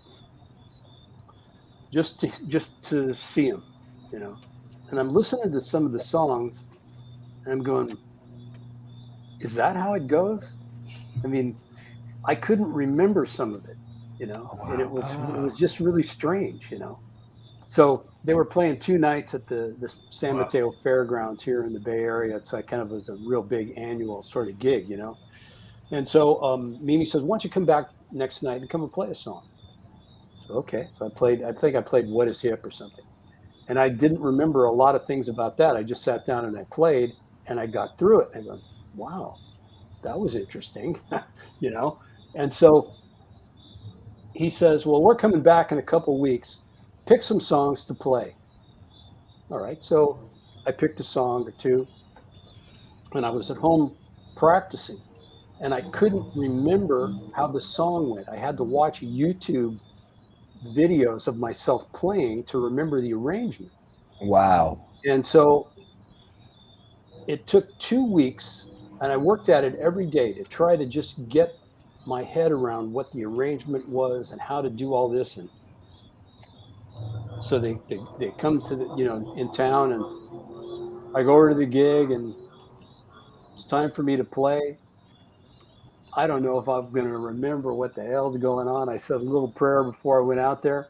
just to see him, you know, and I'm listening to some of the songs, and I'm going, "Is that how it goes?" I mean, I couldn't remember some of it, you know, and it was just really strange, you know. So they were playing 2 nights at the San Mateo Fairgrounds here in the Bay Area. It's like kind of was a real big annual sort of gig, you know. And so Mimi says, "Why don't you come back next night and come and play a song?" So okay, so I think I played "What Is Hip" or something, and I didn't remember a lot of things about that. I just sat down and I played, and I got through it. I go, "Wow, that was interesting," you know. And so he says, "Well, we're coming back in a couple weeks. Pick some songs to play." All right. So I picked a song or two, and I was at home practicing, and I couldn't remember how the song went. I had to watch YouTube videos of myself playing to remember the arrangement. Wow. And so it took 2 weeks, and I worked at it every day to try to just get my head around what the arrangement was and how to do all this. And so they come to the, you know, in town, and I go over to the gig, and it's time for me to play. I don't know if I'm going to remember what the hell's going on. I said a little prayer before I went out there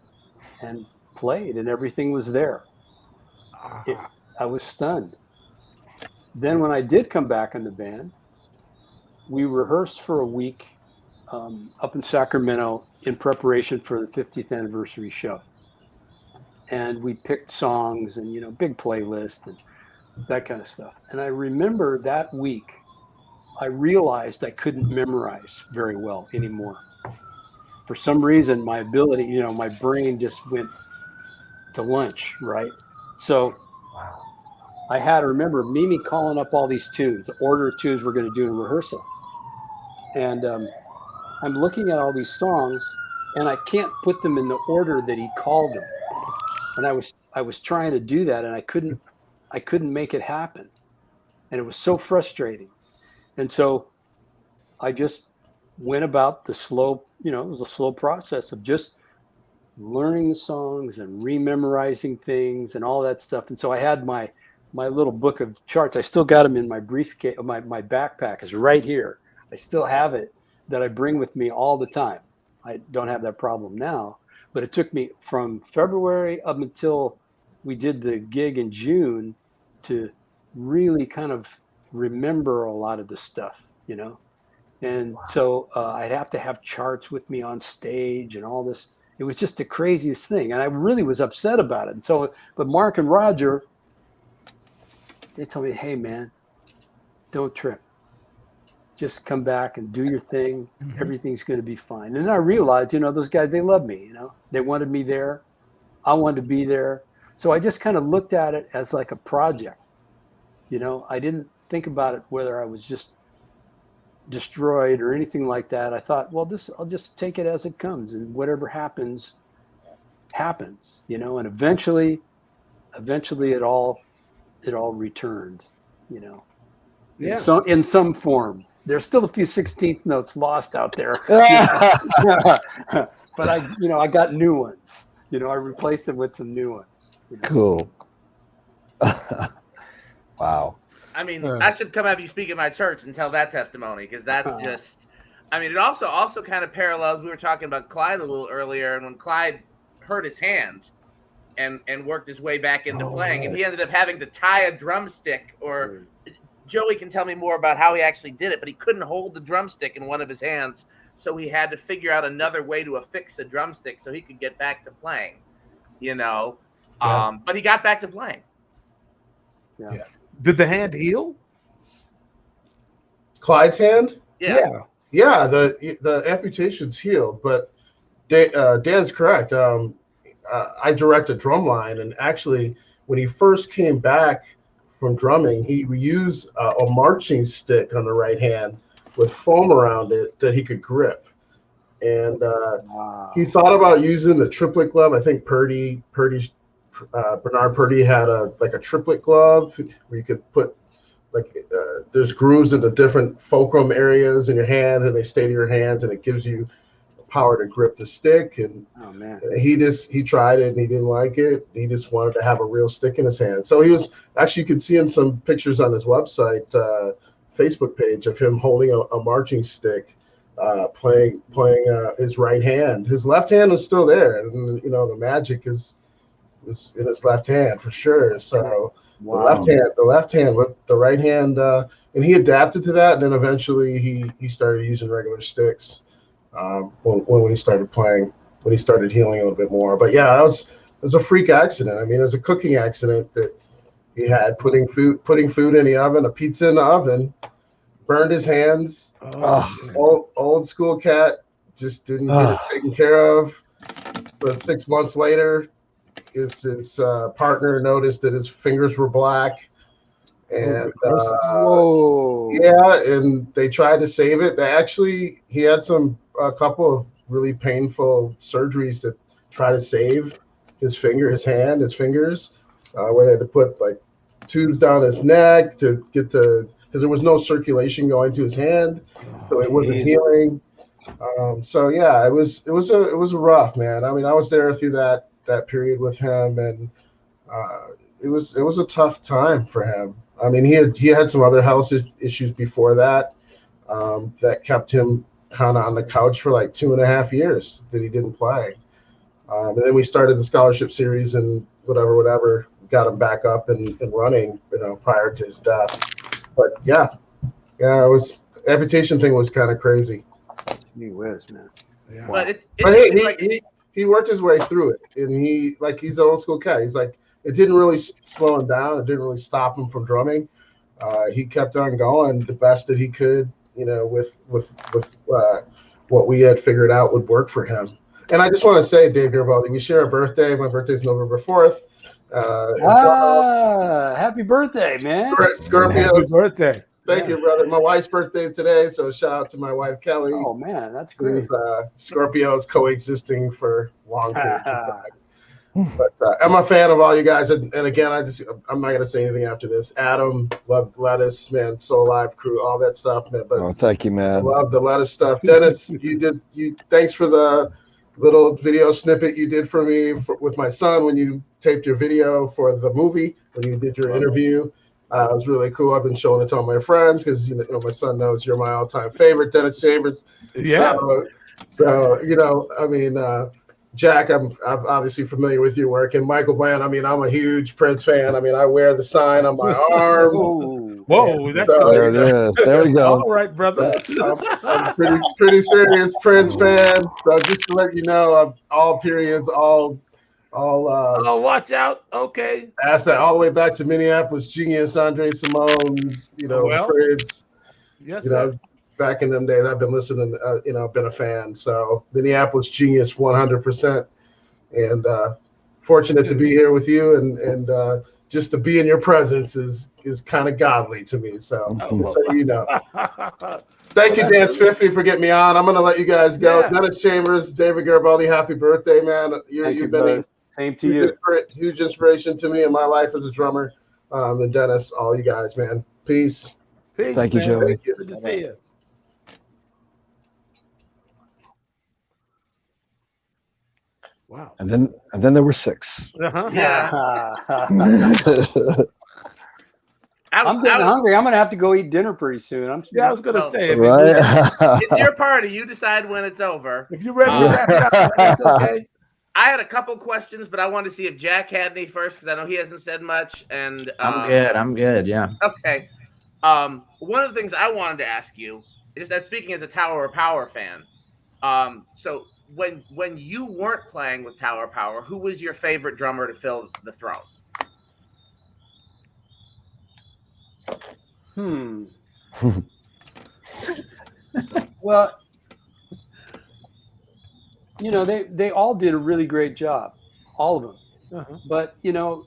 and played, and everything was there. I was stunned. Then when I did come back in the band, we rehearsed for a week up in Sacramento in preparation for the 50th anniversary show. And we picked songs and, you know, big playlist and that kind of stuff. And I remember that week, I realized I couldn't memorize very well anymore. For some reason, my ability, you know, my brain just went to lunch, right? So I had to remember Mimi calling up all these tunes, the order of tunes we're going to do in rehearsal. And I'm looking at all these songs, and I can't put them in the order that he called them. And I was trying to do that, and I couldn't make it happen. And it was so frustrating. And so I just went about the slow, you know, it was a slow process of just learning the songs and rememorizing things and all that stuff. And so I had my little book of charts. I still got them in my briefcase, my backpack is right here. I still have it, that I bring with me all the time. I don't have that problem now, but it took me from February up until we did the gig in June to really kind of remember a lot of the stuff, you know? And so I'd have to have charts with me on stage and all this. It was just the craziest thing. And I really was upset about it. And so, but Marc and Roger, they told me, "Hey man, don't trip. Just come back and do your thing. Everything's going to be fine." And then I realized, you know, those guys, they love me, you know, they wanted me there. I wanted to be there. So I just kind of looked at it as like a project. You know, I didn't think about it whether I was just destroyed or anything like that. I thought, well, I'll just take it as it comes, and whatever happens, happens, you know, and eventually it all returned, you know. Yeah. In some form. There's still a few 16th notes lost out there. You know? But I got new ones. You know, I replaced them with some new ones. You know? Cool. Wow. I mean, I should come have you speak at my church and tell that testimony, because that's just, I mean, it also kind of parallels. We were talking about Clyde a little earlier, and when Clyde hurt his hand and worked his way back into playing, and he ended up having to tie a drumstick, or Joey can tell me more about how he actually did it, but he couldn't hold the drumstick in one of his hands, so he had to figure out another way to affix the drumstick so he could get back to playing, you know. Yeah. But he got back to playing. Yeah. Did the hand heal? Clyde's hand? Yeah. Yeah, the amputation's healed, but Dan's correct. I directed drumline, and actually, when he first came back from drumming, he used a marching stick on the right hand with foam around it that he could grip. And he thought about using the triplet glove. I think Bernard Purdy had a triplet glove where you could put there's grooves in the different fulcrum areas in your hand, and they stay to your hands, and it gives you power to grip the stick. And oh man, he tried it and he didn't like it. He just wanted to have a real stick in his hand. So he was actually, you could see in some pictures on his website, Facebook page, of him holding a marching stick, playing his right hand. His left hand was still there, and the magic was in his left hand for sure. So the left hand with the right hand, and he adapted to that. And then eventually he started using regular sticks when he started playing, when he started healing a little bit more. But yeah, it was a freak accident. I mean, it was a cooking accident that he had, putting food in the oven, a pizza in the oven, burned his hands. Old school cat, just didn't get it taken care of. But 6 months later, his partner noticed that his fingers were black, and and they tried to save it. He had a couple of really painful surgeries that try to save his fingers, where they had to put like tubes down his neck to get because there was no circulation going to his hand, so it wasn't healing. So yeah, it was rough, man. I mean, I was there through that period with him, and it was a tough time for him. I mean, he had some other health issues before that that kept him kind of on the couch for like 2.5 years that he didn't play. And then we started the scholarship series and whatever, got him back up and running, prior to his death. But yeah, it was, the amputation thing was kind of crazy. Gee whiz, man. Yeah. But he worked his way through it, and he's an old school cat. He's like, it didn't really slow him down. It didn't really stop him from drumming. He kept on going the best that he could, with what we had figured out would work for him. And I just want to say, Dave Garibaldi, we share a birthday. My birthday's November 4th. Happy birthday, man. Scorpio. Happy birthday. Thank you, brother. My wife's birthday today, so shout out to my wife, Kelly. Oh, man, that's great. Who's Scorpios coexisting for long periods of time. But I'm a fan of all you guys. And again, I'm not going to say anything after this. Adam, love Lettuce, man, So Alive crew, all that stuff, man. But thank you, man. Love the Lettuce stuff. Dennis, thanks for the little video snippet you did for me with my son when you taped your video for the movie, when you did your interview. It was really cool. I've been showing it to all my friends because my son knows you're my all-time favorite, Dennis Chambers. Yeah. So I mean, Jack, I'm obviously familiar with your work, and Michael Bland. I mean, I'm a huge Prince fan. I mean, I wear the sign on my arm. Whoa, that's there it is. There we go. All right, brother. I'm pretty serious Prince fan. So just to let you know, all periods, all. Oh, watch out. Okay. Aspect all the way back to Minneapolis Genius, Andre Simone, Prince. Yes, sir. Back in them days, I've been listening, been a fan. So Minneapolis Genius 100%. And fortunate to be here with you, and just to be in your presence is kind of godly to me. So just so you know. Thank you, Dan Spiffy, for getting me on. I'm going to let you guys go. Yeah. Dennis Chambers, David Garibaldi, happy birthday, man. You've been same to you. Huge inspiration to me in my life as a drummer. And Dennis, all you guys, man. Peace. Thank you, Joey. Thank you. Good to see you. Wow. And then there were 6. Yeah. I'm getting hungry. I'm gonna have to go eat dinner pretty soon. I was gonna say, it's your party. You decide when it's over. If you're ready to wrap it up, that's okay. I had a couple questions, but I wanted to see if Jack had any first because I know he hasn't said much. And I'm good. Yeah. Okay. One of the things I wanted to ask you is that, speaking as a Tower of Power fan, so when you weren't playing with Tower of Power, who was your favorite drummer to fill the throne? Well, you know, they all did a really great job, all of them. Uh-huh. But you know,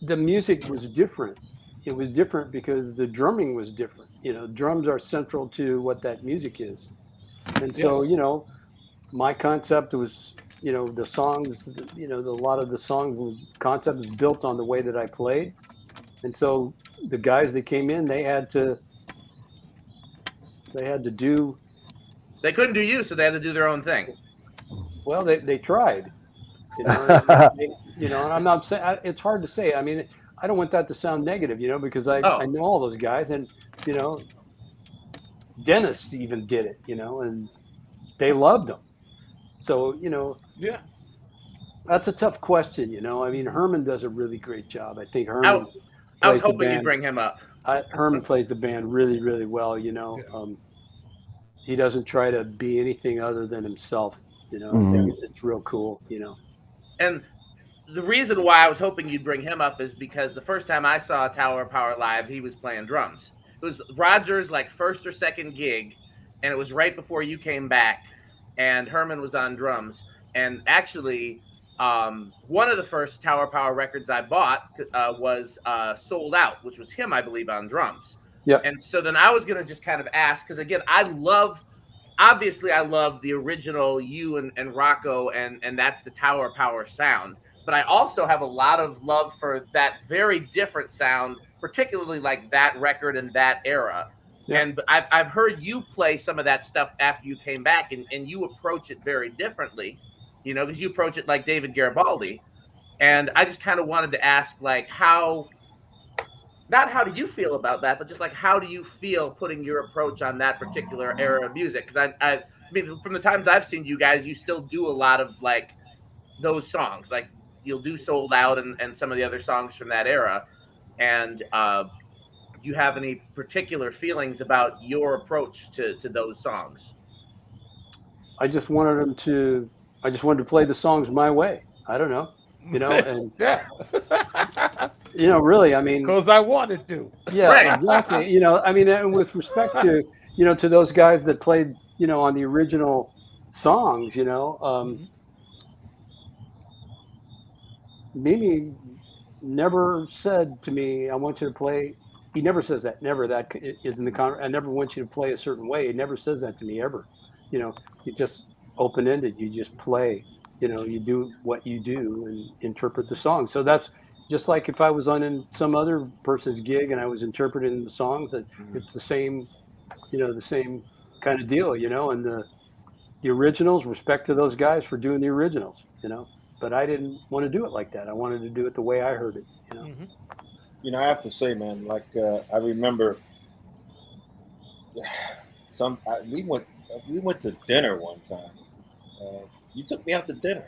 the music was different. It was different because the drumming was different. You know, drums are central to what that music is. And so, Yes. you know, my concept was, you know, the songs, you know, a lot of the songs concept was built on the way that I played. And so the guys that came in, they had to do, They couldn't do you, so they had to do their own thing. well, they tried, you know, you know, and I'm not saying, it's hard to say. I mean, I don't want that to sound negative, you know, because I know all those guys, and, you know, Dennis even did it, you know, and they loved him. So, you know, yeah, that's a tough question, you know. I mean, Herman does a really great job. I think I Herman was plays the hoping you'd band. bring him up. Herman plays the band really, really well, you know. He doesn't try to be anything other than himself, you know. I think it's real cool, you know. And the reason why I was hoping you'd bring him up is because the first time I saw Tower of Power live, he was playing drums. It was Roger's like first or second gig, and it was right before you came back, and Herman was on drums. And actually, one of the first Tower of Power records I bought was Sold Out, which was him, I believe, on drums. Yep. And so then I was going to just kind of ask, because again, obviously I love the original you and Rocco, and that's the Tower of Power sound. But I also have a lot of love for that very different sound, particularly like that record and that era. Yeah. And I've heard you play some of that stuff after you came back, and you approach it very differently, you know, because you approach it like David Garibaldi. And I just kind of wanted to ask, like, not how do you feel about that, but just like how do you feel putting your approach on that particular era of music? Because I mean, from the times I've seen you guys, you still do a lot of like those songs, like you'll do Sold Out and some of the other songs from that era. And do you have any particular feelings about your approach to those songs? I just wanted to play the songs my way. I don't know, you know, and yeah, you know, really, I mean, because I wanted to. Yeah, Right. exactly. You know, I mean, and with respect to, you know, to those guys that played, you know, on the original songs, you know, Mimi never said to me, I want you to play. He never says that. Never. That is in the I never want you to play a certain way. He never says that to me ever. You know, it's just open ended. You just play. You know, you do what you do and interpret the song. So that's just like if I was on in some other person's gig and I was interpreting the songs. That it's the same. You know, the same kind of deal. You know, and the originals. Respect to those guys for doing the originals. You know. But I didn't want to do it like that. I wanted to do it the way I heard it, you know. You know, I have to say, man, like I remember we went to dinner one time. You took me out to dinner.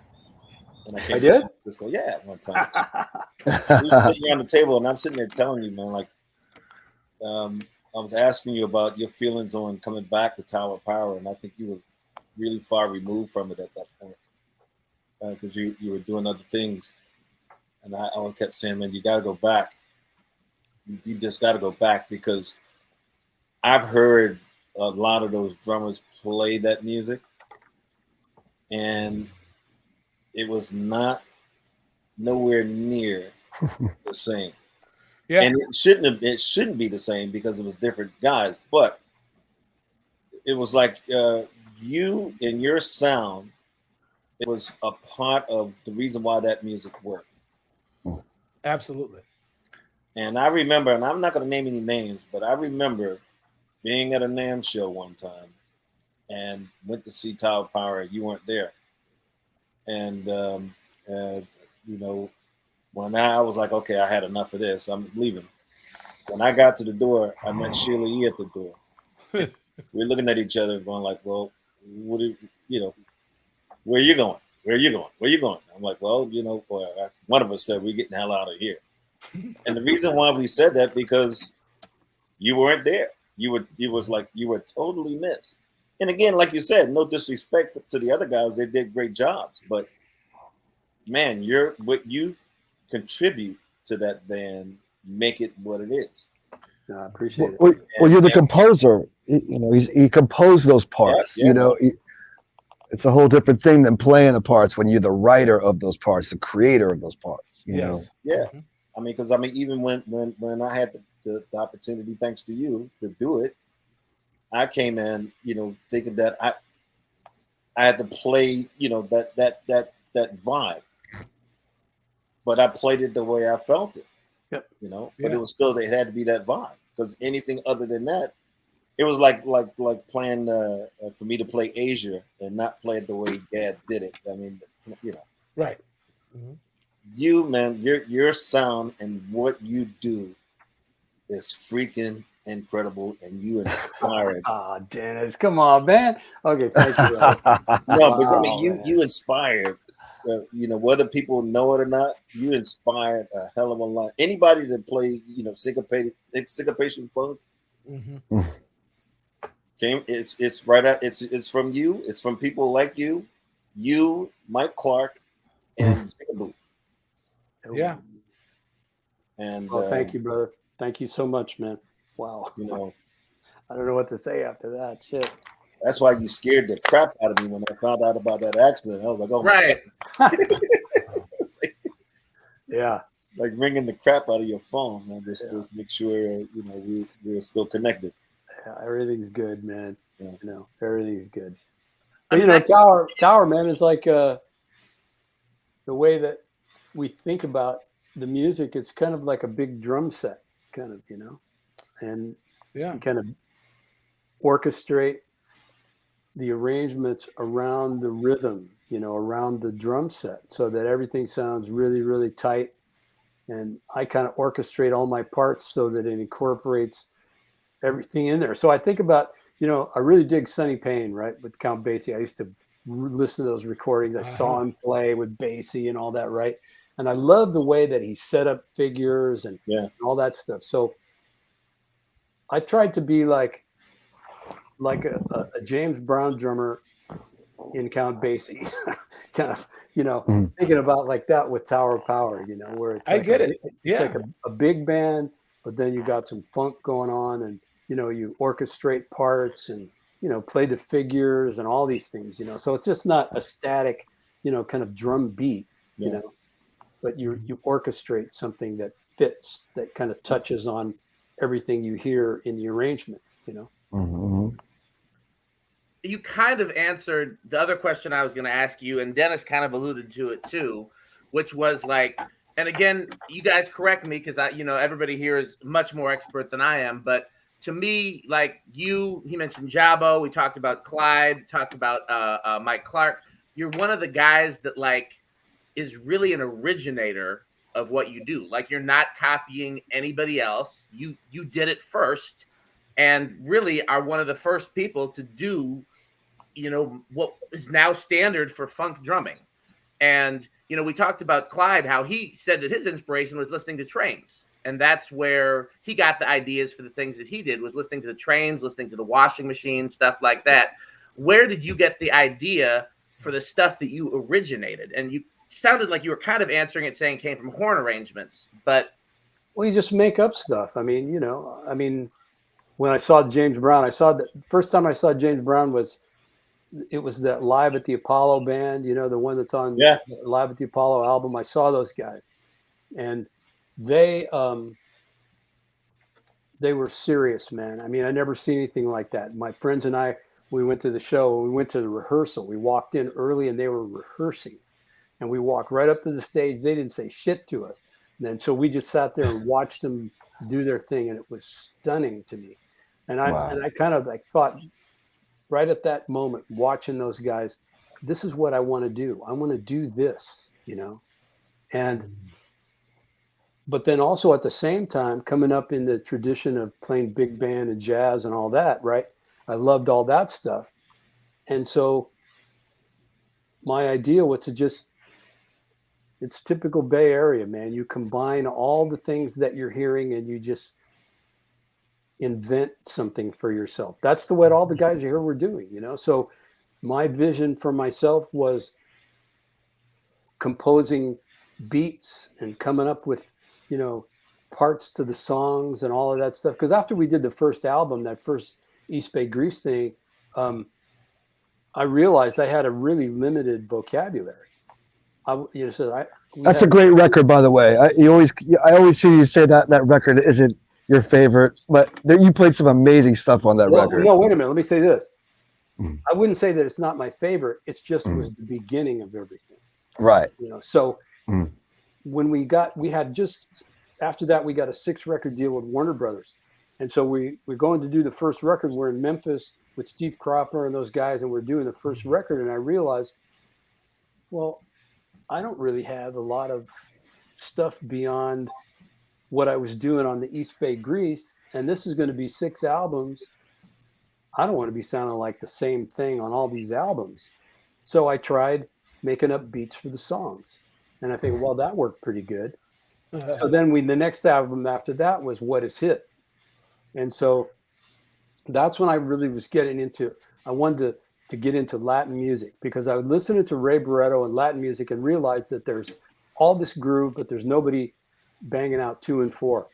And I did? Francisco. Yeah, one time. We were sitting around the table, and I'm sitting there telling you, man, like I was asking you about your feelings on coming back to Tower of Power, and I think you were really far removed from it at that point. Because you were doing other things, and I kept saying, "Man, you got to go back. You just got to go back," because I've heard a lot of those drummers play that music, and it was nowhere near the same. Yeah, and it shouldn't be the same because it was different guys, but it was like you and your sound. It was a part of the reason why that music worked. Absolutely. And I remember, and I'm not going to name any names, but I remember being at a NAMM show one time and went to see Tower of Power. You weren't there. And, you know, when I was like, okay, I had enough of this. I'm leaving. When I got to the door, I met Sheila E. at the door. We're looking at each other going like, well, what do you know, where are you going? Where are you going? Where are you going? I'm like, well, you know, one of us said we're getting the hell out of here. And the reason why we said that because you weren't there. You were totally missed. And again, like you said, no disrespect to the other guys, they did great jobs. But man, what you contribute to that band make it what it is. I appreciate Well, it. well, you're the composer. You know, he composed those parts. Yeah, you know, it's a whole different thing than playing the parts when you're the writer of those parts, the creator of those parts. You know. Yeah. I mean, because even when I had the opportunity, thanks to you, to do it, I came in, you know, thinking that I had to play, you know, that vibe, but I played it the way I felt it. Yep. You know, but it was still, it had to be that vibe, because anything other than that, it was like playing for me to play Asia and not play it the way Dad did it. I mean, you know, right. You, man, your sound and what you do is freaking incredible, and you inspired. Dennis, come on, man. Okay, thank you. No, but I Wow, mean, you inspired. You know, whether people know it or not, you inspired a hell of a lot. Anybody that play, you know, syncopation funk, it's right out. It's from you. It's from people like you, Mike Clark, and TRiBUTE. Yeah. And thank you, brother. Thank you so much, man. Wow. You know, I don't know what to say after that. Shit. That's why you scared the crap out of me when I found out about that accident. I was like, oh, right. Yeah. Like ringing the crap out of your phone, man, just to make sure, you know, we're still connected. Yeah, everything's good, man. Yeah. You know, everything's good. But, you know, Tower, man, is like the way that we think about the music. It's kind of like a big drum set, kind of, you know, and you kind of orchestrate the arrangements around the rhythm, you know, around the drum set, so that everything sounds really, really tight. And I kind of orchestrate all my parts so that it incorporates everything in there. So I think about, you know, I really dig Sonny Payne, right, with Count Basie. I used to listen to those recordings. I saw him play with Basie and all that, right? And I love the way that he set up figures and all that stuff. So I tried to be like a James Brown drummer in Count Basie, kind of, you know, thinking about like that with Tower of Power, you know, where it's like it's like a big band, but then you got some funk going on, and, you know, you orchestrate parts and, you know, play the figures and all these things, you know, so it's just not a static, you know, kind of drum beat, you know, but you orchestrate something that fits, that kind of touches on everything you hear in the arrangement, you know. You kind of answered the other question I was going to ask you, and Dennis kind of alluded to it too, which was like, and again, you guys correct me, because you know, everybody here is much more expert than I am, but to me, like he mentioned Jabo, we talked about Clyde, talked about Mike Clark. You're one of the guys that like is really an originator of what you do. Like, you're not copying anybody else. You did it first, and really are one of the first people to do, you know, what is now standard for funk drumming. And, you know, we talked about Clyde, how he said that his inspiration was listening to Trains. And that's where he got the ideas for the things that he did, was listening to the Trains, listening to the Washing Machine, stuff like that. Where did you get the idea for the stuff that you originated? And you sounded like you were kind of answering it saying it came from horn arrangements, but. Well, you just make up stuff. I mean, you know, when I saw James Brown, the first time I saw James Brown was that Live at the Apollo band, you know, the one that's on Live at the Apollo album. I saw those guys, and they were serious, man. I mean, I never seen anything like that. My friends and I, we went to the show, we went to the rehearsal. We walked in early and they were rehearsing, and we walked right up to the stage. They didn't say shit to us. And then, so we just sat there and watched them do their thing, and it was stunning to me. And I kind of like thought right at that moment, watching those guys, this is what I want to do. I want to do this, you know? But then also at the same time, coming up in the tradition of playing big band and jazz and all that, right? I loved all that stuff. And so my idea was to it's typical Bay Area, man. You combine all the things that you're hearing and you just invent something for yourself. That's the what all the guys here were doing, you know? So my vision for myself was composing beats and coming up with, you know, parts to the songs and all of that stuff. Because after we did the first album, that first East Bay Grease thing, I realized I had a really limited vocabulary. That's a great record, by the way. I always hear you say that record isn't your favorite, but you played some amazing stuff on that record. No, wait a minute. Let me say this. I wouldn't say that it's not my favorite. It's just was the beginning of everything. Right. So when after that, we got a 6-record deal with Warner Brothers. And so we're going to do the first record. We're in Memphis with Steve Cropper and those guys, and we're doing the first record. And I realized, well, I don't really have a lot of stuff beyond what I was doing on the East Bay Grease. And this is going to be 6 albums. I don't want to be sounding like the same thing on all these albums. So I tried making up beats for the songs. And I think, well, that worked pretty good. So then the next album after that was What Is Hit? And so that's when I really was I wanted to get into Latin music, because I was listening to Ray Barretto and Latin music and realized that there's all this groove, but there's nobody banging out 2 and 4.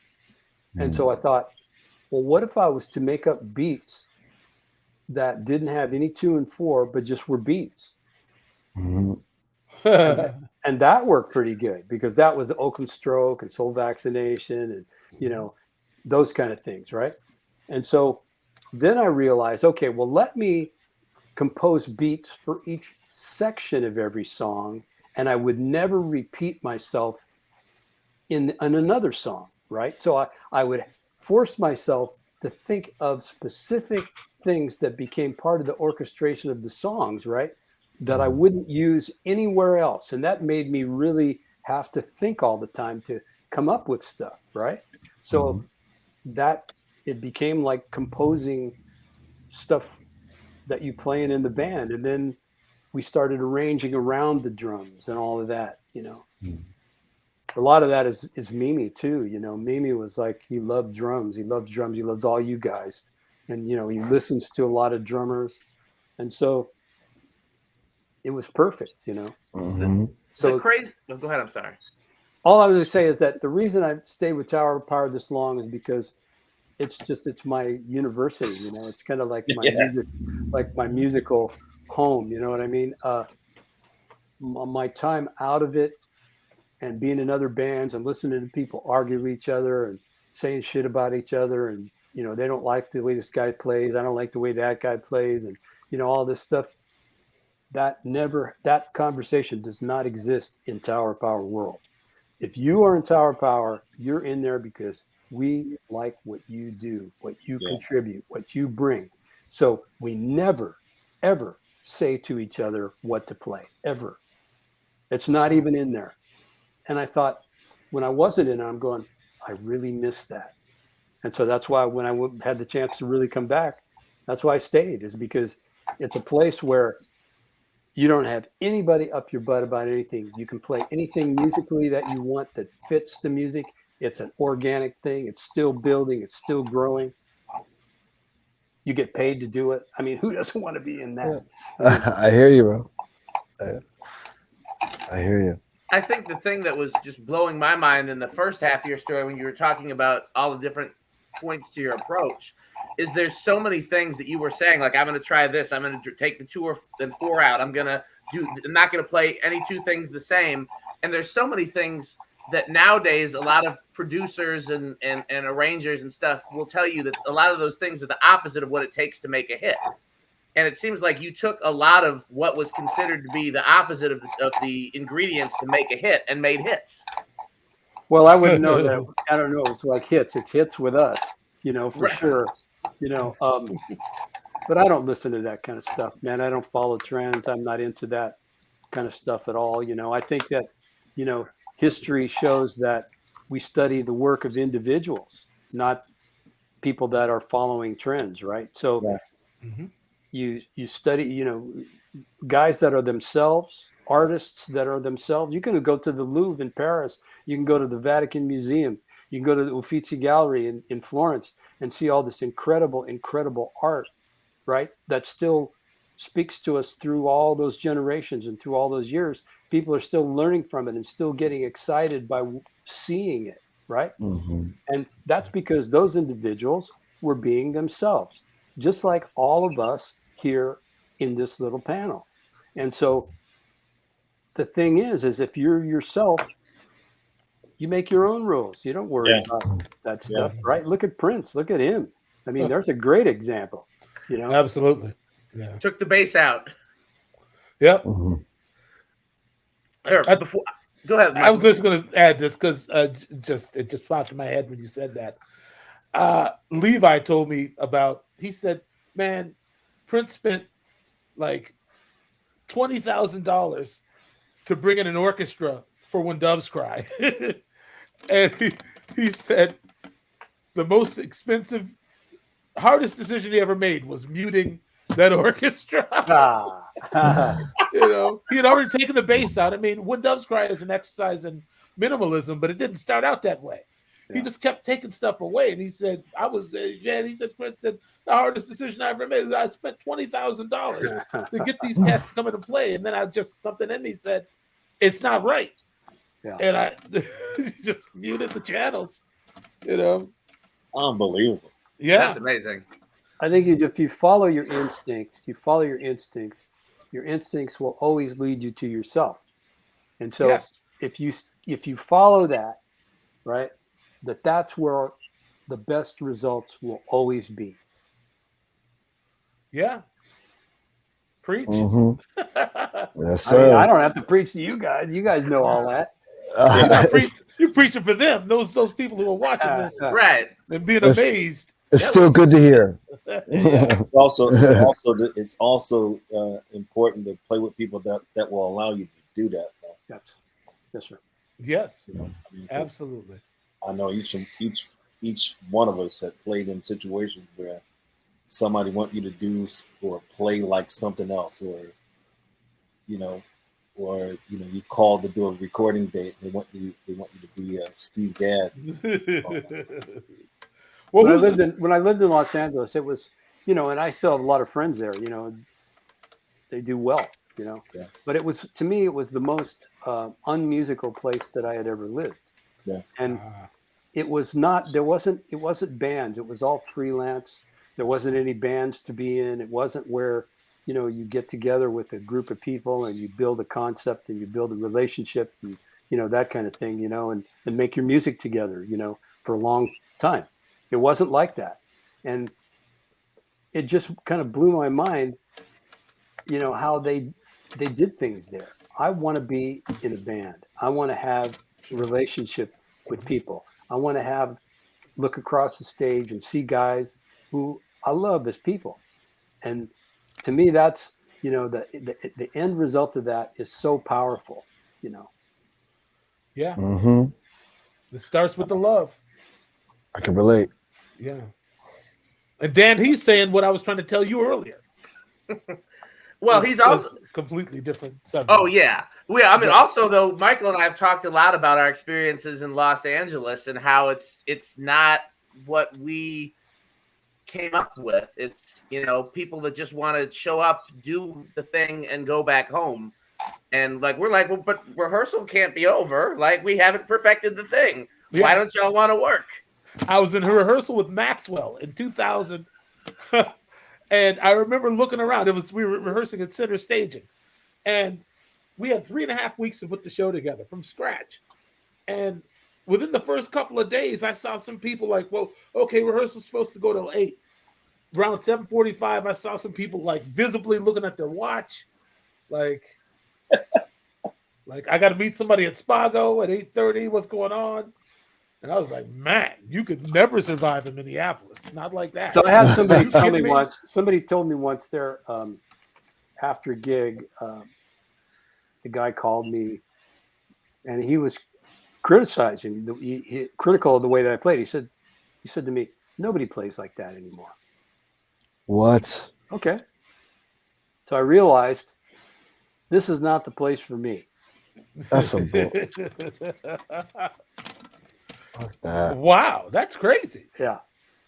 And so I thought, well, what if I was to make up beats that didn't have any 2 and 4, but just were beats? And that worked pretty good, because that was the Oakland Stroke and Soul Vaccination and, those kind of things, right? And so then I realized, okay, well, let me compose beats for each section of every song, and I would never repeat myself in another song, right? So I would force myself to think of specific things that became part of the orchestration of the songs, right? That I wouldn't use anywhere else. And that made me really have to think all the time to come up with stuff, right? So that it became like composing stuff that you playing in the band. And then we started arranging around the drums and all of that, A lot of that is Mimi too. Mimi was like, he loved drums. He loves drums. He loves all you guys. And, he listens to a lot of drummers. And so it was perfect, So crazy. Oh, go ahead. I'm sorry. All I was going to say is that the reason I stayed with Tower of Power this long is because it's my university, It's kind of like my music, like my musical home. You know what I mean? My time out of it and being in other bands and listening to people argue with each other and saying shit about each other, and they don't like the way this guy plays, I don't like the way that guy plays, and all this stuff. That conversation does not exist in Tower Power world. If you are in Tower Power, you're in there because we like what you do, what you contribute, what you bring. So we never, ever say to each other what to play, ever. It's not even in there. And I thought, when I wasn't in it, I'm going, I really miss that. And so that's why when I had the chance to really come back, that's why I stayed, is because it's a place where you don't have anybody up your butt about anything. You can play anything musically that you want that fits the music. It's an organic thing. It's still building. It's still growing. You get paid to do it. I mean, who doesn't want to be in that? I hear you, bro. I hear you. I think the thing that was just blowing my mind in the first half of your story, when you were talking about all the different points to your approach, is there's so many things that you were saying, like, I'm going to try this, I'm going to take the 2 and 4 out, I'm not going to play any 2 things the same. And there's so many things that nowadays a lot of producers and arrangers and stuff will tell you that a lot of those things are the opposite of what it takes to make a hit. And it seems like you took a lot of what was considered to be the opposite of the ingredients to make a hit and made hits. Well, I wouldn't know that. I don't know. It's like hits. It's hits with us, for sure. But I don't listen to that kind of stuff, man. I don't follow trends. I'm not into that kind of stuff at all. I think that, history shows that we study the work of individuals, not people that are following trends, right? So you study, guys that are themselves, artists that are themselves. You can go to the Louvre in Paris. You can go to the Vatican Museum. You can go to the Uffizi Gallery in Florence and see all this incredible, incredible art, right? That still speaks to us through all those generations and through all those years. People are still learning from it and still getting excited by seeing it. right? Mhm. And that's because those individuals were being themselves, just like all of us here in this little panel. And so the thing is if you're yourself, you make your own rules. You don't worry Yeah. about that Yeah. stuff, right? Look at Prince. Look at him. I mean, there's a great example, you know? Absolutely. Yeah. Took the bass out. Yep. Mhm. Here, before, go ahead, I was Michael. just going to add this because it just popped in my head when you said that. Levi told me about. He said, "Man, Prince spent like $20,000 to bring in an orchestra for When Doves Cry," and he said the most expensive, hardest decision he ever made was muting that orchestra. You know, he had already taken the bass out. I mean, When Doves Cry is an exercise in minimalism, but it didn't start out that way. He just kept taking stuff away, and he said, he said, Prince said, the hardest decision I ever made was I spent $20,000 to get these cats to come into play, and then I just, something in me said, it's not right. Yeah. And I just muted the channels, you know. Unbelievable. Yeah. That's amazing. I think if you follow your instincts, your instincts will always lead you to yourself. And so Yes. if you follow that, right, that's where the best results will always be. Yeah. Preach. Mhm. Yes, I mean, sir. I don't have to preach to you guys. You guys know all that. You're preaching for them, those people who are watching this, right, and being It's- amazed. It's still good to hear. It's also important to play with people that will allow you to do that. Yes, yes, sir. Yes, I mean, 'cause absolutely. I know each one of us have played in situations where somebody want you to do or play like something else, or you called to do a recording date. They want you to be Steve Gadd. When I lived in Los Angeles, it was, and I still have a lot of friends there. They do well. Yeah. But to me, it was the most unmusical place that I had ever lived. Yeah. And it wasn't bands. It was all freelance. There wasn't any bands to be in. It wasn't where, you get together with a group of people and you build a concept and you build a relationship and, that kind of thing, and make your music together, for a long time. It wasn't like that. And it just kind of blew my mind, how they did things there. I want to be in a band. I want to have a relationship with people. I want to look across the stage and see guys who I love as people. And to me, that's, the end result of that is so powerful, Yeah. Mm-hmm. It starts with the love. I can relate. Yeah. And Dan, he's saying what I was trying to tell you earlier. Well, he's also completely different subject. Oh yeah. Well, I mean, also though, Michael and I have talked a lot about our experiences in Los Angeles and how it's not what we came up with. It's people that just want to show up, do the thing, and go back home. And we're like, well, but rehearsal can't be over. Like, we haven't perfected the thing. Yeah. Why don't y'all want to work? I was in a rehearsal with Maxwell in 2000. And I remember looking around. We were rehearsing at Center Staging. And we had 3.5 weeks to put the show together from scratch. And within the first couple of days, I saw some people like, well, okay, rehearsal's supposed to go till 8. Around 7:45, I saw some people visibly looking at their watch. Like I got to meet somebody at Spago at 8:30. What's going on? And I was like, man, you could never survive in Minneapolis. Not like that. So I had somebody tell me once, somebody told me once there, after a gig, the guy called me and he was criticizing, critical of the way that I played. He said to me, nobody plays like that anymore. What? Okay. So I realized this is not the place for me. That's some bull. That. Wow, that's crazy. Yeah.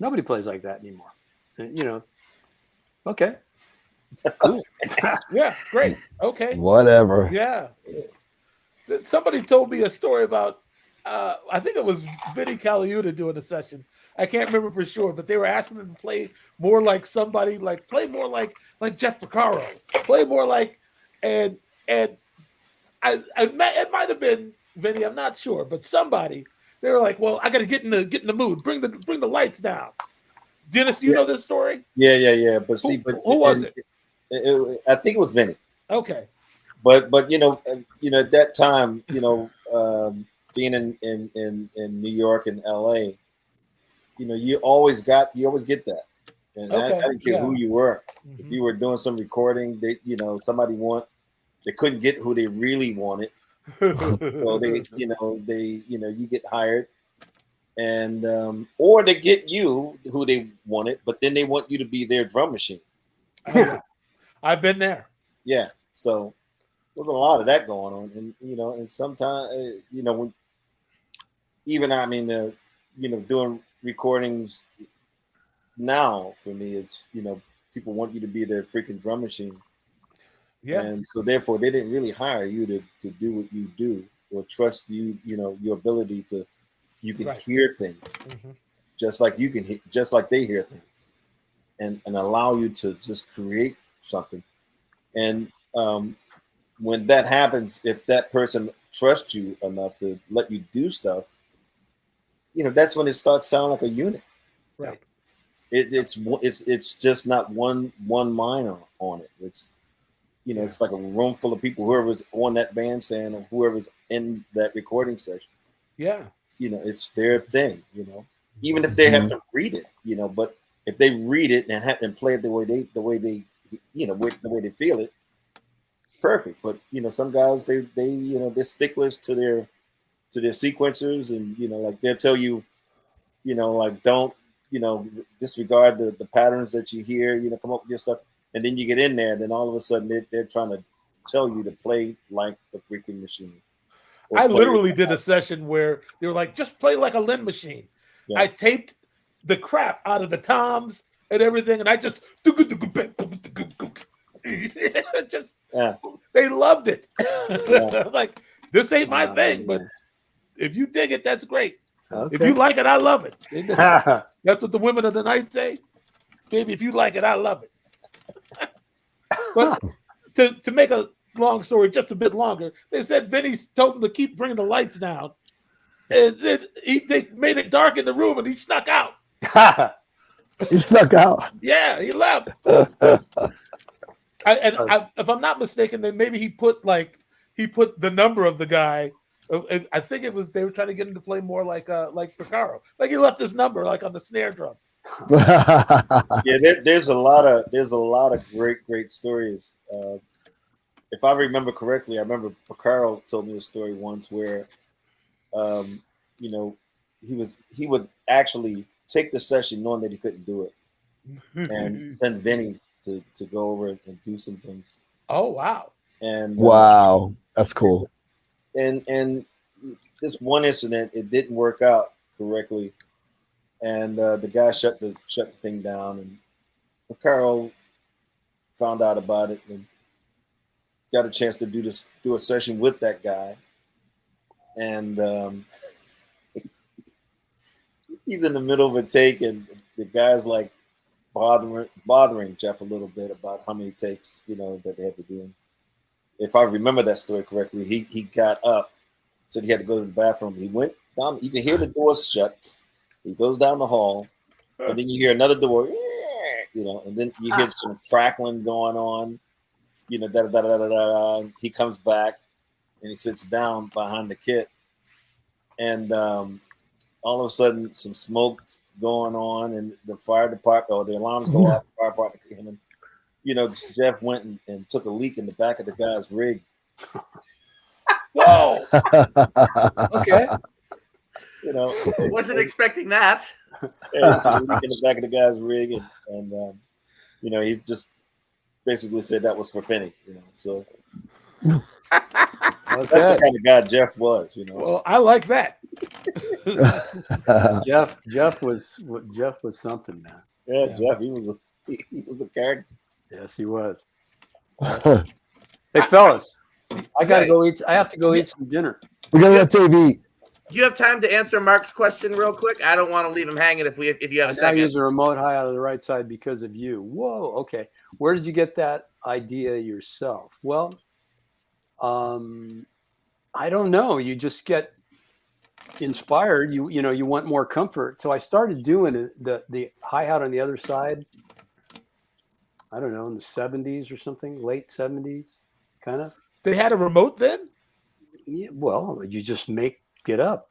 Nobody plays like that anymore. And, okay. Cool. Yeah, great. Okay. Whatever. Yeah. Somebody told me a story about I think it was Vinny Caliuta doing a session. I can't remember for sure, but they were asking him to play more like somebody, like play more like Jeff Porcaro, play more like, and it might have been Vinny, I'm not sure, but somebody. They were like, "Well, I got to get in the mood. Bring the lights down." Dennis, do you know this story? Yeah. But who was it? I think it was Vinny. Okay. But you know, at that time, being in New York and LA, you always get that, and I didn't care who you were. Mm-hmm. If you were doing some recording, they couldn't get who they really wanted, so you get hired, and or they get you who they wanted, but then they want you to be their drum machine. I've been there. Yeah, so there's a lot of that going on, and and sometimes when doing recordings now for me, it's people want you to be their freaking drum machine. Yeah. And so therefore they didn't really hire you to do what you do or trust you, your ability to, you can hear things just like just like they hear things and allow you to just create something. And when that happens, if that person trusts you enough to let you do stuff, that's when it starts sounding like a unit. Right. It's just not one mind on it. It's it's like a room full of people, whoever's on that bandstand or whoever's in that recording session. Yeah. It's their thing, even if they have to read it, but if they read it and play it the way they feel it, perfect. But some guys they're sticklers to their sequencers, and like they'll tell you, like don't disregard the patterns that you hear, come up with your stuff. And then you get in there, and then all of a sudden they're trying to tell you to play like the freaking machine. I literally did a session where they were like, just play like a Lynn machine. Yeah. I taped the crap out of the toms and everything, and I just they loved it. Like, this ain't my thing, but if you dig it, that's great. Okay. If you like it, I love it. That's what the women of the night say. Baby, if you like it, I love it. But to make a long story just a bit longer, they said Vinny told him to keep bringing the lights down, and then they made it dark in the room, and he snuck out. He snuck out. Yeah, he left. If I'm not mistaken, then maybe he put the number of the guy. I think it was they were trying to get him to play more like Porcaro. Like he left his number like on the snare drum. Yeah, there's a lot of great stories. If I remember correctly, I remember Porcaro told me a story once where, he would actually take the session knowing that he couldn't do it, and send Vinny to go over and do some things. Oh wow! And wow, that's cool. And this one incident, it didn't work out correctly. And the guy shut the thing down, and Porcaro found out about it and got a chance to do a session with that guy. And he's in the middle of a take, and the guy's like bothering Jeff a little bit about how many takes that they had to do. If I remember that story correctly, he got up, said he had to go to the bathroom. He went down. You can hear the doors shut. He goes down the hall, and then you hear another door, and then you hear some crackling going on, da da da da da da. He comes back, and he sits down behind the kit, and all of a sudden, some smoke going on, and the fire department or the alarms go off. The fire department came in. Jeff went and took a leak in the back of the guy's rig. Whoa! Okay. Wasn't expecting that. Yeah, so in the back of the guy's rig, and he just basically said that was for Finney. So that's the kind of guy Jeff was. Well, I like that. Jeff was something, man. Yeah, Jeff, he was a character. Yes, he was. Hey, fellas, I gotta go eat. I have to go eat some dinner. We gotta let Dave eat. Do you have time to answer Mark's question real quick? I don't want to leave him hanging if you have a I second. use a remote hi-hat on the right side because of you. Whoa, okay. Where did you get that idea yourself? Well, I don't know. You just get inspired. You want more comfort. So I started doing the hi-hat on the other side. I don't know, in the 70s or something, late 70s, kind of. They had a remote then? Yeah, well, you just make it up,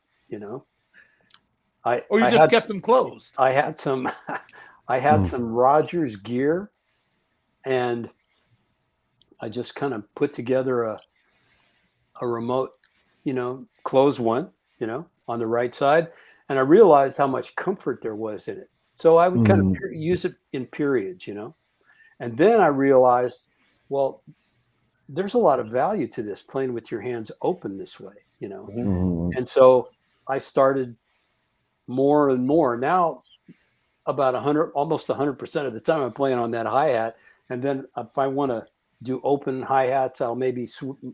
I just kept them closed. I had some some Rogers gear, and I just kind of put together a remote, closed one, on the right side, and I realized how much comfort there was in it. So I would kind of use it in periods, and then I realized, well, there's a lot of value to this, playing with your hands open this way, and so I started more and more. Now about almost 100% of the time I'm playing on that hi-hat, and then if I want to do open hi-hats, I'll maybe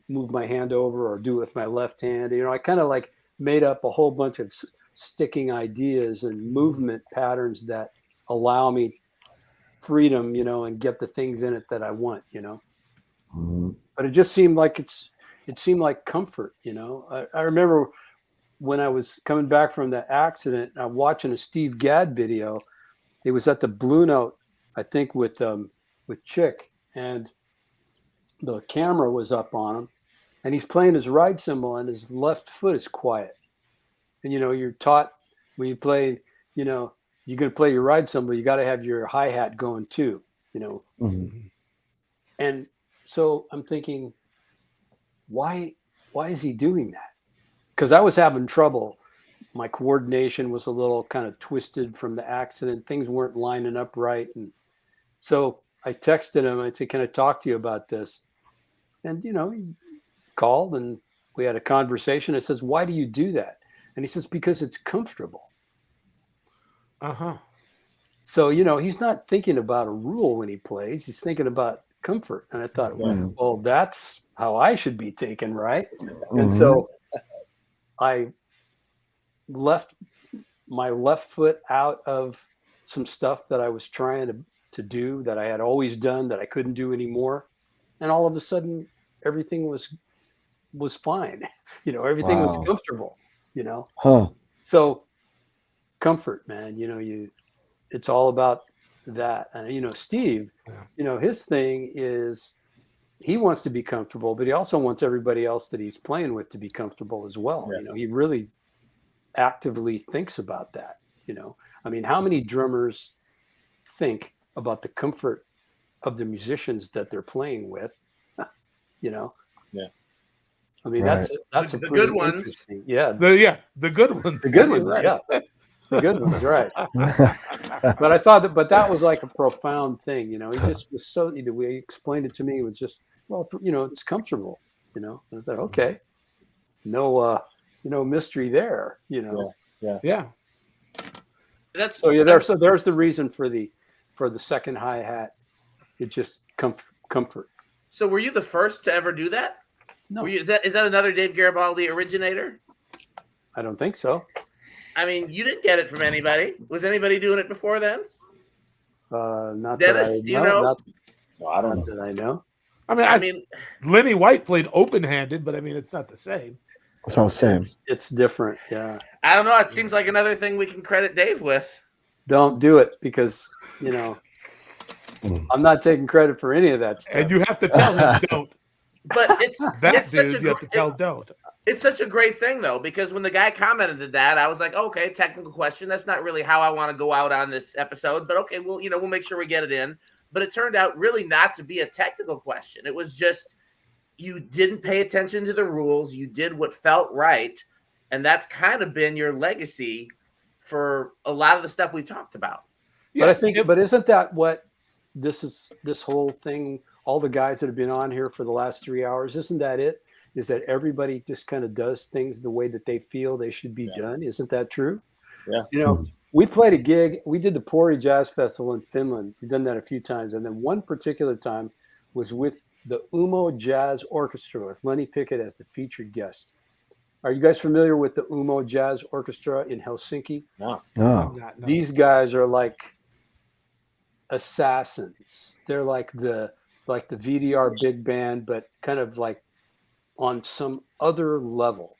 move my hand over or do it with my left hand. I kind of like made up a whole bunch of sticking ideas and movement patterns that allow me freedom, and get the things in it that I want, But it just seemed like it seemed like comfort, I remember when I was coming back from the accident, I'm watching a Steve Gadd video. It was at the Blue Note, I think, with Chick, and the camera was up on him, and he's playing his ride cymbal, and his left foot is quiet. And you're taught when you play, you're going to play your ride cymbal, you got to have your hi-hat going too, And so I'm thinking, why is he doing that? Because I was having trouble. My coordination was a little kind of twisted from the accident. Things weren't lining up right. And so I texted him. I said, can I talk to you about this? And, he called and we had a conversation. I says, why do you do that? And he says, because it's comfortable. Uh-huh. So, he's not thinking about a rule when he plays. He's thinking about comfort. And I thought, well, that's how I should be thinking, right? And so I left my left foot out of some stuff that I was trying to do that I had always done that I couldn't do anymore. And all of a sudden, everything was fine. Everything was comfortable, Huh. So comfort, man, it's all about that. And, Steve, his thing is he wants to be comfortable, but he also wants everybody else that he's playing with to be comfortable as well. Yeah. He really actively thinks about that. How many drummers think about the comfort of the musicians that they're playing with? Yeah. That's a the pretty good ones. interesting. Yeah. The good ones. The good ones, Right. yeah. The good ones, right. But I thought that was like a profound thing, He just was so, the way he explained it to me was just, well, it's comfortable, And I thought, okay, no mystery there, Yeah. So there's the reason for the second hi-hat. It's just comfort. So were you the first to ever do that? No. Is that another Dave Garibaldi originator? I don't think so. You didn't get it from anybody. Was anybody doing it before then? Not Dennis, that I you know. know? No, I don't know. That I know. I mean, Lenny White played open-handed, but it's not the same. It's all the same. It's different, yeah. I don't know. It seems like another thing we can credit Dave with. Don't do it because, I'm not taking credit for any of that stuff. And you have to tell him don't. But it's You have to tell don't. It's such a great thing, though, because when the guy commented that, I was like, okay, technical question. That's not really how I want to go out on this episode, but okay, we'll make sure we get it in. But it turned out really not to be a technical question. It was just you didn't pay attention to the rules. You did what felt right. And that's kind of been your legacy for a lot of the stuff we talked about. But I think, but isn't that what this whole thing, all the guys that have been on here for the last 3 hours, isn't that it? Is that everybody just kind of does things the way that they feel they should be done? Isn't that true? Yeah. We played a gig. We did the Pori Jazz Festival in Finland. We've done that a few times. And then one particular time was with the Umo Jazz Orchestra with Lenny Pickett as the featured guest. Are you guys familiar with the Umo Jazz Orchestra in Helsinki? No. No. These guys are like assassins. They're like the VDR big band, but kind of like on some other level.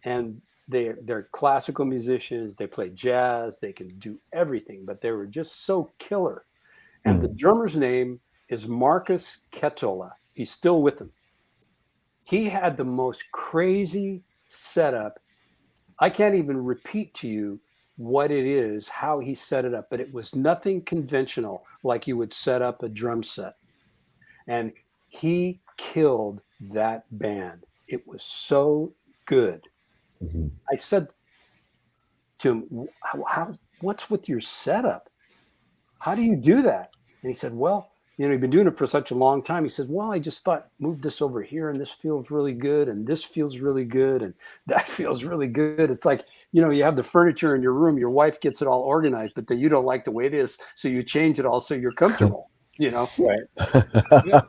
And they're classical musicians. They play jazz. They can do everything, but they were just so killer. And the drummer's name is Marcus Kettola. He's still with them. He had the most crazy setup. I can't even repeat to you what it is, how he set it up, but it was nothing conventional like you would set up a drum set. And he killed that band. It was so good. I said to him, what's with your setup? How do you do that? And he said, well, you've been doing it for such a long time. He says, well, I just thought, move this over here, and this feels really good, and this feels really good, and that feels really good. It's like, you have the furniture in your room, your wife gets it all organized, but then you don't like the way it is, so you change it all so you're comfortable, Right. Yeah.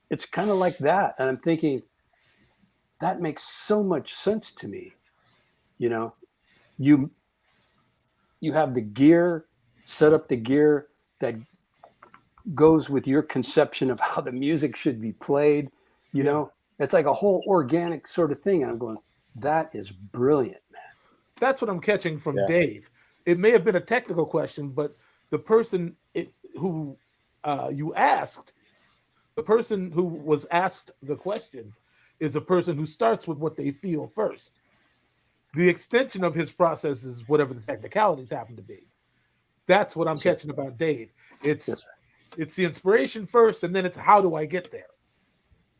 It's kind of like that. And I'm thinking, that makes so much sense to me. You have the gear, set up the gear that goes with your conception of how the music should be played. It's like a whole organic sort of thing. And I'm going, that is brilliant, man. That's what I'm catching from Dave. It may have been a technical question, but the person who you asked, the person who was asked the question is a person who starts with what they feel first. The extension of his process is whatever the technicalities happen to be. That's what I'm catching about Dave. It's the inspiration first, and then it's how do I get there?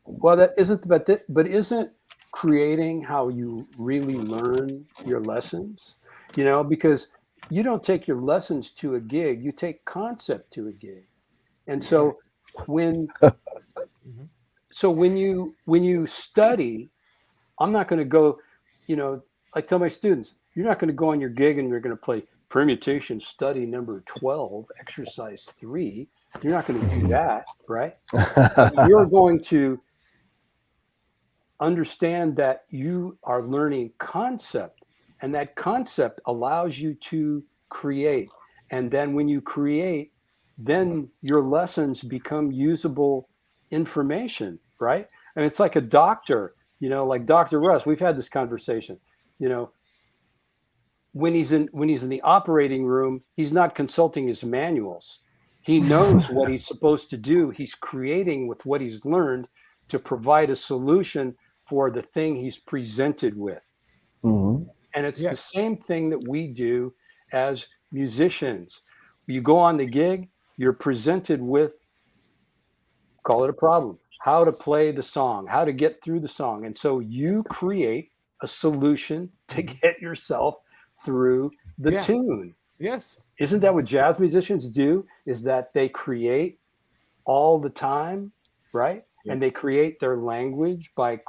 Well, that isn't, but isn't creating how you really learn your lessons? Because you don't take your lessons to a gig, you take concept to a gig. And so when you study, I'm not going to go, I tell my students, you're not going to go on your gig and you're going to play permutation study number 12, exercise 3. You're not going to do that, right? You're going to understand that you are learning concept, and that concept allows you to create. And then when you create, then your lessons become usable information, right? And it's like a doctor, like Dr. Russ, we've had this conversation, when he's in the operating room, he's not consulting his manuals. He knows what he's supposed to do. He's creating with what he's learned to provide a solution for the thing he's presented with. And it's the same thing that we do as musicians. You go on the gig, you're presented with, call it a problem, how to play the song, how to get through the song. And so you create a solution to get yourself through the tune. Yes. Isn't that what jazz musicians do? Is that they create all the time, right? And they create their language by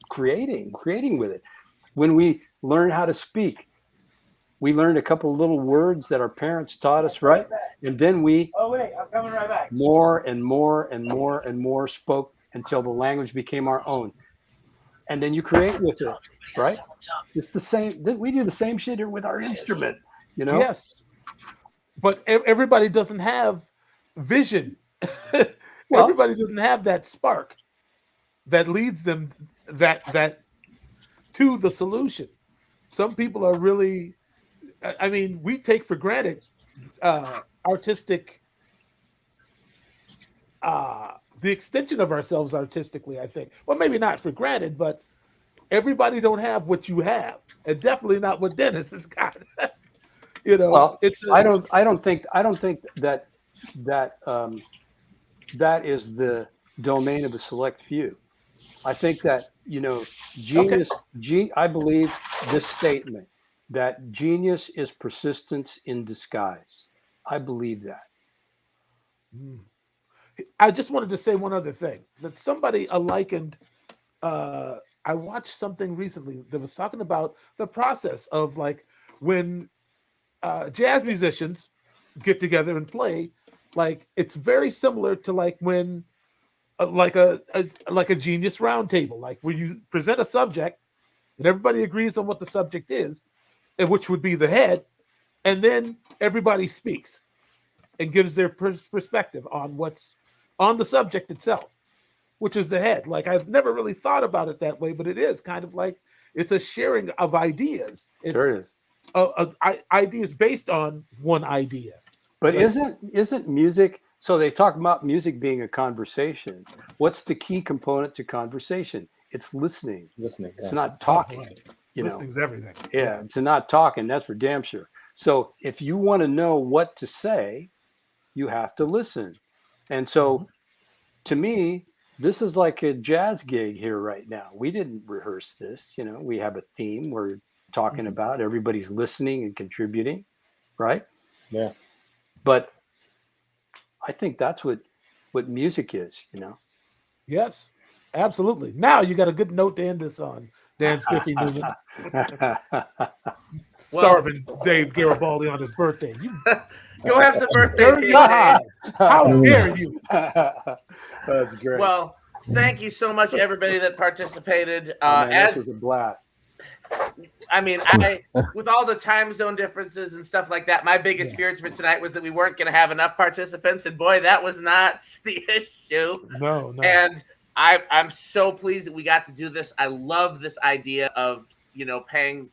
creating with it. When we learn how to speak, we learned a couple of little words that our parents taught us, right? And then we more and more and more and more spoke until the language became our own. And then you create with it, right? It's the same. We do the same shit with our instrument, Yes. But everybody doesn't have vision. Well, everybody doesn't have that spark that leads them that to the solution. Some people are really, we take for granted artistic, the extension of ourselves artistically, I think. Well, maybe not for granted, but everybody don't have what you have, and definitely not what Dennis has got. Well, I don't think that that is the domain of a select few. I think that genius. I believe this statement that genius is persistence in disguise. I believe that. I just wanted to say one other thing that somebody likened. I watched something recently that was talking about the process of like when jazz musicians get together and play. Like it's very similar to like when like a genius roundtable, like where you present a subject and everybody agrees on what the subject is, and which would be the head, and then everybody speaks and gives their perspective on what's on the subject itself, which is the head. Like, I've never really thought about it that way, but it is kind of like it's a sharing of ideas. It's Sure is. Ideas based on one idea. But Like, isn't music? So they talk about music being a conversation. What's the key component to conversation? It's listening. Listening. It's Yeah. not talking. You know. listening's everything. Yeah, it's not talking. That's for damn sure. So if you want to know what to say, you have to listen. And so, to me, this is like a jazz gig here right now. We didn't rehearse this. You know, we have a theme we're talking about. Everybody's listening and contributing, right? Yeah. But I think that's what music is, you know. Yes, absolutely. Now you got a good note to end this on, Dan Spiffy Newman. Starving Dave Garibaldi on his birthday. You Go have some birthday Dirty cake, God. Dave. How dare you? That's great. Well, thank you so much, everybody that participated. Man, this was a blast. I mean, with all the time zone differences and stuff like that, my biggest fears for tonight was that we weren't going to have enough participants, and boy, that was not the issue. No. And I'm so pleased that we got to do this. I love this idea of, you know, paying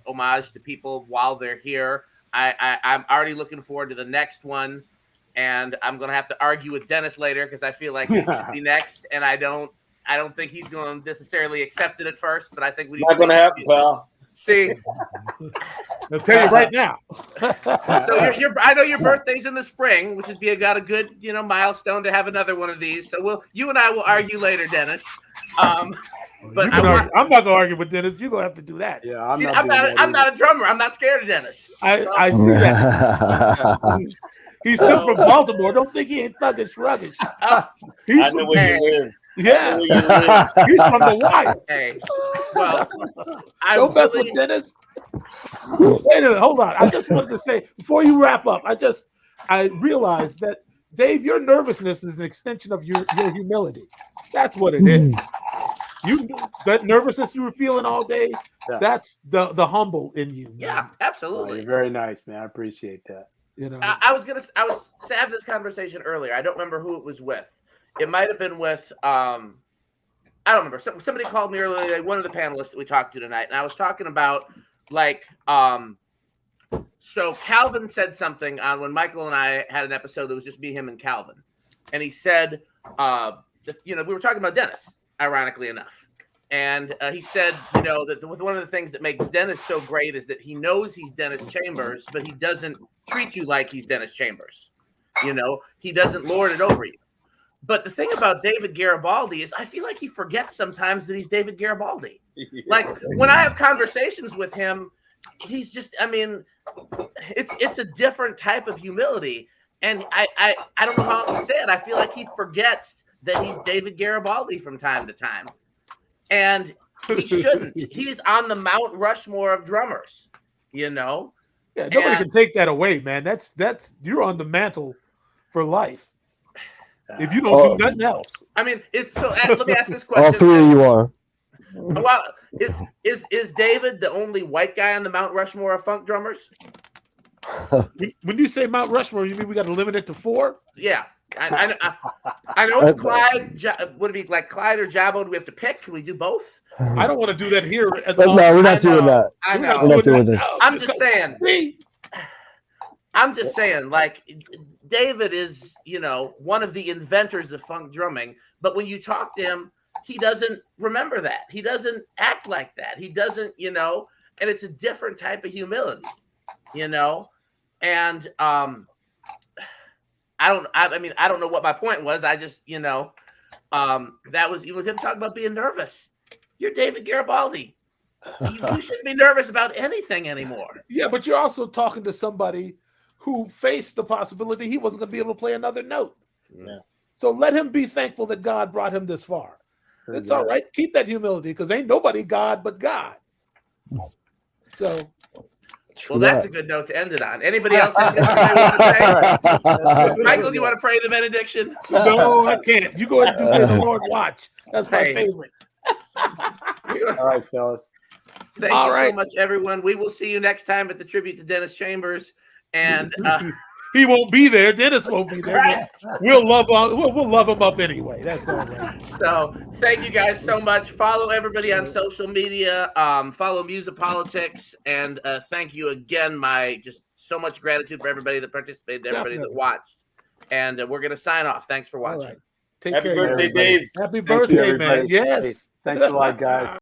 homage to people while they're here. I'm already looking forward to the next one, and I'm going to have to argue with Dennis later because I feel like he should be next, and I don't think he's going to necessarily accept it at first, but I think we Not going to happen, pal. See, I'll tell you right now. so I know your birthday's in the spring, which would be got a good, you know, milestone to have another one of these. So you and I will argue later, Dennis. But I'm not going to argue with Dennis. You're going to have to do that. Yeah, I'm not a drummer. I'm not scared of Dennis. I see that. He's still from Baltimore. Don't think he ain't thuggish ruggish. He's I know where you live. Yeah, I know where you live. he's from the wire. Hey, well, Don't mess with Dennis. Wait a minute, hold on. I just wanted to say before you wrap up, I realized that Dave, your nervousness is an extension of your humility. That's what it is. That nervousness you were feeling all day, that's the humble in you. Man. Yeah, absolutely. Oh, you're very nice, man. I appreciate that. You know, I was having this conversation earlier. I don't remember who it was with. It might have been with I don't remember. Somebody called me earlier, like one of the panelists that we talked to tonight, and I was talking about like so Calvin said something on when Michael and I had an episode that was just me, him, and Calvin, and he said you know, we were talking about Dennis, ironically enough. And he said, you know, that one of the things that makes Dennis so great is that he knows he's Dennis Chambers, but he doesn't treat you like he's Dennis Chambers. You know, he doesn't lord it over you. But the thing about David Garibaldi is I feel like he forgets sometimes that he's David Garibaldi. Like when I have conversations with him, he's just, I mean, it's a different type of humility. And I don't know how else to say it. I feel like he forgets that he's David Garibaldi from time to time. And he shouldn't. He's on the Mount Rushmore of drummers, you know? Yeah, nobody can take that away, man. That's you're on the mantle for life. If you don't do nothing else. I mean, let me ask this question. All three of you are. Well, is David the only white guy on the Mount Rushmore of funk drummers? When you say Mount Rushmore, you mean we got to limit it to 4? Yeah. I know it's Clyde. Would it be like Clyde or Jabbo? Do we have to pick? Can we do both? I don't want to do that here. No, we're not doing that. I know. We're not doing this. I'm just saying, like, David is, you know, one of the inventors of funk drumming. But when you talk to him, he doesn't remember that. He doesn't act like that. He doesn't, you know, and it's a different type of humility, you know? And I don't know what my point was. I just, you know, that was him talking about being nervous. You're David Garibaldi. You shouldn't be nervous about anything anymore. Yeah, but you're also talking to somebody who faced the possibility he wasn't going to be able to play another note. Yeah. So let him be thankful that God brought him this far. It's all right. Keep that humility because ain't nobody God but God. So. Well, that's a good note to end it on. Anybody else have anything to say? Michael, do you want to pray the benediction? No, I can't. You go ahead and do the Lord watch. That's my favorite. All right, fellas. Thank you so much, everyone. We will see you next time at the tribute to Dennis Chambers. And he won't be there. Dennis won't be there. Right. We'll love him up anyway. That's all right. So thank you guys so much. Follow everybody on social media. Follow MUSiPOLiTiX. And thank you again. Just so much gratitude for everybody that participated, everybody that watched. And we're going to sign off. Thanks for watching. Take Happy care, birthday, everybody. Dave. Happy birthday, man. Yes. Thanks a lot, guys.